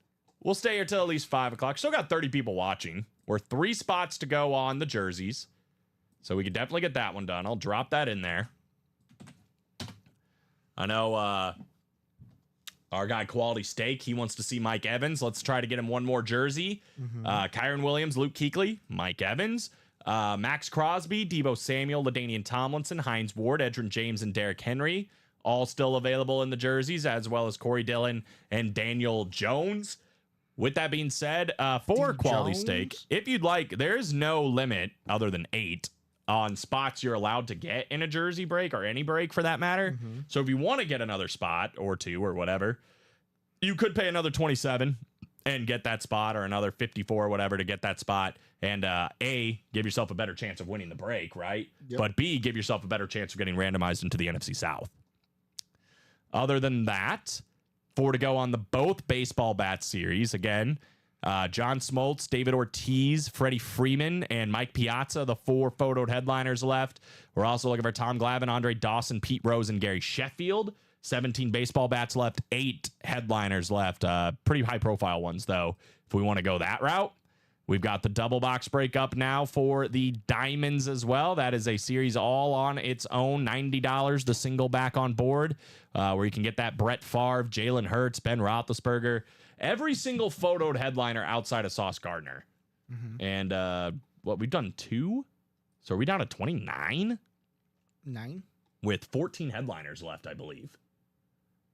Speaker 3: We'll stay here till at least 5 o'clock. Still got 30 people watching. We're 3 spots to go on the jerseys. So we can definitely get that one done. I'll drop that in there. I know our guy Quality Steak, he wants to see Mike Evans. Let's try to get him one more jersey. Kyron Williams, Luke Kuechly, Mike Evans, Max Crosby, Deebo Samuel, LaDainian Tomlinson, Hines Ward, Edgerrin James, and Derrick Henry. All still available in the jerseys, as well as Corey Dillon and Daniel Jones. With that being said, for Quality Steak, if you'd like, there is no limit other than 8 on spots you're allowed to get in a jersey break or any break for that matter. So if you want to get another spot or 2 or whatever, you could pay another 27 and get that spot, or another 54 or whatever to get that spot. And A, give yourself a better chance of winning the break, right?
Speaker 4: Yep.
Speaker 3: But B, give yourself a better chance of getting randomized into the NFC South. Other than that, 4 to go on the both baseball bat series. Again, John Smoltz, David Ortiz, Freddie Freeman, and Mike Piazza, the 4 photoed headliners left. We're also looking for Tom Glavine, Andre Dawson, Pete Rose, and Gary Sheffield. 17 baseball bats left, 8 headliners left. Pretty high profile ones, though, if we want to go that route. We've got the double box breakup now for the Diamonds as well. That is a series all on its own, $90, the single back on board, where you can get that Brett Favre, Jalen Hurts, Ben Roethlisberger, every single photoed headliner outside of Sauce Gardner. And we've done 2? So are we down to 29?
Speaker 4: 9?
Speaker 3: With 14 headliners left, I believe.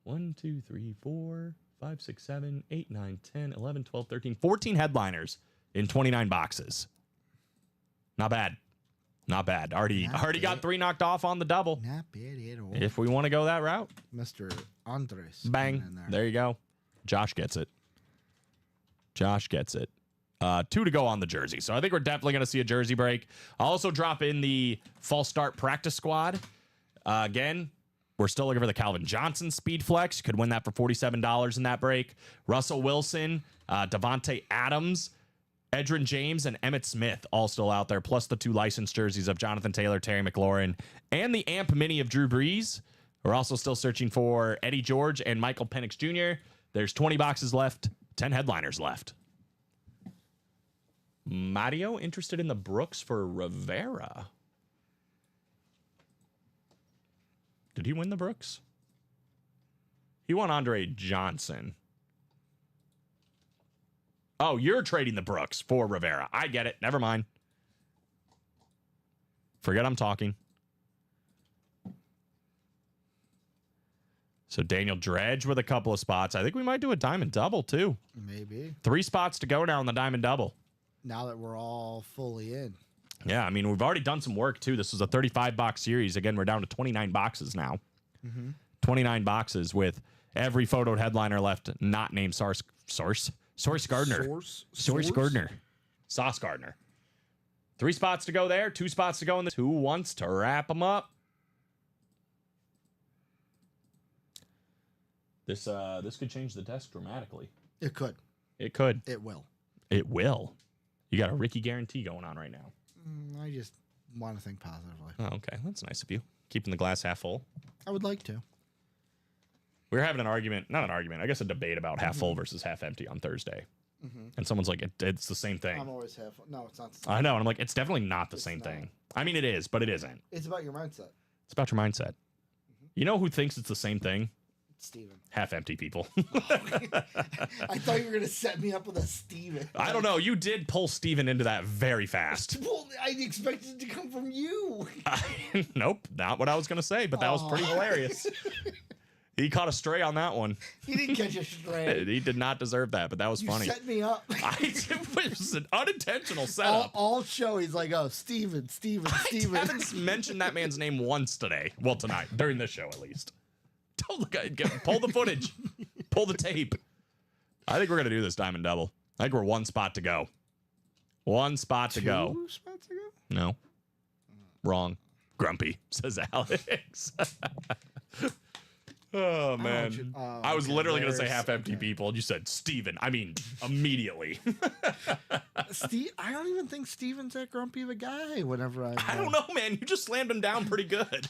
Speaker 3: 1, 2, 3, 4, 5, 6, 7, 8, 9, 10, 11, 12, 13, 14 headliners in 29 boxes. Not bad. Not bad. Already got 3 knocked off on the double.
Speaker 4: Not bad at all.
Speaker 3: If we want to go that route.
Speaker 4: Mr. Andres.
Speaker 3: Bang. There you go. Josh gets it. 2 to go on the jersey. So I think we're definitely going to see a jersey break. I'll also drop in the false start practice squad. Again, we're still looking for the Calvin Johnson Speed Flex. You could win that for $47 in that break. Russell Wilson, Devontae Adams, Edgerrin James, and Emmitt Smith all still out there, plus the 2 licensed jerseys of Jonathan Taylor, Terry McLaurin, and the Amp Mini of Drew Brees. We're also still searching for Eddie George and Michael Penix Jr. There's 20 boxes left, 10 headliners left. Mario interested in the Brooks for Rivera. Did he win the Brooks? He won Andre Johnson. Oh, you're trading the Brooks for Rivera. I get it. Never mind. Forget I'm talking. So Daniel Dredge with a couple of spots. I think we might do a diamond double too.
Speaker 4: Maybe.
Speaker 3: 3 spots to go now in the diamond double.
Speaker 4: Now that we're all fully in.
Speaker 3: Yeah, I mean, we've already done some work too. This was a 35-box series. Again, we're down to 29 boxes now. 29 boxes with every photoed headliner left not named Source Gardner. Source Gardner. Sauce Gardner. 3 spots to go there. 2 spots to go in the 2 wants to wrap them up. This could change the desk dramatically.
Speaker 4: It could.
Speaker 3: It could.
Speaker 4: It will.
Speaker 3: It will. You got a Ricky guarantee going on right now.
Speaker 4: I just want to think positively.
Speaker 3: Oh, okay. That's nice of you. Keeping the glass half full.
Speaker 4: I would like to.
Speaker 3: We were having an argument, not an argument, I guess a debate about half full versus half empty on Thursday. And someone's like, it's the same thing.
Speaker 4: I'm always half. No, it's not.
Speaker 3: I know. And I'm like, it's definitely not the same thing. I mean, it is, but it isn't.
Speaker 4: It's about your mindset.
Speaker 3: It's about your mindset. You know who thinks it's the same thing?
Speaker 4: Steven.
Speaker 3: Half empty people.
Speaker 4: I thought you were gonna set me up with a Steven.
Speaker 6: I don't know. You did pull Steven into that very fast.
Speaker 4: Well, I expected it to come from you.
Speaker 6: Nope, not what I was going to say, but that was pretty hilarious. He caught a stray on that one.
Speaker 4: He didn't catch a stray.
Speaker 6: He did not deserve that, but that was
Speaker 4: You
Speaker 6: funny.
Speaker 4: set me up.
Speaker 6: It was an unintentional
Speaker 4: all,
Speaker 6: setup.
Speaker 4: all show, he's like, oh, Steven.
Speaker 6: I haven't mentioned that man's name once today. Well, tonight, during this show at least. Don't look at pull the footage. Pull the tape. I think we're going to do this diamond double. I think we're one spot to go. One spot to go.
Speaker 4: 2 spots ago?
Speaker 6: No. Wrong. Grumpy, says Alex. Oh, man. I was literally going to say half empty people, and you said Steven. I mean, immediately.
Speaker 4: Steve, I don't even think Steven's that grumpy of a guy. Whenever
Speaker 6: I don't know, man. You just slammed him down pretty good.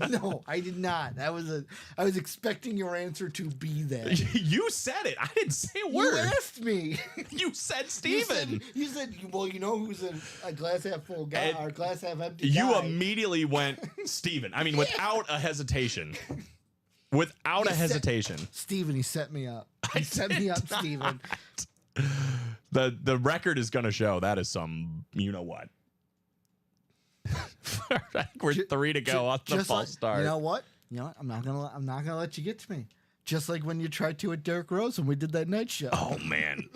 Speaker 4: No, I did not. I was expecting your answer to be that.
Speaker 6: You said it. I didn't say a
Speaker 4: You
Speaker 6: word.
Speaker 4: asked me.
Speaker 6: You said
Speaker 4: You
Speaker 6: Steven.
Speaker 4: said, well, you know who's a glass half full guy
Speaker 6: And
Speaker 4: or glass half empty
Speaker 6: You
Speaker 4: guy.
Speaker 6: immediately went Steven. I mean, without a hesitation. Without a hesitation.
Speaker 4: Steven, he set me up. He set me up, Steven.
Speaker 6: The record is going to show that is some, you know what. I think we're 3 to go on the
Speaker 4: Just
Speaker 6: false start.
Speaker 4: You know what? I'm not gonna let you get to me. Just like when you tried to at Derek Rose when we did that night show.
Speaker 6: Oh, man.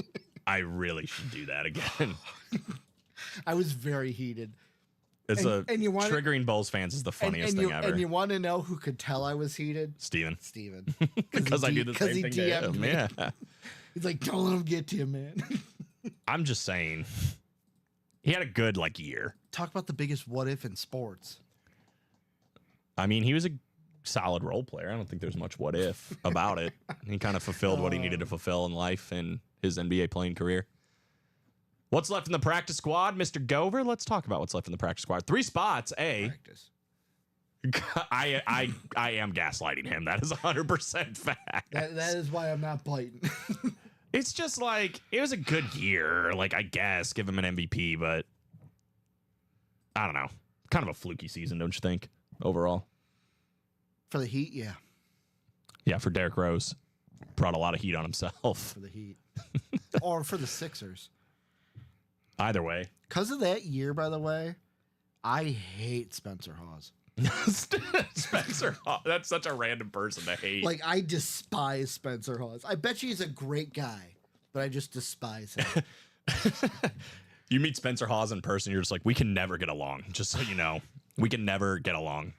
Speaker 6: I really should do that again.
Speaker 4: I was very heated.
Speaker 6: It's
Speaker 4: And you wanna-
Speaker 6: triggering Bulls fans is the funniest thing ever.
Speaker 4: And you want to know who could tell I was heated?
Speaker 6: Steven.
Speaker 4: Steven.
Speaker 6: Because I do the same
Speaker 4: he
Speaker 6: thing to
Speaker 4: DM'd
Speaker 6: him.
Speaker 4: me.
Speaker 6: Yeah.
Speaker 4: He's like, don't let him get to you, man.
Speaker 6: I'm just saying. He had a good, year.
Speaker 4: Talk about the biggest what if in sports.
Speaker 6: I mean, he was a solid role player. I don't think there's much what if about it. He kind of fulfilled what he needed to fulfill in life and his NBA playing career. What's left in the practice squad, Mr. Gover? Let's talk about what's left in the practice squad. 3 spots.
Speaker 4: Practice.
Speaker 6: I am gaslighting him. That is 100% fact.
Speaker 4: That is why I'm not biting.
Speaker 6: It's just it was a good year. I guess give him an MVP, but I don't know. Kind of a fluky season, don't you think? Overall.
Speaker 4: For the Heat, yeah.
Speaker 6: Yeah, for Derrick Rose. Brought a lot of heat on himself.
Speaker 4: For the Heat. Or for the Sixers.
Speaker 6: Either way.
Speaker 4: Because of that year, by the way, I hate Spencer Hawes.
Speaker 6: Spencer, that's such a random person to hate.
Speaker 4: I despise Spencer Hawes. I bet you he's a great guy, but I just despise him.
Speaker 6: You meet Spencer Hawes in person, you're just like, we can never get along. Just so you know, we can never get along.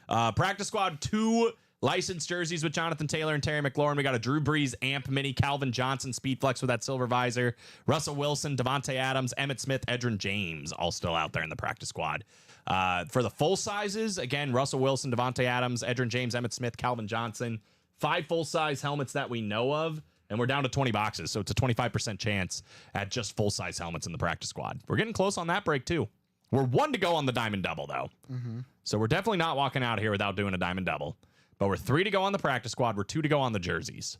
Speaker 6: Practice squad 2 licensed jerseys with Jonathan Taylor and Terry McLaurin. We got a Drew Brees Amp Mini, Calvin Johnson Speed Flex with that silver visor, Russell Wilson, Devontae Adams, Emmitt Smith, Edgerrin James, all still out there in the practice squad. For the full sizes, again, Russell Wilson, Devontae Adams, Edgerrin James, Emmitt Smith, Calvin Johnson. 5 full-size helmets that we know of, and we're down to 20 boxes, so it's a 25% chance at just full-size helmets in the practice squad. We're getting close on that break, too. We're 1 to go on the diamond double, though. Mm-hmm. So we're definitely not walking out of here without doing a diamond double. But we're 3 to go on the practice squad. We're 2 to go on the jerseys.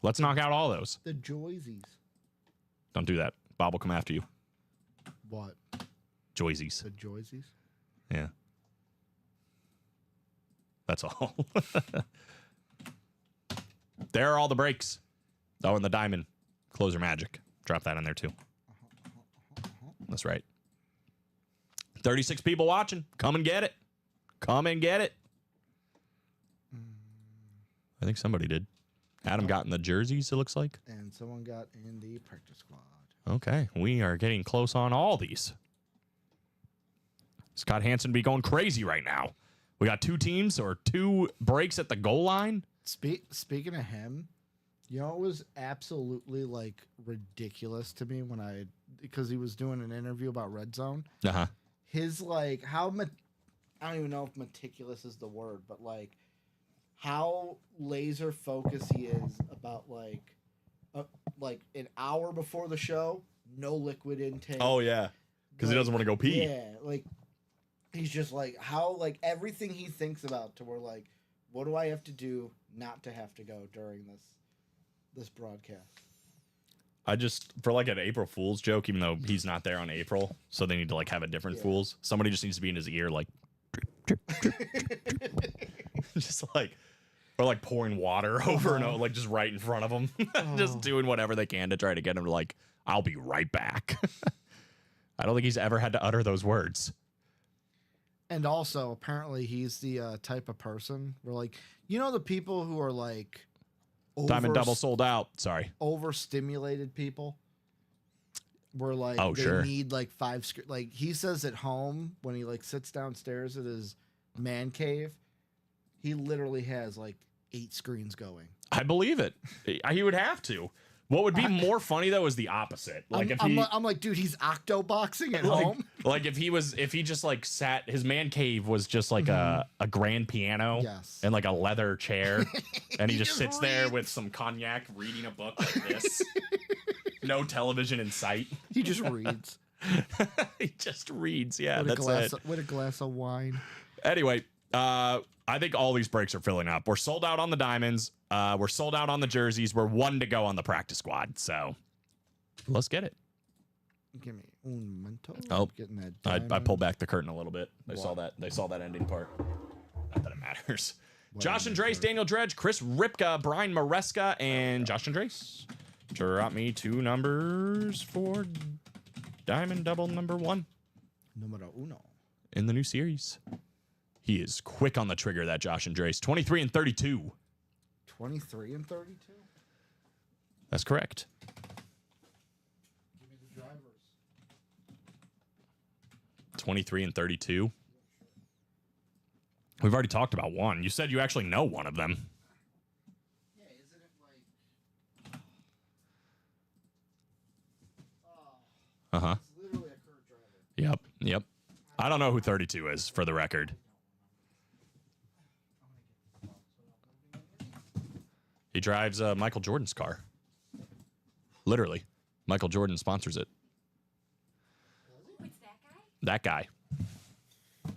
Speaker 6: Let's knock out all those.
Speaker 4: The Joysies.
Speaker 6: Don't do that. Bob will come after you.
Speaker 4: What?
Speaker 6: Joysies.
Speaker 4: The Joysies?
Speaker 6: Yeah. That's all. There are all the breaks. Oh, and the diamond. Closer magic. Drop that in there, too. That's right. 36 people watching. Come and get it. Come and get it. I think somebody did. Adam got in the jerseys, it looks like.
Speaker 4: And someone got in the practice squad.
Speaker 6: Okay. We are getting close on all these. Scott Hansen be going crazy right now. We got 2 teams or 2 breaks at the goal line.
Speaker 4: Speaking of him, you know, it was absolutely ridiculous to me because he was doing an interview about Red Zone.
Speaker 6: Uh-huh.
Speaker 4: His I don't even know if meticulous is the word, but how laser focused he is about an hour before the show, no liquid intake.
Speaker 6: Oh, yeah. Because he doesn't want to go pee.
Speaker 4: Yeah, he's just how everything he thinks about to where what do I have to do not to have to go during this broadcast?
Speaker 6: I just, for an April Fool's joke, even though he's not there on April, so they need to have a different Fool's. Somebody just needs to be in his ear drip, drip, drip, drip, drip. Just or Or like pouring water over and over, like just right in front of him. Just doing whatever they can to try to get him to like, I'll be right back. I don't think he's ever had to utter those words.
Speaker 4: And also, apparently, he's the type of person where, like, you know, the people who are like
Speaker 6: Diamond Double sold out. Sorry.
Speaker 4: Overstimulated people. Where like they need like 5 like he says at home when he like sits downstairs at his man cave, he literally has like 8 screens going.
Speaker 6: I believe it. He would have to. What would be more funny though is the opposite. Like
Speaker 4: I'm like, dude, he's octoboxing at home.
Speaker 6: Like if he just like sat, his man cave was just like a grand piano and like a leather chair, and he just sits there with some cognac reading a book like this. No television in sight.
Speaker 4: He just reads.
Speaker 6: He just reads. Yeah,
Speaker 4: with a glass of wine.
Speaker 6: Anyway, I think all these breaks are filling up. We're sold out on the diamonds. We're sold out on the jerseys. We're 1 to go on the practice squad. So let's get it.
Speaker 4: Give me un momento.
Speaker 6: Oh,
Speaker 4: getting that
Speaker 6: I pulled back the curtain a little bit. They saw that ending part. Not that it matters. Josh Andres, Daniel Dredge, Chris Ripka, Brian Maresca, and Josh Andres. Drop me 2 numbers for Diamond Double number 1.
Speaker 4: Numero uno.
Speaker 6: In the new series. He is quick on the trigger, that Josh Andres. 23 and 32.
Speaker 4: 23 and 32?
Speaker 6: That's correct.
Speaker 4: Give me the drivers.
Speaker 6: 23 and 32. We've already talked about one. You said you actually know one of them.
Speaker 4: Yeah, isn't it like...
Speaker 6: Uh-huh.
Speaker 4: It's literally a Kurt driver.
Speaker 6: Yep. I don't know who 32 is, for the record. He drives Michael Jordan's car. Literally. Michael Jordan sponsors it.
Speaker 5: Oh, it's that guy?
Speaker 6: That guy.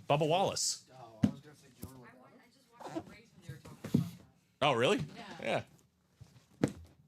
Speaker 6: Bubba Wallace.
Speaker 4: Oh, I was going to say Jordan.
Speaker 5: I just watched the race when they were talking about that.
Speaker 6: Oh, really?
Speaker 5: Yeah.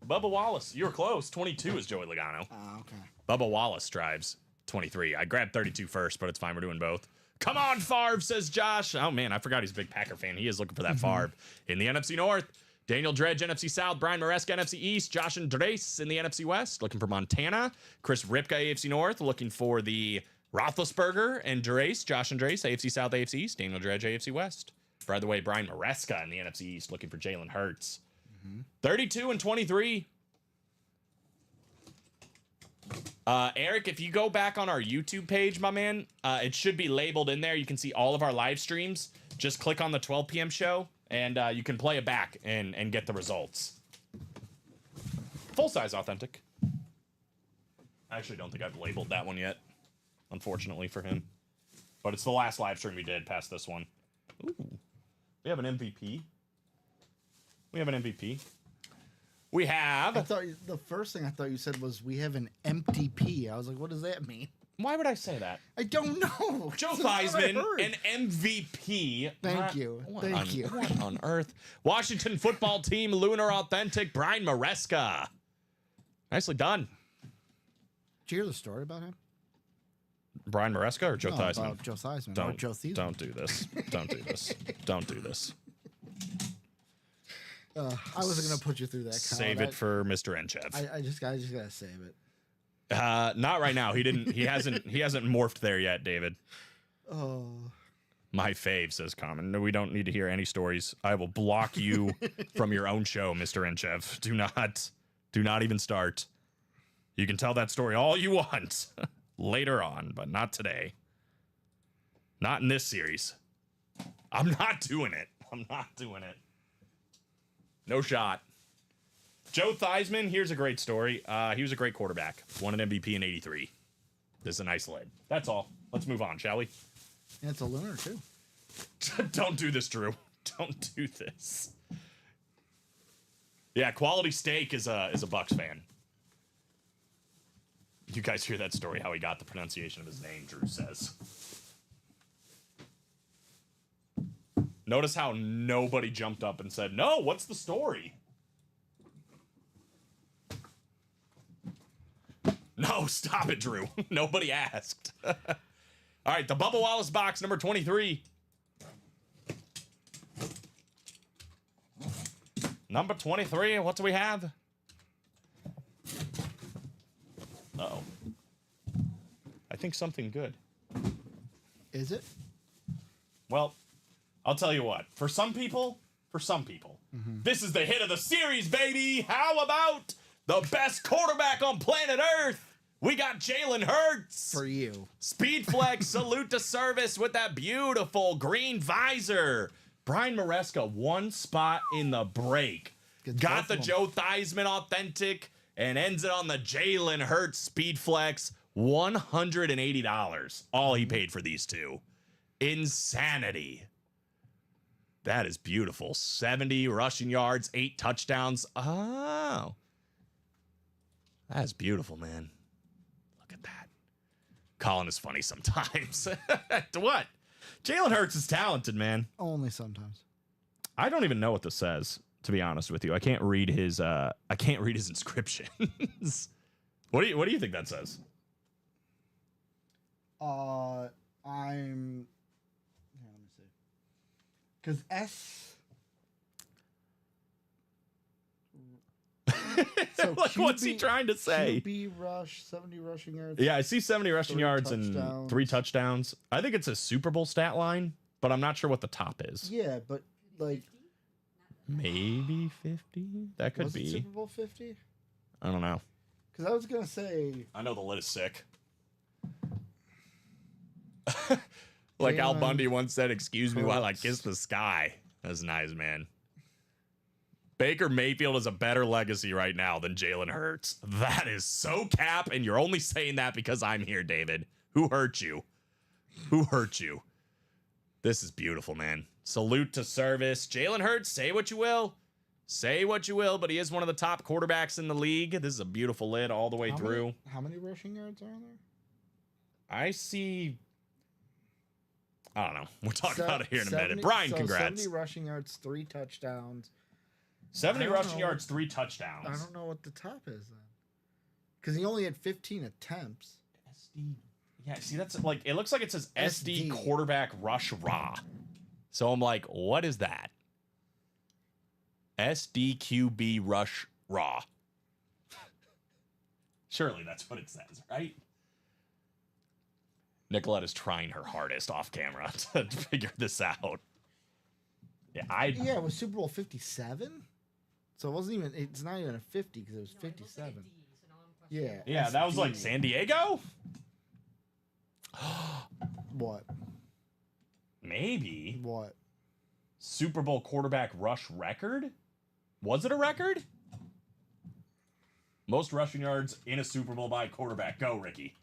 Speaker 6: Bubba Wallace. You were close. 22 is Joey Logano.
Speaker 4: Oh, okay.
Speaker 6: Bubba Wallace drives 23. I grabbed 32 first, but it's fine. We're doing both. Come on, Favre, says Josh. Oh, man, I forgot he's a big Packer fan. He is looking for that Favre. In the NFC North, Daniel Dredge, NFC South. Brian Maresca, NFC East. Josh Andres in the NFC West, looking for Montana. Chris Ripka, AFC North, looking for the Roethlisberger and Andres. Josh Andres, AFC South, AFC East. Daniel Dredge, AFC West. By the way, Brian Maresca in the NFC East, looking for Jalen Hurts. 32 and 23. Eric, if you go back on our YouTube page, my man, it should be labeled in there. You can see all of our live streams. Just click on the 12 p.m. show, and you can play it back and get the results. Full-size authentic. I actually don't think I've labeled that one yet, unfortunately for him. But it's the last live stream we did past this one. Ooh. We have an MVP. We have...
Speaker 4: I thought the first thing I thought you said was we have an empty P. I was like, what does that mean?
Speaker 6: Why would I say that?
Speaker 4: I don't know.
Speaker 6: Joe
Speaker 4: That's what I
Speaker 6: Theismann,
Speaker 4: heard.
Speaker 6: an MVP.
Speaker 4: Thank you. Thank you.
Speaker 6: What on earth? Washington football team, Lunar Authentic, Brian Maresca. Nicely done.
Speaker 4: Did you hear the story about him?
Speaker 6: Brian Maresca or Joe Theismann?
Speaker 4: About Joe Theismann. Or Joe Theismann.
Speaker 6: Don't do this. Don't do this. Don't do this.
Speaker 4: I wasn't gonna put you through that.
Speaker 6: Save it for Mr. Enchev.
Speaker 4: I just gotta save it.
Speaker 6: Not right now. He didn't. He hasn't morphed there yet, David.
Speaker 4: Oh.
Speaker 6: My fave, says Common. No, we don't need to hear any stories. I will block you from your own show, Mr. Enchev. Do not even start. You can tell that story all you want later on, but not today. Not in this series. I'm not doing it. No shot. Joe Theismann, here's a great story. He was a great quarterback. Won an MVP in 83. This is a nice lead. That's all. Let's move on, shall we?
Speaker 4: Yeah, it's a lunar, too.
Speaker 6: Don't do this, Drew. Don't do this. Yeah, Quality Steak is a Bucks fan. You guys hear that story, how he got the pronunciation of his name, Drew says. Notice how nobody jumped up and said, no, what's the story? No, stop it, Drew. Nobody asked. All right, the Bubba Wallace box, number 23. Number 23. What do we have? Uh-oh. I think something good.
Speaker 4: Is it?
Speaker 6: Well, I'll tell you what. For some people, this is the hit of the series, baby. How about the best quarterback on planet Earth? We got Jalen Hurts.
Speaker 4: For you.
Speaker 6: Speed flex, salute to service with that beautiful green visor. Brian Maresca, one spot in the break. Got the Joe Theismann authentic and ends it on the Jalen Hurts speed flex. $180. All he paid for these two. Insanity. That is beautiful. 70 rushing yards, 8 touchdowns. Oh. That is beautiful, man. Look at that. Colin is funny sometimes. What? Jalen Hurts is talented, man.
Speaker 4: Only sometimes.
Speaker 6: I don't even know what this says, to be honest with you. I can't read his inscriptions. What do you think that says?
Speaker 4: Here, let me see. Because S. So
Speaker 6: Like, what's he trying to say?
Speaker 4: QB rush, 70 rushing yards.
Speaker 6: Yeah, I see 70 rushing
Speaker 4: 3
Speaker 6: yards and
Speaker 4: touchdowns.
Speaker 6: 3 touchdowns. I think it's a Super Bowl stat line, but I'm not sure what the top is.
Speaker 4: Yeah, but like,
Speaker 6: Maybe 50? That could
Speaker 4: was it
Speaker 6: be.
Speaker 4: Super Bowl 50?
Speaker 6: I don't know.
Speaker 4: Because I was gonna say
Speaker 6: I know the lid is sick. Like Al
Speaker 4: Jalen
Speaker 6: Bundy once said, "Excuse me while I
Speaker 4: Hurts.
Speaker 6: kiss the sky." That's nice, man. Baker Mayfield is a better legacy right now than Jalen Hurts. That is so cap, and you're only saying that because I'm here, David. Who hurt you? Who hurt you? This is beautiful, man. Salute to service. Jalen Hurts, say what you will. Say what you will, but he is one of the top quarterbacks in the league. This is a beautiful lid all the way through.
Speaker 4: How many rushing yards are there?
Speaker 6: I see. I don't know. We'll talk
Speaker 4: Se-
Speaker 6: about it here in a
Speaker 4: 70
Speaker 6: minute. Brian,
Speaker 4: so
Speaker 6: congrats.
Speaker 4: 70 rushing yards, 3 touchdowns.
Speaker 6: 70
Speaker 4: I don't
Speaker 6: rushing
Speaker 4: know.
Speaker 6: yards, 3
Speaker 4: I
Speaker 6: touchdowns.
Speaker 4: don't know what the top is then. Because he only had 15 attempts.
Speaker 6: SD. Yeah, see, that's like, it looks like it says SD,
Speaker 4: SD.
Speaker 6: quarterback rush raw. So I'm like, what is that? SDQB rush raw. Surely that's what it says, right? Nicolette is trying her hardest off camera to figure this out. Yeah,
Speaker 4: Yeah, it was Super Bowl 57. So it wasn't even. It's not even a 50 because it was 57. Yeah.
Speaker 6: Yeah, that was like
Speaker 4: SD.
Speaker 6: San Diego?
Speaker 4: What?
Speaker 6: Maybe.
Speaker 4: What?
Speaker 6: Super Bowl quarterback rush record? Was it a record? Most rushing yards in a Super Bowl by a quarterback. Go, Ricky.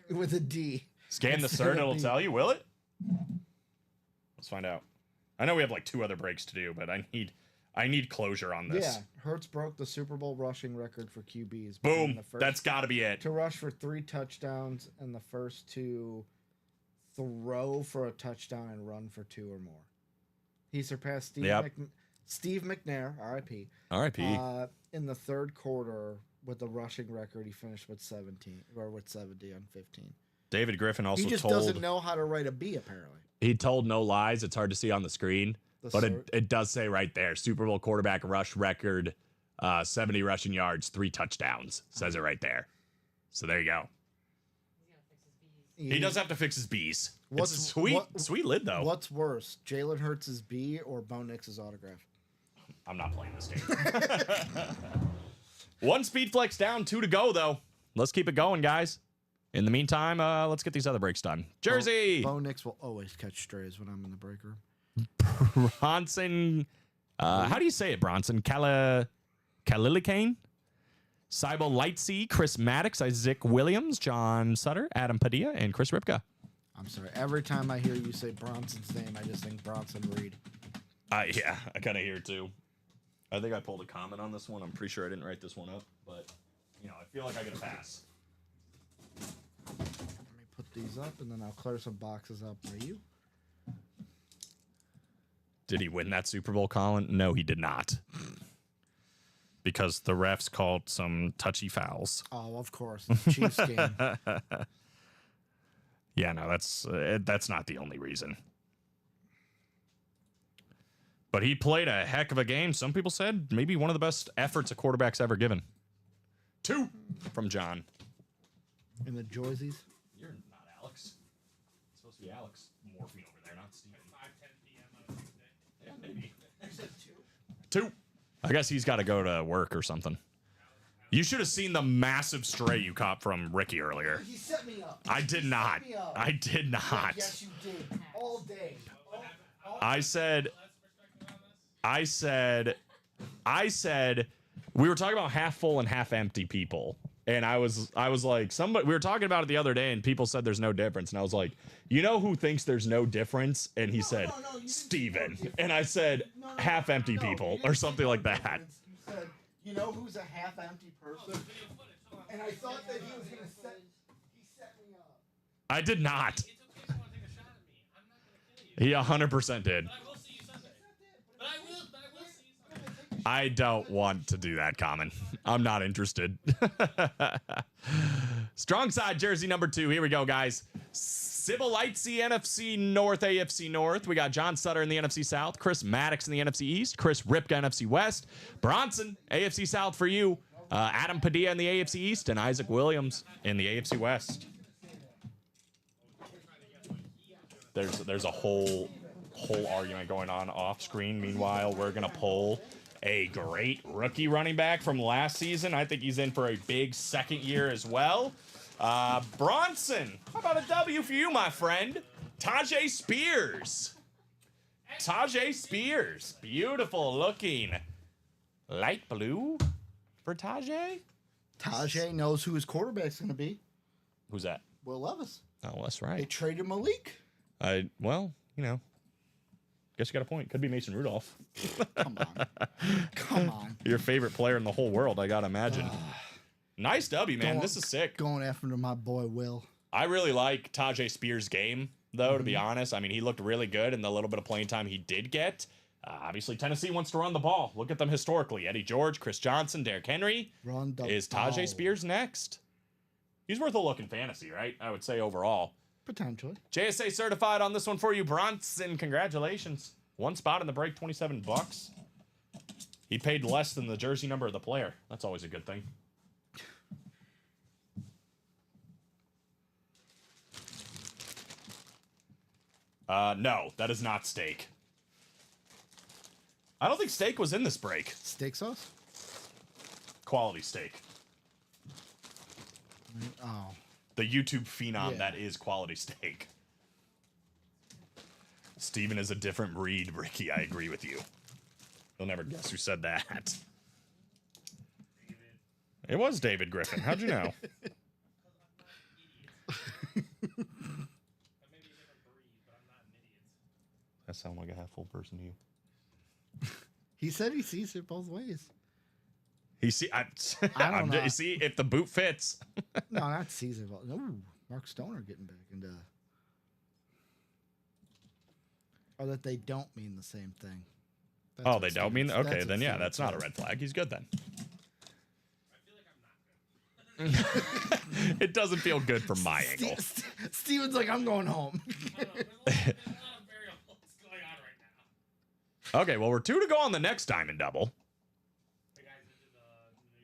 Speaker 4: With a D.
Speaker 6: Scan the
Speaker 4: Instead
Speaker 6: cert,
Speaker 4: of
Speaker 6: it'll
Speaker 4: B.
Speaker 6: tell you, will it? Let's find out. I know we have like 2 other breaks to do, but I need closure on this.
Speaker 4: Yeah, Hurts broke the Super Bowl rushing record for QBs.
Speaker 6: Boom.
Speaker 4: in the first-
Speaker 6: That's got to be it.
Speaker 4: to rush for 3 touchdowns and the first 2 throw for a touchdown and run for 2 or more. He surpassed Steve McNair, RIP.
Speaker 6: R.I.P.
Speaker 4: In the third quarter with the rushing record, he finished with 17 or with 70 on 15.
Speaker 6: David Griffin also
Speaker 4: He just
Speaker 6: told
Speaker 4: doesn't know how to write a B apparently.
Speaker 6: he told no lies. It's hard to see on the screen,
Speaker 4: The
Speaker 6: but
Speaker 4: cert.
Speaker 6: it does say right there, Super Bowl quarterback rush record, 70 rushing yards, 3 touchdowns. Says it right there. So there you go. He does have to fix his B's. It's a sweet lid though.
Speaker 4: What's worse, Jalen Hurts' B or Bo Nix's autograph?
Speaker 6: I'm not playing this game. 1 speed flex down, 2 to go though. Let's keep it going, guys. In the meantime, let's get these other breaks done. Jersey,
Speaker 4: Bo Nix will always catch strays when I'm in the break room.
Speaker 6: Bronson. How do you say it, Bronson? Kalilikane? Cybel Lightsey, Chris Maddox, Isaac Williams, John Sutter, Adam Padilla, and Chris Ripka.
Speaker 4: I'm sorry. Every time I hear you say Bronson's name, I just think Bronson Reed.
Speaker 6: Yeah, I kind of hear it too. I think I pulled a comment on this one. I'm pretty sure I didn't write this one up, but I feel like I get a pass.
Speaker 4: Let me put these up, and then I'll clear some boxes up for you.
Speaker 6: Did he win that Super Bowl, Colin? No, he did not. Because the refs called some touchy fouls.
Speaker 4: Oh, of course. The Chiefs game.
Speaker 6: Yeah, no, that's not the only reason. But he played a heck of a game. Some people said maybe one of the best efforts a quarterback's ever given. 2 from John.
Speaker 4: In the Joysies.
Speaker 6: You're not Alex. It's supposed to be Alex morphine over there, not Steven.
Speaker 7: 5:10 p.m. on a Tuesday.
Speaker 6: Yeah, maybe. 2. I guess he's got to go to work or something. You should have seen the massive stray you caught from Ricky earlier.
Speaker 4: He set me up.
Speaker 6: I did not. I did not.
Speaker 4: Yes, you did. All day.
Speaker 6: I said, we were talking about half full and half empty people. And I was like, we were talking about it the other day and people said there's no difference. And I was like, you know who thinks there's no difference? And he said, Steven. And I said, half empty people or something like that.
Speaker 4: You said, you know who's a half empty person? And I thought that he was going to set me up.
Speaker 6: I did not.
Speaker 7: It's okay if you want to take a shot at me. I'm not going to kill you.
Speaker 6: He 100% did.
Speaker 7: But I will see you Sunday. But I will see you Sunday.
Speaker 6: I don't want to do that, Common. I'm not interested. Strong side jersey number 2. Here we go, guys. Sybil Lightsey, NFC North, AFC North. We got John Sutter in the NFC South, Chris Maddox in the NFC East, Chris Ripka, NFC West, Bronson, AFC South for you, Adam Padilla in the AFC East, and Isaac Williams in the AFC West. There's a whole argument going on off screen. Meanwhile, we're gonna pull a great rookie running back from last season. I think he's in for a big second year as well. Bronson, how about a W for you, my friend? Tajay Spears. Tajay Spears. Beautiful looking. Light blue for Tajay.
Speaker 4: Tajay knows who his quarterback's going to be.
Speaker 6: Who's that?
Speaker 4: Will Levis.
Speaker 6: Oh, that's
Speaker 4: They
Speaker 6: right.
Speaker 4: traded Malik.
Speaker 6: Well, you know, guess you got a point. Could be Mason Rudolph.
Speaker 4: Come on. Come on.
Speaker 6: Your favorite player in the whole world, I gotta imagine. Nice W, man.
Speaker 4: Going-
Speaker 6: This is sick.
Speaker 4: Going after my boy Will.
Speaker 6: I really like Tajay Spears' game, though, to be honest. I mean, he looked really good in the little bit of playing time he did get. Obviously, Tennessee wants to run the ball. Look at them historically. Eddie George, Chris Johnson, Derrick Henry.
Speaker 4: Run the
Speaker 6: Is Tajay
Speaker 4: ball.
Speaker 6: Spears next? He's worth a look in fantasy, right? I would say overall.
Speaker 4: Potentially.
Speaker 6: JSA certified on this one for you, Bronson. Congratulations. One spot in the break, $27. He paid less than the jersey number of the player. That's always a good thing. No, that is not steak. I don't think steak was in this break.
Speaker 4: Steak sauce?
Speaker 6: Quality steak.
Speaker 4: Oh.
Speaker 6: The YouTube phenom
Speaker 4: Yeah.
Speaker 6: that is quality steak. Steven is a different breed, Ricky. I agree with you. You'll never guess who said that. It was David Griffin. How'd you know? That sound like a half full person to you.
Speaker 4: He said he sees it both ways.
Speaker 6: He see,
Speaker 4: I don't know.
Speaker 6: You see if the boot fits.
Speaker 4: No, not sees it both. Ooh, Mark Stoner getting back into. Or that they don't mean the same thing. That's
Speaker 6: Oh,
Speaker 4: what
Speaker 6: they don't
Speaker 4: Steven-
Speaker 6: mean. Okay,
Speaker 4: that's
Speaker 6: then
Speaker 4: what
Speaker 6: yeah,
Speaker 4: Steven
Speaker 6: that's not a
Speaker 4: said.
Speaker 6: red flag. He's good then. It doesn't feel good from my angle.
Speaker 4: Steven's like, I'm going home.
Speaker 6: Okay, well, we're 2 to go on the next diamond double.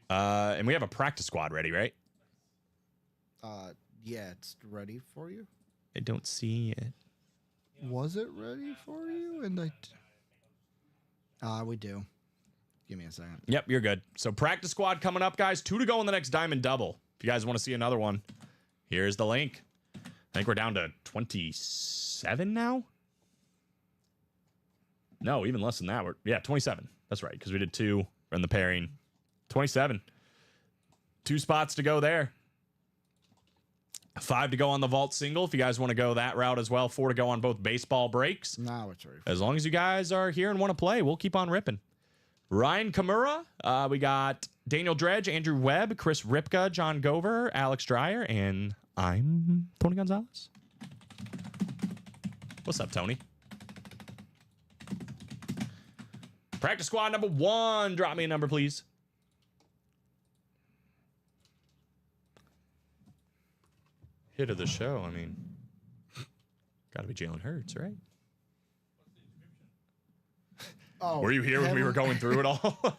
Speaker 6: And we have a practice squad ready, right?
Speaker 4: Yeah, it's ready for you.
Speaker 6: I don't see it.
Speaker 4: Was it ready for you? And we do. Give me a second.
Speaker 6: Yep, you're good. So practice squad coming up, guys. 2 to go in the next diamond double. If you guys want to see another one, here's the link. I think we're down to 27 now. No, even less than that. 27. That's right, because we did 2 in the pairing. 27. 2 spots to go there. 5 to go on the vault single if you guys want to go that route as well. 4 to go on both baseball breaks.
Speaker 4: Now it's ready.
Speaker 6: As long as you guys are here and want to play, we'll keep on ripping. Ryan Kamura. We got Daniel Dredge, Andrew Webb, Chris Ripka, John Gover, Alex Dreyer, and I'm Tony Gonzalez. What's up, Tony? Practice squad number 1. Drop me a number, please. Hit of the show. I mean, got to be Jalen Hurts, right?
Speaker 4: Oh,
Speaker 3: Were you here when we were going through it all?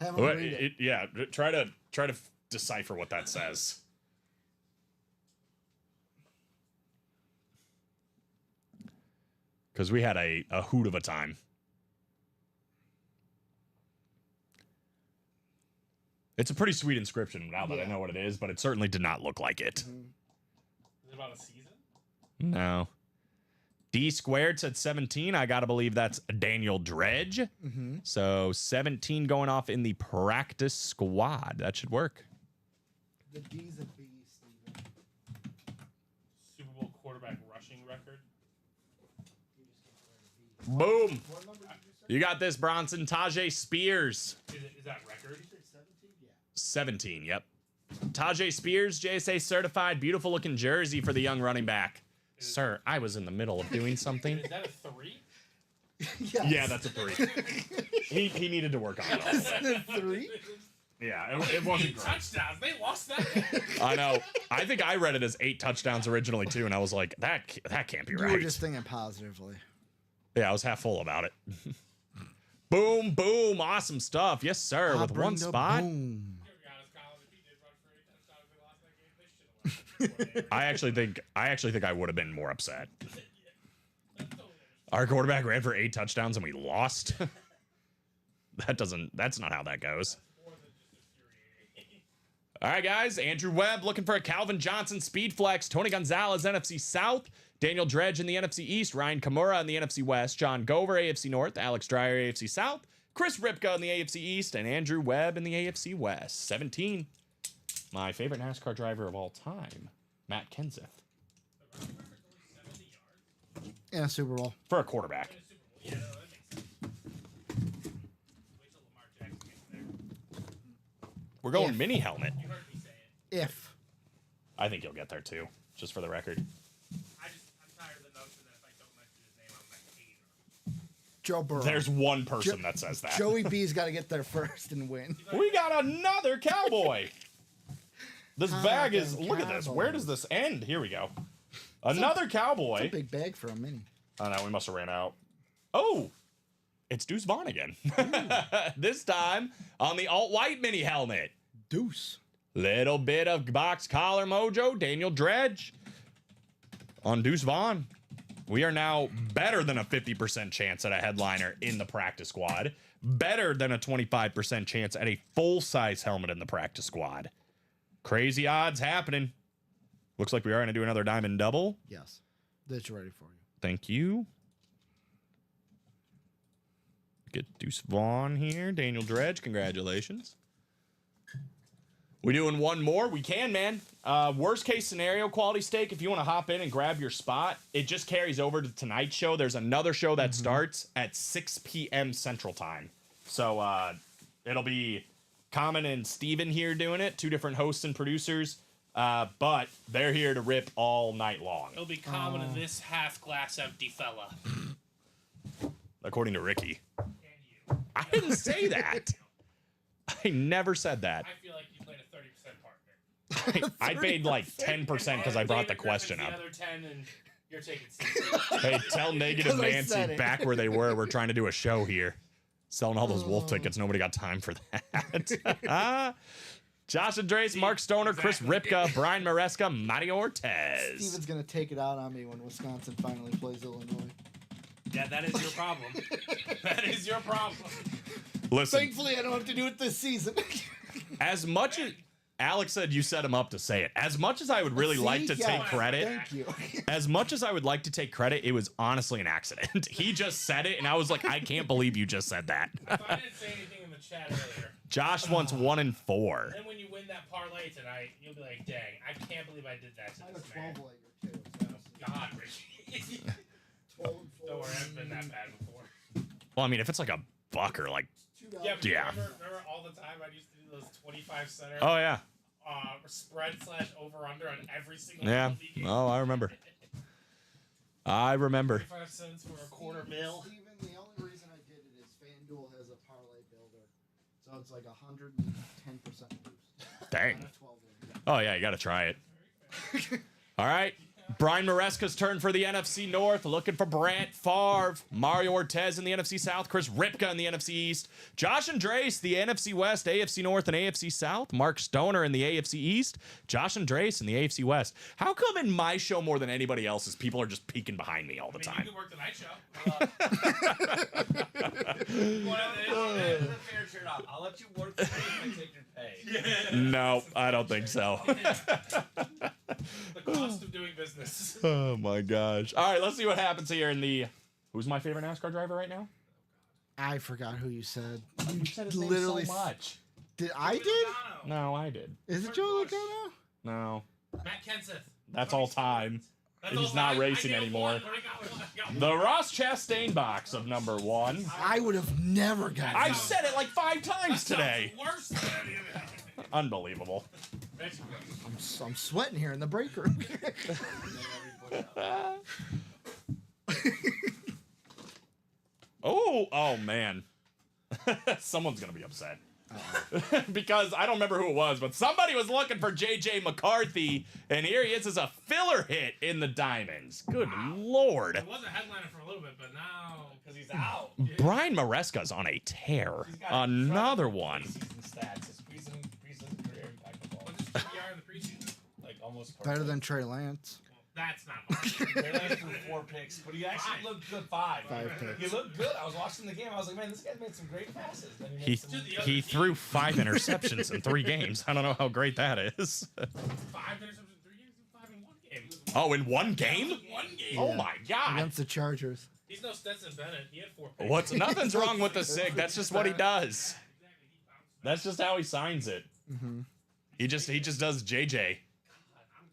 Speaker 4: Have him read it.
Speaker 3: Yeah, try to decipher what that says. Because we had a hoot of a time. It's a pretty sweet inscription now that I know what it is, but it certainly did not look like it.
Speaker 7: Is it about a season?
Speaker 3: No. D squared said 17. I got to believe that's Daniel Dredge. So 17 going off in the practice squad. That should work.
Speaker 4: The D's a B, Steven.
Speaker 7: Super Bowl quarterback rushing record.
Speaker 3: Boom. You got this, Bronson. Tajay Spears.
Speaker 7: Is that record?
Speaker 3: 17, yep. Tajay Spears, JSA certified. Beautiful looking jersey for the young running back. Sir, I was in the middle of doing something.
Speaker 7: Is that a 3?
Speaker 4: Yes.
Speaker 3: Yeah, that's a 3. he needed to work on it.
Speaker 4: 3?
Speaker 3: Yeah, it wasn't great.
Speaker 7: Touchdowns. They lost that.
Speaker 3: I know. I think I read it as 8 touchdowns originally too, and I was like, that can't be
Speaker 4: You
Speaker 3: right.
Speaker 4: were just thinking positively.
Speaker 3: Yeah, I was half full about it. Boom, boom, awesome stuff. Yes, sir.
Speaker 4: I
Speaker 3: With
Speaker 4: bring
Speaker 3: one
Speaker 4: the
Speaker 3: spot.
Speaker 4: boom.
Speaker 3: I actually think I would have been more upset. Our quarterback ran for 8 touchdowns and we lost. That's not how that goes. All right, guys. Andrew Webb looking for a Calvin Johnson speed flex. Tony Gonzalez, NFC South. Daniel Dredge in the NFC East. Ryan Kamura in the NFC West. John Gover, AFC North. Alex Dreyer, AFC South. Chris Ripka in the AFC East. And Andrew Webb in the AFC West. 17. My favorite NASCAR driver of all time, Matt Kenseth.
Speaker 4: In a Super Bowl.
Speaker 3: For a quarterback.
Speaker 7: Yeah, no, that makes sense. Wait till Lamar Jackson gets there.
Speaker 3: We're going
Speaker 4: If.
Speaker 3: mini helmet.
Speaker 7: You heard me say it.
Speaker 4: If.
Speaker 3: I think he'll get there too, just for the record.
Speaker 7: I'm tired of the notion that if I don't mention his name, I'm a hater.
Speaker 4: Joe Burrow.
Speaker 3: There's one person that says that.
Speaker 4: Joey B's got to get there first and win.
Speaker 3: We got another cowboy. This bag is.
Speaker 4: them
Speaker 3: Look at this. Where does this end? Here we go. Another cowboy.
Speaker 4: It's a big bag for a mini.
Speaker 3: Oh no, we must have ran out. Oh, it's Deuce Vaughn again. This time on the alt-white mini helmet.
Speaker 4: Deuce.
Speaker 3: Little bit of box collar mojo. Daniel Dredge on Deuce Vaughn. We are now better than a 50% chance at a headliner in the practice squad. Better than a 25% chance at a full-size helmet in the practice squad. Crazy odds happening. Looks like we are going to do another diamond double.
Speaker 4: Yes. That's ready for you.
Speaker 3: Thank you. Get Deuce Vaughn here. Daniel Dredge, congratulations. We doing one more? We can, man. Worst case scenario, Quality Steak, if you want to hop in and grab your spot, it just carries over to tonight's show. There's another show that starts at 6 p.m. Central Time. So it'll be Common and Steven here doing it, 2 different hosts and producers. But they're here to rip all night long,
Speaker 7: It'll be common in this half glass empty fella.
Speaker 3: according to Ricky.
Speaker 7: And you.
Speaker 3: I didn't say that. I never said that.
Speaker 7: I feel like you played a 30% partner.
Speaker 3: I paid like 10% because I brought the
Speaker 7: David
Speaker 3: question
Speaker 7: Griffin's
Speaker 3: up.
Speaker 7: The other 10 and you're taking 60.
Speaker 3: Hey, tell Negative
Speaker 4: 'Cause I
Speaker 3: Nancy
Speaker 4: said it.
Speaker 3: back where they were. We're trying to do a show here. Selling all those wolf tickets. Nobody got time for that. Josh Andres, Mark Stoner, Chris
Speaker 7: Exactly.
Speaker 3: Ripka, Brian Maresca, Mario Ortez.
Speaker 4: Steven's going to take it out on me when Wisconsin finally plays Illinois.
Speaker 7: Yeah, that is your problem. That is your problem.
Speaker 3: Listen,
Speaker 4: Thankfully, I don't have to do it this season.
Speaker 3: as much as Alex said you set him up to say it, as much as I would really
Speaker 4: See?
Speaker 3: like to
Speaker 4: Yeah.
Speaker 3: take credit,
Speaker 4: Thank you.
Speaker 3: as much as I would like to take credit, it was honestly an accident. He just said it, and I was like, I can't believe you just said that.
Speaker 7: If I didn't say anything in the chat earlier,
Speaker 3: Josh wants 1 and 4.
Speaker 7: then when you win that parlay tonight, you'll be like, dang, I can't believe I did that
Speaker 4: I
Speaker 7: to
Speaker 4: have
Speaker 7: this
Speaker 4: a 12
Speaker 7: man.
Speaker 4: layer, too.
Speaker 7: God, Richie.
Speaker 4: 12
Speaker 7: Don't worry, I've been that bad before.
Speaker 3: Well, I mean, if it's like a buck or like,
Speaker 7: Yeah, but
Speaker 3: Yeah.
Speaker 7: Remember all the time I used to do those 25 center
Speaker 3: oh yeah,
Speaker 7: spread / over under on every single
Speaker 3: yeah,
Speaker 7: MLB game?
Speaker 3: oh I remember. I remember.
Speaker 7: 25 cents for a quarter mil.
Speaker 4: Steven, the only reason I did it is FanDuel has a parlay builder. So it's like 110% boost.
Speaker 3: Dang.
Speaker 4: On a 12 layer.
Speaker 3: Oh yeah, you got to try it. All right,
Speaker 6: Brian Maresca's turn for the NFC North, looking for Brant Favre, Mario Ortez in the NFC South, Chris Ripka in the NFC East, Josh Andres, the NFC West, AFC North, and AFC South, Mark Stoner in the AFC East, Josh Andres in the AFC West. How come in my show more than anybody else's, people are just peeking behind me all the
Speaker 7: I mean,
Speaker 6: time?
Speaker 7: you can work the night show.
Speaker 8: Fair shirt off. I'll let you work the day if I take your pay.
Speaker 6: No, I don't think so.
Speaker 7: The cost of doing business.
Speaker 6: Oh my gosh. All right, let's see what happens here in the. Who's my favorite NASCAR driver right now?
Speaker 4: I forgot who you said.
Speaker 6: You said his name
Speaker 4: Literally
Speaker 6: so much.
Speaker 4: Did I did?
Speaker 7: Logano.
Speaker 6: No, I did.
Speaker 4: Is it Joe Logano?
Speaker 6: No,
Speaker 7: Matt Kenseth.
Speaker 6: that's all time.
Speaker 7: That's
Speaker 6: He's
Speaker 7: all
Speaker 6: not
Speaker 7: time.
Speaker 6: racing
Speaker 7: I got
Speaker 6: anymore.
Speaker 7: one. I got one.
Speaker 6: The Ross Chastain box of number 1.
Speaker 4: I would have never gotten
Speaker 6: I've
Speaker 4: that.
Speaker 6: said it like 5 times today.
Speaker 7: Worse than any of it.
Speaker 6: Unbelievable.
Speaker 4: I'm sweating here in the break room.
Speaker 6: Oh man. Someone's gonna be upset. Because I don't remember who it was, but somebody was looking for JJ McCarthy, and here he is as a filler hit in the Diamonds. Good lord.
Speaker 7: It was a headliner for a little bit, but now
Speaker 8: Because he's out.
Speaker 6: Brian Maresca's on a tear. Another one.
Speaker 8: Preseason stats. His preseason career impeccable.
Speaker 7: what does PPR in the preseason?
Speaker 8: Like almost
Speaker 4: Better than Trey Lance.
Speaker 7: That's not much.
Speaker 8: They last threw 4 picks, but he actually looked good 5.
Speaker 4: 5 picks.
Speaker 8: He looked good. I was watching the game. I was like, man, this guy made some great passes. Then he made some,
Speaker 6: He threw 5 interceptions in 3 games. I don't know how great that is.
Speaker 7: 5 interceptions in 3 games and 5 in 1 game.
Speaker 6: Oh, in 1 game?
Speaker 7: 1 game.
Speaker 6: Oh my god.
Speaker 4: Against the Chargers.
Speaker 7: He's no Stetson Bennett. He had 4 picks.
Speaker 6: What's nothing's wrong with the SIG. That's just what he does. That's just how he signs it. He just does JJ.
Speaker 8: I'm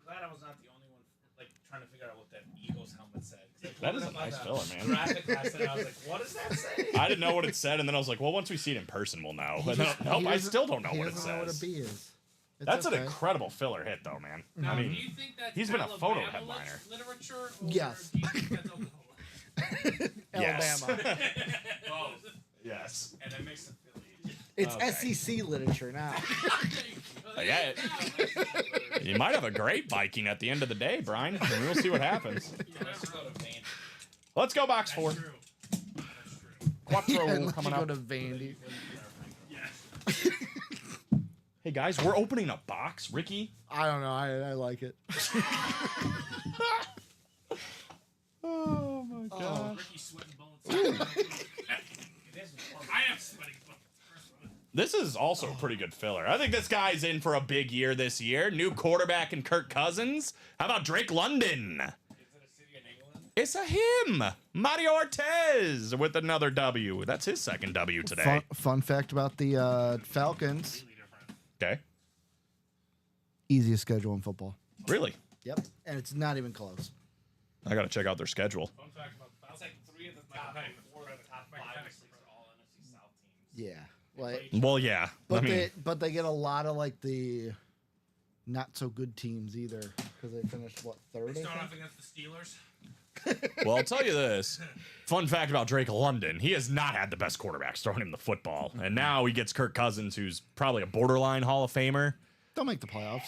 Speaker 8: glad I was not the only one like trying to figure out what that Eagles helmet said. 'Cause I
Speaker 6: That
Speaker 8: pulled
Speaker 6: is
Speaker 8: it
Speaker 6: a
Speaker 8: up on
Speaker 6: nice
Speaker 8: the
Speaker 6: filler, man.
Speaker 8: graphic last night, I was like, what does that say?
Speaker 6: I didn't know what it said, and then I was like, well, once we see it in person, we'll know. But nope,
Speaker 4: He
Speaker 6: I
Speaker 4: doesn't-
Speaker 6: still don't know
Speaker 4: he
Speaker 6: what it
Speaker 4: doesn't know what a
Speaker 6: says.
Speaker 4: B is. It's
Speaker 6: That's
Speaker 4: okay.
Speaker 6: an incredible filler hit, though, man.
Speaker 7: Now,
Speaker 6: I
Speaker 7: do
Speaker 6: mean,
Speaker 7: you think that's
Speaker 6: he's been a photo
Speaker 7: Alabama
Speaker 6: headliner.
Speaker 7: literature? Or
Speaker 4: Yes.
Speaker 7: Do you think that's Oklahoma?
Speaker 6: Yes.
Speaker 4: Alabama.
Speaker 6: yes.
Speaker 8: And that makes it Philly.
Speaker 4: It's
Speaker 6: Okay.
Speaker 4: SEC literature now.
Speaker 6: Yeah. You might have a great Viking at the end of the day, Brian. And we'll see what happens.
Speaker 8: Let's go to Vandy.
Speaker 6: Let's go box 4.
Speaker 7: True. That's true.
Speaker 6: Quattro
Speaker 4: Unless
Speaker 6: coming
Speaker 4: you go
Speaker 6: up.
Speaker 4: to Vandy.
Speaker 6: Hey, guys, we're opening a box. Ricky?
Speaker 4: I don't know. I like it.
Speaker 6: Oh, my God.
Speaker 7: Ricky sweating bullets. I am sweating bullets.
Speaker 6: This is also a pretty good filler. I think this guy's in for a big year this year. New quarterback in Kirk Cousins. How about Drake London?
Speaker 8: Is it a city in England?
Speaker 6: It's a him. Mario Ortez with another W. That's his second W today.
Speaker 4: Fun fact about the Falcons.
Speaker 6: Okay.
Speaker 4: Easiest schedule in football.
Speaker 6: Really?
Speaker 4: Yep. And it's not even close.
Speaker 6: I got to check out their schedule.
Speaker 7: Fun fact about the
Speaker 8: It's like 3 of the top 4 of the top 5 or 6 are all NFC South teams.
Speaker 4: Yeah. Like,
Speaker 6: Well, yeah.
Speaker 4: but
Speaker 6: I mean,
Speaker 4: they get a lot of like the not so good teams either because they finished what, third? I
Speaker 7: Starting
Speaker 4: think?
Speaker 7: off against the Steelers.
Speaker 6: well, I'll tell you this. Fun fact about Drake London. He has not had the best quarterbacks throwing him the football. And now he gets Kirk Cousins, who's probably a borderline Hall of Famer.
Speaker 4: They'll make the playoffs.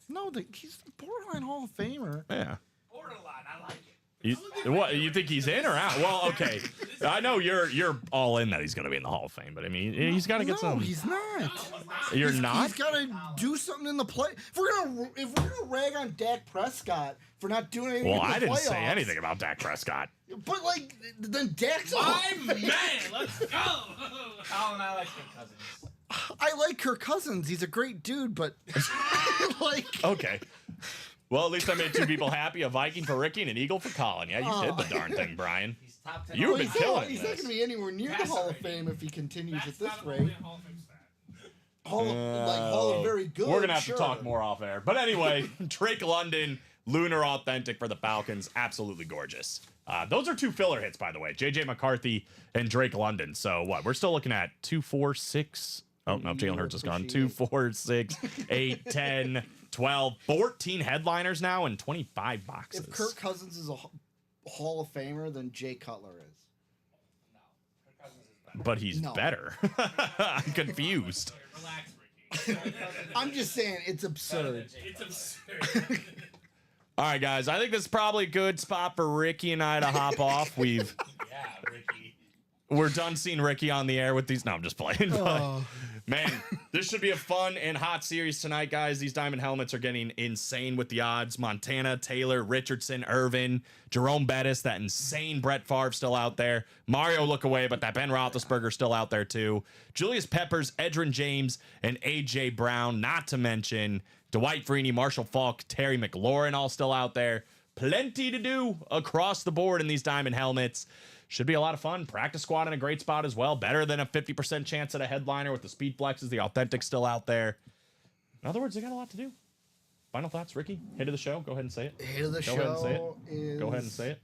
Speaker 4: No, he's a borderline Hall of Famer.
Speaker 6: Yeah.
Speaker 8: Borderline, I like it.
Speaker 6: What you think he's in or out? Well, okay. I know you're all in that he's going to be in the Hall of Fame, but I mean, he's got to get
Speaker 4: No,
Speaker 6: some.
Speaker 4: he's not.
Speaker 6: You're not?
Speaker 4: He's got to do something in the play. If we're gonna rag on Dak Prescott for not doing anything,
Speaker 6: Well,
Speaker 4: in the
Speaker 6: I didn't say
Speaker 4: playoffs,
Speaker 6: anything about Dak Prescott.
Speaker 4: But like, then Dak's.
Speaker 7: My man, let's go.
Speaker 8: Colin and I like Kirk Cousins.
Speaker 4: I like Kirk Cousins. He's a great dude, but like,
Speaker 6: Okay. Well, at least I made 2 people happy. A Viking for Ricky and an Eagle for Colin. Yeah, you did the darn thing, Brian.
Speaker 8: He's top 10.
Speaker 6: You've been
Speaker 4: he's
Speaker 6: killing
Speaker 4: not,
Speaker 6: it.
Speaker 4: he's
Speaker 6: in
Speaker 4: not
Speaker 6: this.
Speaker 4: going to be anywhere near the
Speaker 8: Passer
Speaker 4: Hall of
Speaker 8: rating.
Speaker 4: Fame if he continues at
Speaker 7: That's
Speaker 4: this
Speaker 7: not
Speaker 4: rate.
Speaker 7: only a Hall of Fame stat.
Speaker 4: Hall of very good.
Speaker 6: We're going to have
Speaker 4: sure.
Speaker 6: to talk more off air. But anyway, Drake London, Lunar Authentic for the Falcons. Absolutely gorgeous. Those are 2 filler hits, by the way. JJ McCarthy and Drake London. So what? We're still looking at 2, 4, 6. Oh, no, Jalen Hurts is gone. 2, 4, 6, 8, 10, 12, 14 headliners now and 25 boxes.
Speaker 4: If Kirk Cousins is a Hall of Famer, then Jay Cutler is.
Speaker 8: Kirk Cousins is better.
Speaker 6: But he's
Speaker 4: No.
Speaker 6: better. I'm confused.
Speaker 7: Relax, Ricky.
Speaker 4: I'm just saying it's absurd.
Speaker 7: It's absurd.
Speaker 6: All right, guys. I think this is probably a good spot for Ricky and I to hop off.
Speaker 8: Yeah, Ricky.
Speaker 6: We're done seeing Ricky on the air with these. No, I'm just playing. But, man, this should be a fun and hot series tonight, guys. These diamond helmets are getting insane with the odds. Montana, Taylor, Richardson, Irvin, Jerome Bettis, that insane Brett Favre still out there. Mario look away, but that Ben Roethlisberger still out there too. Julius Peppers, Edgerrin James, and A.J. Brown, not to mention Dwight Freeney, Marshall Faulk, Terry McLaurin, all still out there. Plenty to do across the board in these diamond helmets. Should be a lot of fun. Practice squad in a great spot as well. Better than a 50% chance at a headliner with the speed flexes, the authentic still out there. In other words, they got a lot to do. Final thoughts, Ricky? Hit of the show. Go ahead and say it.
Speaker 4: Hit of the
Speaker 6: Go ahead and say
Speaker 4: show
Speaker 6: it.
Speaker 4: is.
Speaker 6: Go ahead and say it.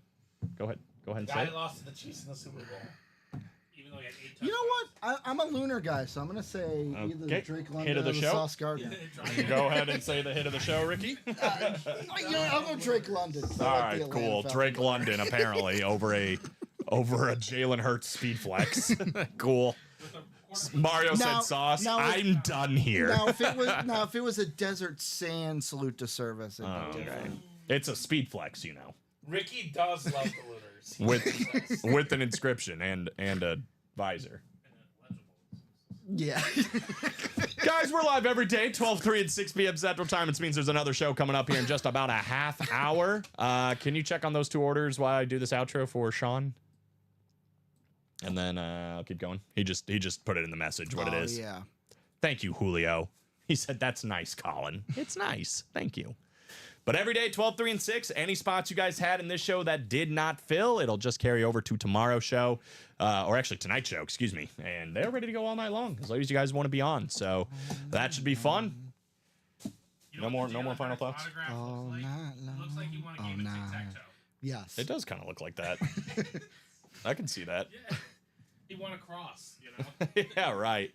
Speaker 6: Go ahead and say
Speaker 8: Guy
Speaker 6: it.
Speaker 8: lost to the Chiefs in the Super Bowl. Even though he had 8 touchdowns.
Speaker 4: You know what? I'm a lunar guy, so I'm gonna say
Speaker 6: Okay.
Speaker 4: either Drake London
Speaker 6: Hit of the
Speaker 4: or
Speaker 6: show?
Speaker 4: Sauce Gardner.
Speaker 6: Go ahead and say the hit of the show, Ricky.
Speaker 4: You know, I'll go Drake London. I
Speaker 6: All
Speaker 4: like the
Speaker 6: right,
Speaker 4: Atlanta
Speaker 6: cool.
Speaker 4: Falcons.
Speaker 6: Drake London apparently over a Jalen Hurts speed flex. Cool. Mario
Speaker 4: Now-
Speaker 6: said sauce.
Speaker 4: now-
Speaker 6: I'm done here.
Speaker 4: Now, if it was a desert sand salute to service, it'd be different.
Speaker 6: Okay. It's a speed flex, you know,
Speaker 8: Ricky does love the Lunars.
Speaker 6: with an inscription and a visor.
Speaker 4: Yeah.
Speaker 6: Guys, we're live every day, 12, 3, and 6 p.m. Central Time. It means there's another show coming up here in just about a half hour. Can you check on those 2 orders while I do this outro for Sean? And then I'll keep going. He just put it in the message what it is.
Speaker 4: Yeah.
Speaker 6: Thank you, Julio. He said, that's nice, Colin. It's nice. Thank you. But every day, 12, 3, and 6, any spots you guys had in this show that did not fill, it'll just carry over to tomorrow's show, or actually tonight's show, excuse me. And they're ready to go all night long, as long as you guys want to be on. So that should be fun.
Speaker 8: You
Speaker 6: No
Speaker 8: know what the
Speaker 6: more
Speaker 8: Jalen
Speaker 6: final
Speaker 8: Hurts
Speaker 6: thoughts?
Speaker 8: autograph
Speaker 4: All
Speaker 8: looks like?
Speaker 4: night
Speaker 8: It looks like you want to
Speaker 4: long,
Speaker 8: give it
Speaker 4: all night.
Speaker 8: tic-tac-toe.
Speaker 4: Yes.
Speaker 6: It does kind of look like that. I can see that.
Speaker 8: Yeah. He won a cross, you know?
Speaker 6: Yeah, right.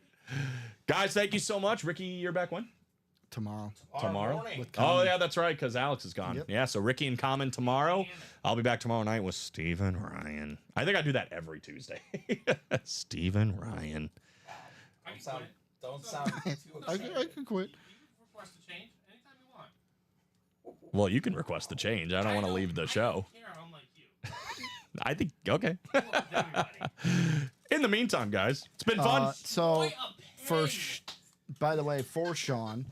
Speaker 6: Guys, thank you so much. Ricky, you're back when?
Speaker 4: Tomorrow.
Speaker 6: Tomorrow?
Speaker 8: Morning.
Speaker 6: Oh, yeah, that's right, because Alex is gone.
Speaker 4: Yep.
Speaker 6: Yeah, so Ricky and Common tomorrow. I'll be back tomorrow night with Steven Ryan. I think I do that every Tuesday. Steven Ryan.
Speaker 8: I can quit.
Speaker 7: Don't sound too
Speaker 4: I
Speaker 7: excited.
Speaker 4: can quit.
Speaker 8: You can request a change anytime you want.
Speaker 6: Well, you can request the change. I don't want to leave the show.
Speaker 8: I don't care, unlike you.
Speaker 6: I think, okay.
Speaker 8: I love everybody.
Speaker 6: In the meantime, guys, it's been fun.
Speaker 4: So,
Speaker 8: Wait, a
Speaker 4: for
Speaker 8: pig.
Speaker 4: by the way, for Sean,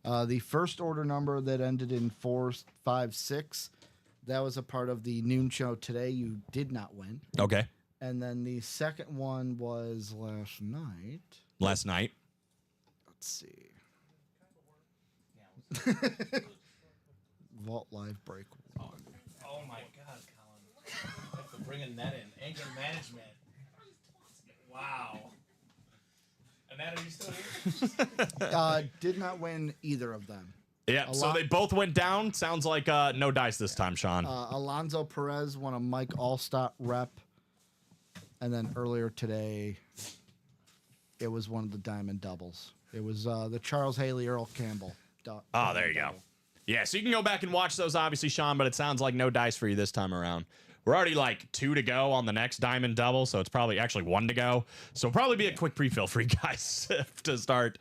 Speaker 4: the first order number that ended in 456, that was a part of the noon show today. You did not win.
Speaker 6: Okay.
Speaker 4: And then the second one was last night.
Speaker 6: Last night.
Speaker 4: Let's see. Vault Live Break 1.
Speaker 7: Oh my God, Colin. Thanks for bringing that in. Anger management. Wow. Annette, are you still here?
Speaker 4: Did not win either of them.
Speaker 6: Yeah, so they both went down. Sounds like no dice this time, Sean.
Speaker 4: Alonzo Perez won a Mike Allstott rep. And then earlier today, it was one of the diamond doubles. It was the Charles Haley Earl Campbell.
Speaker 6: Oh, there you go. Yeah, so you can go back and watch those, obviously, Sean, but it sounds like no dice for you this time around. We're already like 2 to go on the next diamond double, so it's probably actually 1 to go. So it'll probably be a quick pre-fill for you guys to start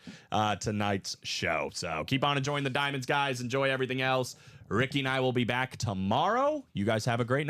Speaker 6: tonight's show. So keep on enjoying the diamonds, guys. Enjoy everything else. Ricky and I will be back tomorrow. You guys have a great night.